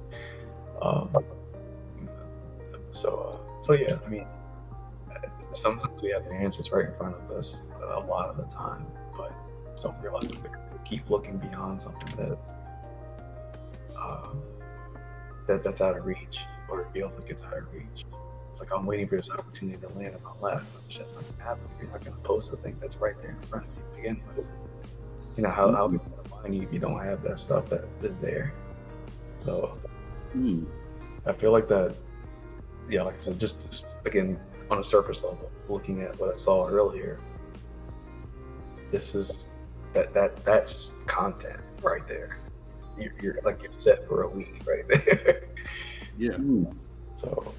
So yeah, I mean, sometimes we have the answers right in front of us a lot of the time, but don't realize we keep looking beyond something that's out of reach, or it feels like it's out of reach. It's like, I'm waiting for this opportunity to land in my lap. That's not gonna happen. You're not gonna post the thing that's right there in front of you to begin with. You know, how are you gonna find you if you don't have that stuff that is there? So I feel like that, yeah, like I said, just again, on a surface level, looking at what I saw earlier, this is that's content right there. You're like, you're set for a week right there. So,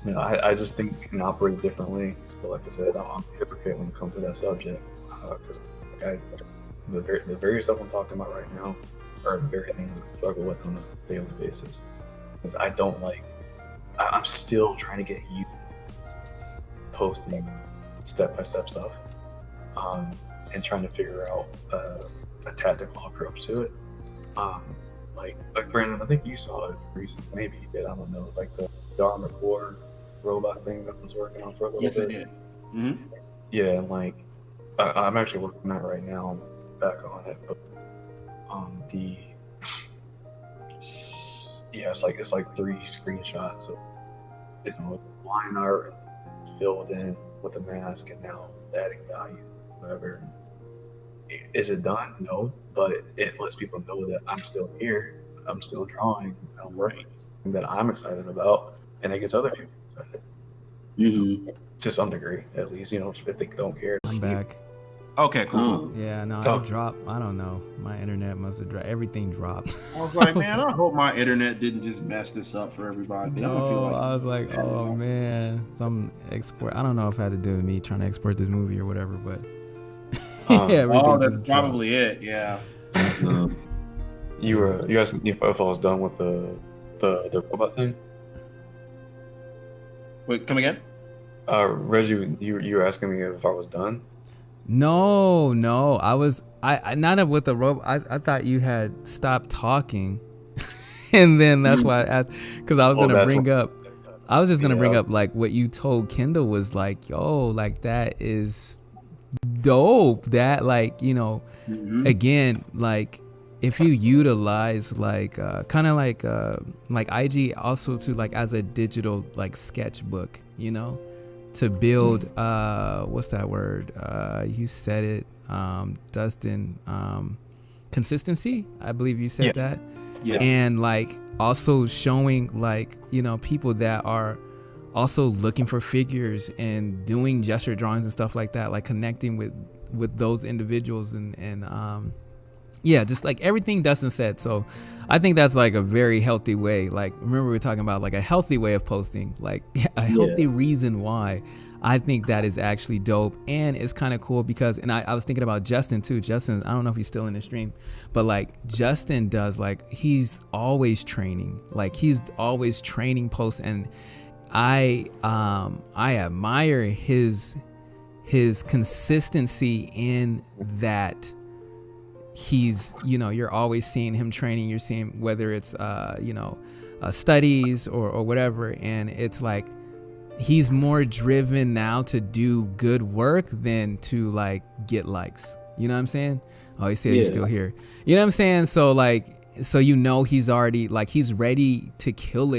you know, I just think you can operate differently. So like I said, I'm a hypocrite when it comes to that subject, because the very stuff I'm talking about right now are the very things I struggle with on a daily basis. Because I don't like, I'm still trying to get you posting step-by-step stuff, and trying to figure out a tactical approach to it. Like Brandon, I think you saw it recently. Maybe you did. I don't know. Like the Armored Core robot thing that I was working on for a little bit. Yes, I did. Mm-hmm. Yeah, and like I'm actually working on that right now. I'm back on it, but it's like 3 screenshots of, you know, line art filled in with the mask, and now adding value, whatever. Is it done? No, but it lets people know that I'm still here. I'm still drawing. I'm working, that I'm excited about, and it gets other people excited. To some degree, at least, you know, if they don't care. I'm back. Okay, cool. Yeah, no, I dropped. I don't know. My internet must have dropped. Everything dropped. I was like, man, I hope my internet didn't just mess this up for everybody. No, I was like, oh man, some export. I don't know if it had to do with me trying to export this movie or whatever, but yeah. That's probably it. Yeah. You asked me if I was done with the robot thing. Wait, come again? Reggie, you were asking me if I was done. No, I not with the robot. I thought you had stopped talking, and then that's why I asked, because I was gonna bring up. I was just gonna bring up like what you told Kendall was like, yo, like that is dope. That, like, you know, again, like if you utilize like kind of like IG also to like as a digital like sketchbook, you know, to build what's that word? You said it, Dustin. Consistency. I believe you said that. Yeah. And like also showing like, you know, people that are also looking for figures and doing gesture drawings and stuff like that, like connecting with those individuals and yeah, just like everything Dustin said. So I think that's like a very healthy way. Like, remember we were talking about like a healthy way of posting, like a healthy reason why. I think that is actually dope, and it's kind of cool because, and I was thinking about Justin too. Justin, I don't know if he's still in the stream, but like Justin does, like he's always training, posts, and I admire his his consistency in that he's, you know, you're always seeing him training, you're seeing whether it's studies or whatever, and it's like he's more driven now to do good work than to like get likes. You know what I'm saying? Oh, he said he's still here. You know what I'm saying? So like, so you know he's already like, he's ready to kill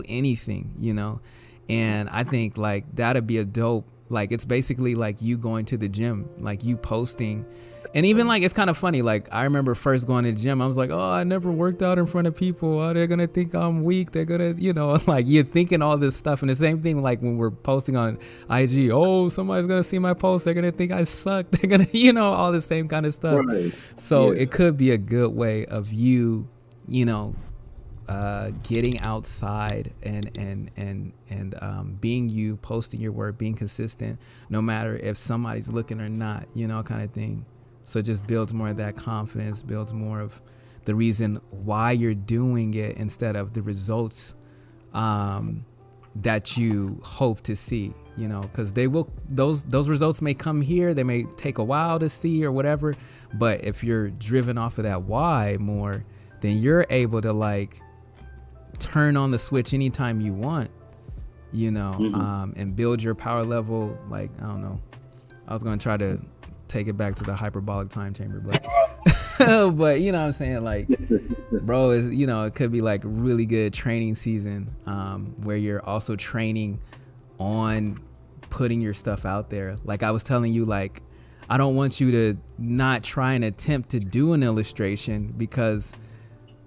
anything, you know? And I think like that'd be a dope, like it's basically like you going to the gym, like you posting. And even like, it's kind of funny. Like I remember first going to the gym, I was like, oh, I never worked out in front of people. Oh, they're going to think I'm weak. They're going to, you know, like you're thinking all this stuff. And the same thing, like when we're posting on IG, oh, somebody's going to see my post. They're going to think I suck. They're going to, you know, all the same kind of stuff. Right. So it could be a good way of you, you know, getting outside and being you, posting your work, being consistent, no matter if somebody's looking or not, you know, kind of thing. So it just builds more of that confidence, builds more of the reason why you're doing it instead of the results that you hope to see, you know, because they will, those results may come here, they may take a while to see or whatever, but if you're driven off of that why more, then you're able to like turn on the switch anytime you want, you know, and build your power level. Like, I don't know, I was going to try to take it back to the hyperbolic time chamber, but but you know what I'm saying, like bro, is, you know, it could be like really good training season where you're also training on putting your stuff out there. Like I was telling you, like I don't want you to not try and attempt to do an illustration, because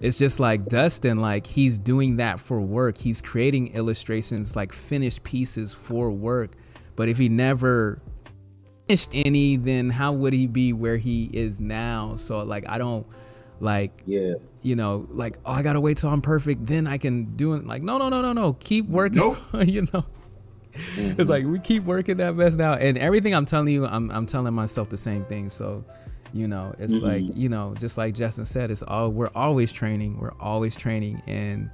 it's just like Dustin, like he's doing that for work. He's creating illustrations, like finished pieces for work, but if he never finished any, then how would he be where he is now? So like I don't like, you know, like, oh, I gotta wait till I'm perfect, then I can do it. Like no, keep working. You know, it's like we keep working that mess now, and everything I'm telling you, I'm telling myself the same thing. So you know, it's like, you know, just like Justin said, it's all, we're always training, and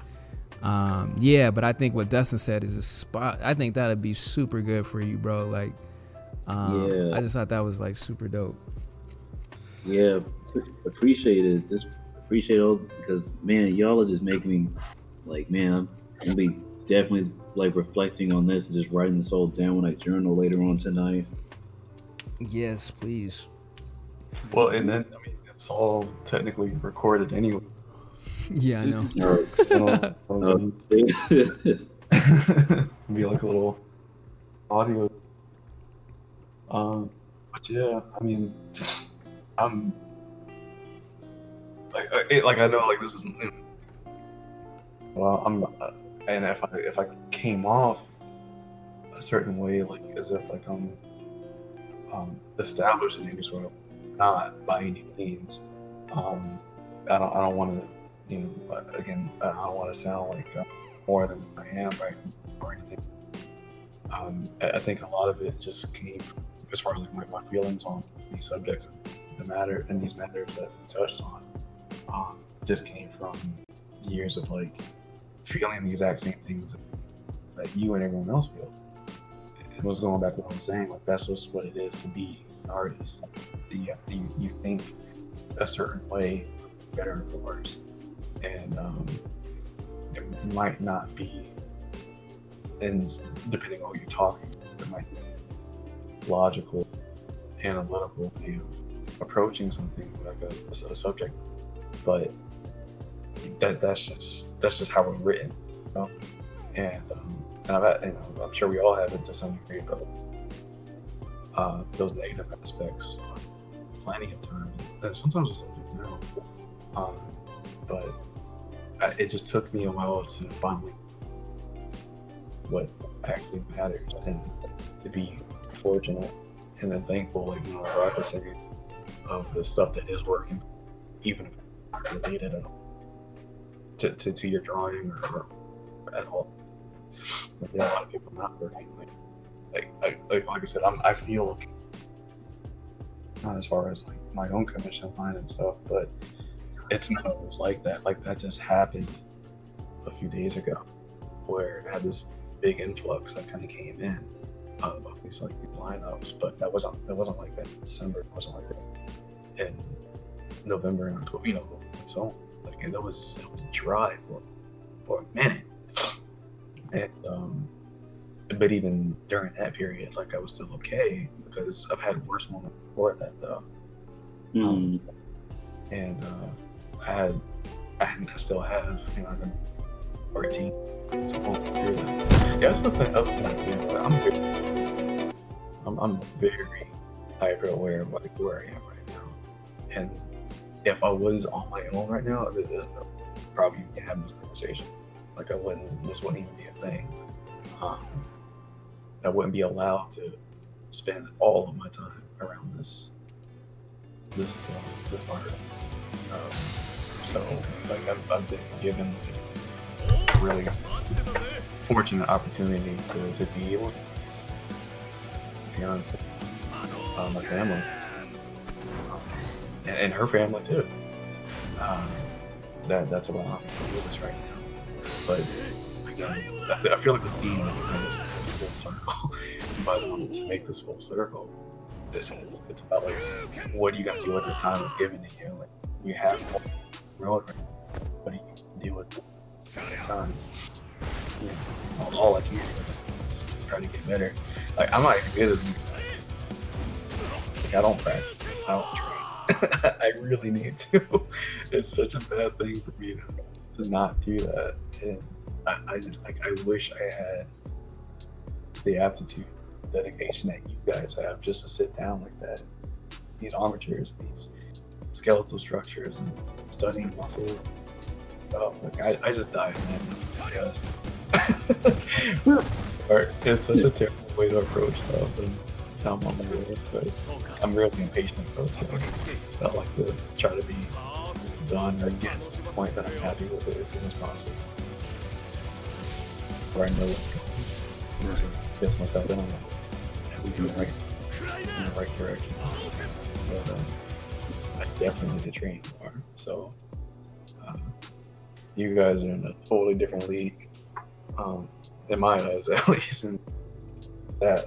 but I think what Dustin said is a spot. I think that'd be super good for you, bro. Like I just thought that was like super dope. Appreciate it. Just appreciate all, because man, y'all are just making me like, man, I'm gonna be definitely like reflecting on this and just writing this all down when I journal later on tonight. Yes, please. Well, and then I mean, it's all technically recorded anyway. Yeah, I know. Be like a little audio. But yeah, I mean, I'm like I know like this is, well, I'm and if I came off a certain way, like as if like I'm established in any sort of, not by any means. I don't want to, you know, again, I don't want to sound like more than I am, right, or anything. I think a lot of it just came from, as far as like my feelings on these subjects and these matters that we touched on, just came from years of like feeling the exact same things that you and everyone else feel. It was going back to what I'm saying, like that's just what it is to be an artist. You think a certain way, better or worse, and it might not be, and depending on who you're talking to, it might be logical, analytical way of approaching something like a subject, but that's just how it's written, you know? And I've had, you know, I'm sure we all have it to some degree, but those negative aspects plenty of time, and sometimes it's like no, but it just took me a while to finally what actually matters, and to be fortunate and then thankful, like, you know, like I said, of the stuff that is working, even if it's not related at all to your drawing or at all. But there are a lot of people not working. Like I said, I feel okay. Not as far as like my own commission line and stuff, but it's not always like that. Like that just happened a few days ago, where I had this big influx that kind of came in, of these like these lineups, but it wasn't like that in December. It wasn't like that in November and October. You know, so like it was dry for a minute, and but even during that period, like I was still okay because I've had worse moments before that though. And I still have, you know, I've been 14 to hold through that. Yeah, that's the thing. Other than that too, like, I'm very hyper aware of like where I am right now. And if I was on my own right now, there's no probably even having this conversation. Like this wouldn't even be a thing. I wouldn't be allowed to spend all of my time around this market. So like I've been given a really fortunate opportunity to be able to be honest with my family and her family too. That's allowing me to do this right now. But again, I feel like the theme of this full circle. But to make this full circle, it's about like what you got to do with the time that's given to you. Like you have road, what do you do with the time? You know, all I can do is try to get better. Like I'm not even good as like, I don't practice, I don't train. I really need to. It's such a bad thing for me to not do that. And I wish I had the aptitude, dedication that you guys have just to sit down like that. These armatures, these skeletal structures, and studying muscles. Like I just died, man. Yes. It's such a terrible way to approach stuff, and I'm on my way, but I'm really impatient about it. I like to try to be done or get to the point that I'm happy with it as soon as possible. Where I know what's going to get myself in at least in the right direction. But I definitely need to train more. So you guys are in a totally different league, in my eyes at least, and that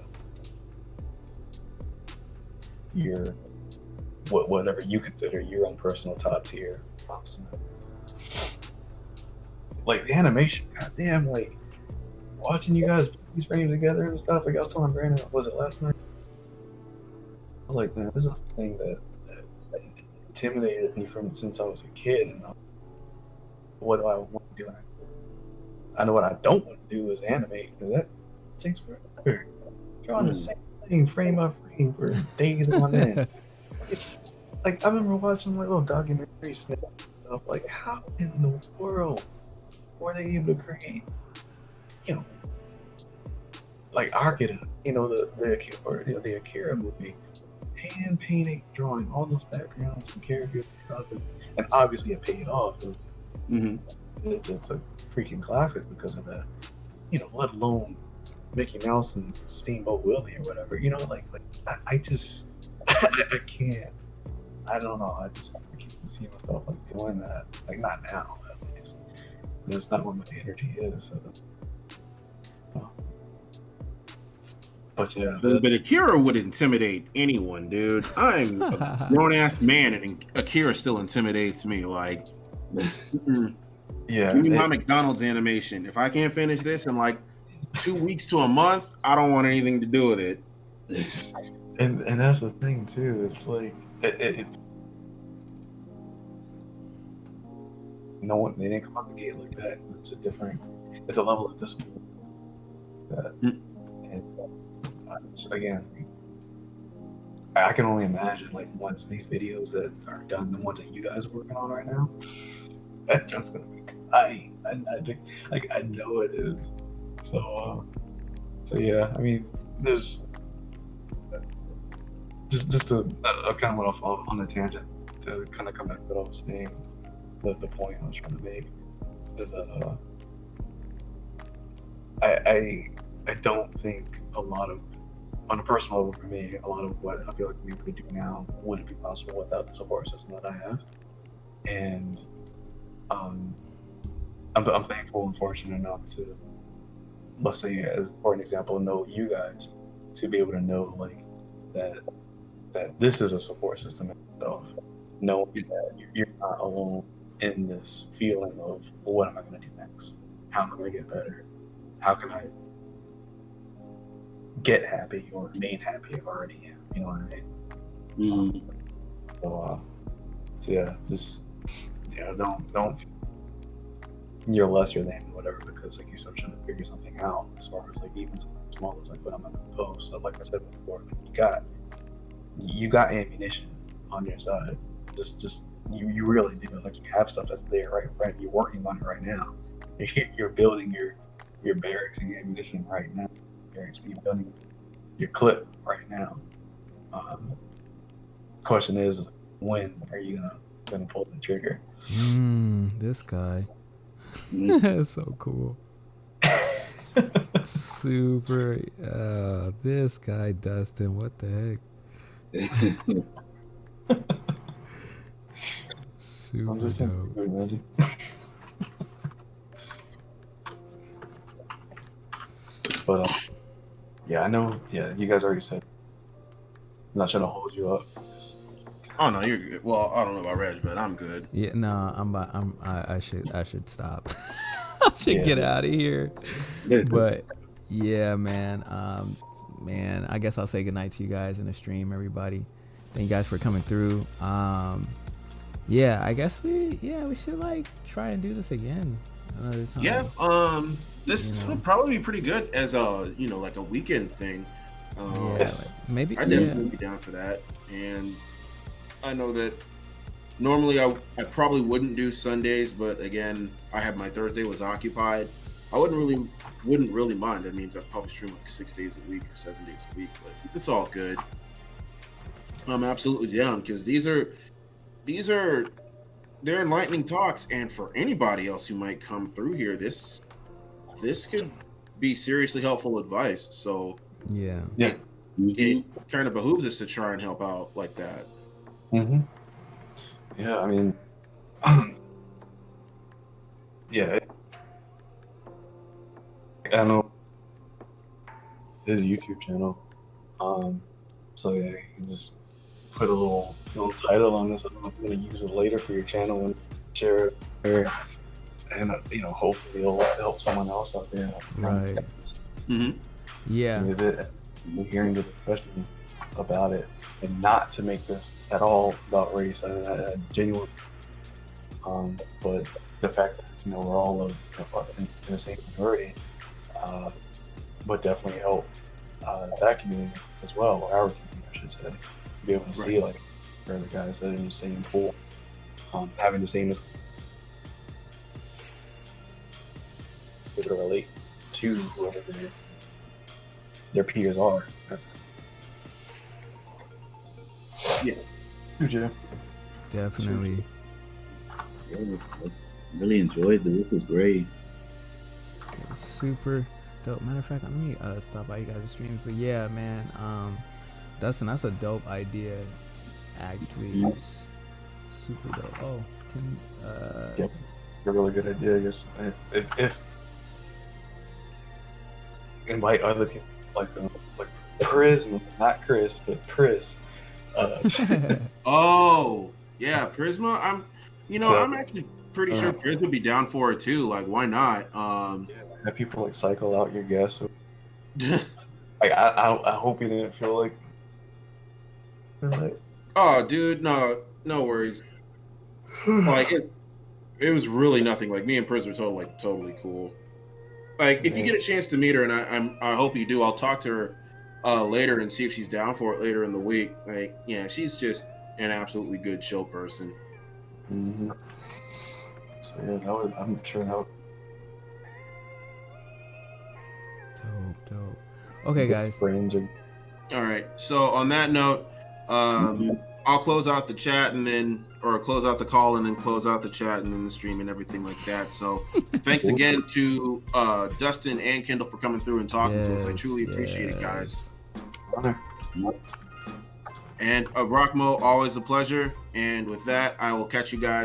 you're whatever you consider your own personal top tier. Like the animation, goddamn, like watching you guys put these frames together and stuff. Like I was telling Brandon, was it last night? I was like, man, this is the thing that intimidated me from since I was a kid. And what do I want to do? I know what I don't want to do is animate, because that takes forever. Drawing the same thing frame by frame for days on end. Like I remember watching like little documentary snippets and stuff. Like, how in the world were they able to create, you know, like Akira, you know, the Akira movie, hand painting, drawing all those backgrounds and characters, and obviously it paid off. It's a freaking classic because of that, you know. Let alone Mickey Mouse and Steamboat Willie or whatever, you know. Like I just I can't. I don't know. I can't see myself like doing that. Like not now, at least. That's not where my energy is. So. But yeah. But Akira would intimidate anyone, dude. I'm a grown ass man, and Akira still intimidates me. Like, yeah. Give me my McDonald's animation. If I can't finish this in like 2 weeks to a month, I don't want anything to do with it. And that's the thing too. It's like no one, they didn't come out the gate like that. It's a level of discipline that, and again, I can only imagine like once these videos that are done, the ones that you guys are working on right now, that jump's gonna be tight. I think, like, I know it is. So yeah, I mean, there's just I kind of went off on a tangent to kind of come back to what I was saying. The point I was trying to make is that I don't think a lot of, on a personal level for me, a lot of what I feel like we would do now wouldn't be possible without the support system that I have. And I'm thankful and fortunate enough to, let's say, as for an example, know you guys to be able to know like that this is a support system in itself, knowing that you're not alone in this feeling of, well, what am I going to do next? How am I going to get better? How can I get happy or remain happy if I already am? You know what I mean? So yeah, just don't you're lesser than whatever, because like you start trying to figure something out as far as like even something small as like what I'm gonna post. So like I said before, you got ammunition on your side. Just you really do. Like you have stuff that's there right. You're working on it right now. You're building your barracks and your ammunition right now. You're building your clip right now. Question is, when are you gonna pull the trigger? This guy. That's so cool. Super. This guy, Dustin. What the heck? Super I'm just dope. ready. But yeah, I know. Yeah, you guys already said. I'm not trying to hold you up. Oh no, you're good. Well, I don't know about Reg, but I'm good. Yeah, no, I should stop. I should get out of here. But yeah, man, I guess I'll say goodnight to you guys in the stream, everybody. Thank you guys for coming through. Yeah, I guess we should like try and do this again another time. Yeah, this would probably be pretty good as a like a weekend thing. Like, maybe I'd definitely be down for that. And I know that normally I probably wouldn't do Sundays, but again, I have my Thursday was occupied. I wouldn't really mind. That means I'd probably stream like 6 days a week or 7 days a week, but it's all good. I'm absolutely down because they're enlightening talks, and for anybody else who might come through here, this could be seriously helpful advice. So yeah, it kind of behooves us to try and help out like that. Yeah, I mean, yeah, I know his YouTube channel. So yeah, you can just put a little title on this. I'm gonna use it later for your channel and share it there, and hopefully it'll help someone else out there. Right. Yeah. We're hearing the discussion about it, and not to make this at all about race. I genuine. But the fact that we're all in the same minority, but definitely help that community as well, or our community, I should say, to be able to see like the guys that are in the same pool, having the same to relate to whoever their peers are. Yeah. Definitely. Really enjoyed this. This was great. It was super dope. Matter of fact, let me stop by you guys' streams. But yeah, man, Dustin, that's a dope idea. Actually, it's super dope. Oh, Yep, a really good idea. Just if invite other people like Prisma, not Chris, but Chris. Oh yeah, Prisma. I'm actually pretty sure Prisma would be down for it too. Like, why not? Have people like cycle out your guests. Like I hope you didn't feel like. Oh, dude, no worries. Like it was really nothing. Like me and Prisma were totally cool. Like if you get a chance to meet her, and I hope you do, I'll talk to her later and see if she's down for it later in the week. Like, yeah, she's just an absolutely good, chill person. So yeah, I'm sure that would. Dope. Okay, guys. All right. So on that note, I'll close out the chat or close out the call and then close out the chat and then the stream and everything like that. So thanks again to Dustin and Kendall for coming through and talking to us. I truly appreciate it, guys. Honor. And Rok-Mo, always a pleasure. And with that, I will catch you guys